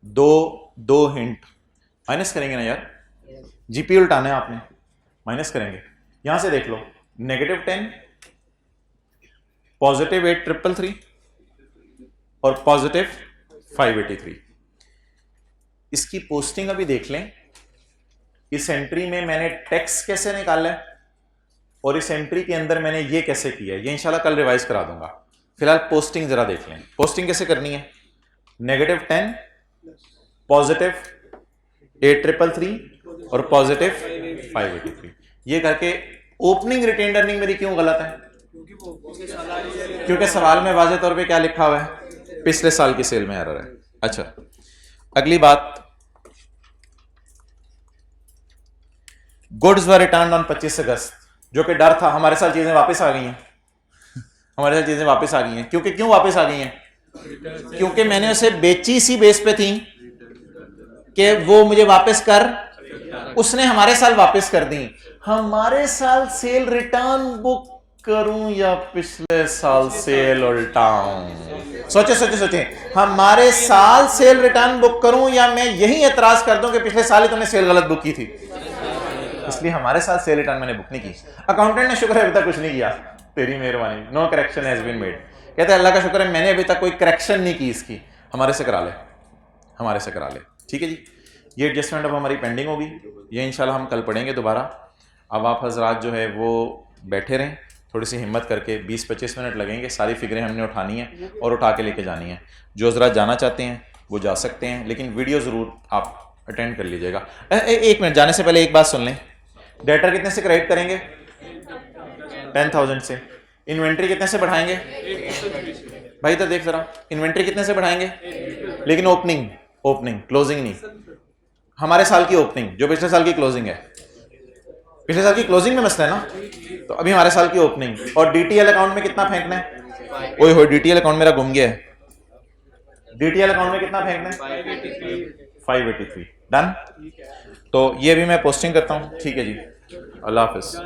दो हिंट माइनस करेंगे ना यार, जीपी उल्टाना है आपने, माइनस करेंगे। यहां से देख लो, -10, +8,333 और +583। इसकी पोस्टिंग अभी देख लें। इस एंट्री में मैंने टैक्स कैसे निकाला है और इस एंट्री के अंदर मैंने ये कैसे किया है, ये इंशाल्लाह कल रिवाइज करा दूंगा। फिलहाल पोस्टिंग जरा देख लें। पोस्टिंग कैसे करनी है? -10, +8,333 और +583। ये करके ओपनिंग रिटेन्ड अर्निंग मेरी क्यों गलत है? क्योंकि सवाल में वाज़ेह तौर पे क्या लिखा हुआ है? पिछले साल की सेल में एरर है। अच्छा, अगली बात, गुड्स वर रिटर्न ऑन 25 अगस्त, जो कि डर था। हमारे साथ चीजें वापस आ गई हैं, हमारे साथ चीजें वापस आ गई हैं। क्यों वापस आ गई हैं? क्योंकि मैंने उसे बेची इसी बेस पे थी कि वो मुझे वापस कर, उसने हमारे साल वापस कर दी। हमारे साल सेल रिटर्न बुक करूं या पिछले साल सेल उल्टाऊं? सोचे, हमारे साल सेल रिटर्न बुक करूं या मैं यही एतराज कर दूं कि पिछले साल ही तुमने सेल गलत बुक की थी, इसलिए हमारे साथ सेल रिटर्न मैंने बुक नहीं की। अकाउंटेंट ने शुक्र है अभी तक कुछ नहीं किया, तेरी मेहरबानी, no correction has been made. कहते हैं अल्लाह का शुक्र है मैंने अभी तक कोई करेक्शन नहीं की इसकी, हमारे से करा ले। ठीक है जी, ये एडजस्टमेंट अब हमारी पेंडिंग होगी, ये इंशाल्लाह हम कल पढ़ेंगे दोबारा। अब आप हजरात जो है वो बैठे रहें, थोड़ी सी हिम्मत करके, 20-25 मिनट लगेंगे। सारी फिक्रें हमने उठानी है और उठा के लेके जानी है। जो हजरात जाना चाहते हैं वो जा सकते हैं, लेकिन वीडियो ज़रूर आप अटेंड कर लीजिएगा। एक मिनट, जाने से पहले एक बात सुन लें। डेटर कितने से क्रेडिट करेंगे? 10,000 से। इन्वेंट्री कितने से बढ़ाएंगे? भाई तो देख जरा, इन्वेंट्री कितने से बढ़ाएंगे? लेकिन ओपनिंग क्लोजिंग नहीं। हमारे साल की ओपनिंग जो पिछले साल की क्लोजिंग है, पिछले साल की क्लोजिंग में मसला है ना, तो अभी हमारे साल की ओपनिंग। और डीटीएल अकाउंट में कितना फेंकना है? ओए हो, डीटीएल अकाउंट मेरा गुम गया है। डीटीएल अकाउंट में कितना फेंकना है? 583। डन। तो ये भी मैं पोस्टिंग करता हूँ। ठीक है जी, अल्लाह हाफिज।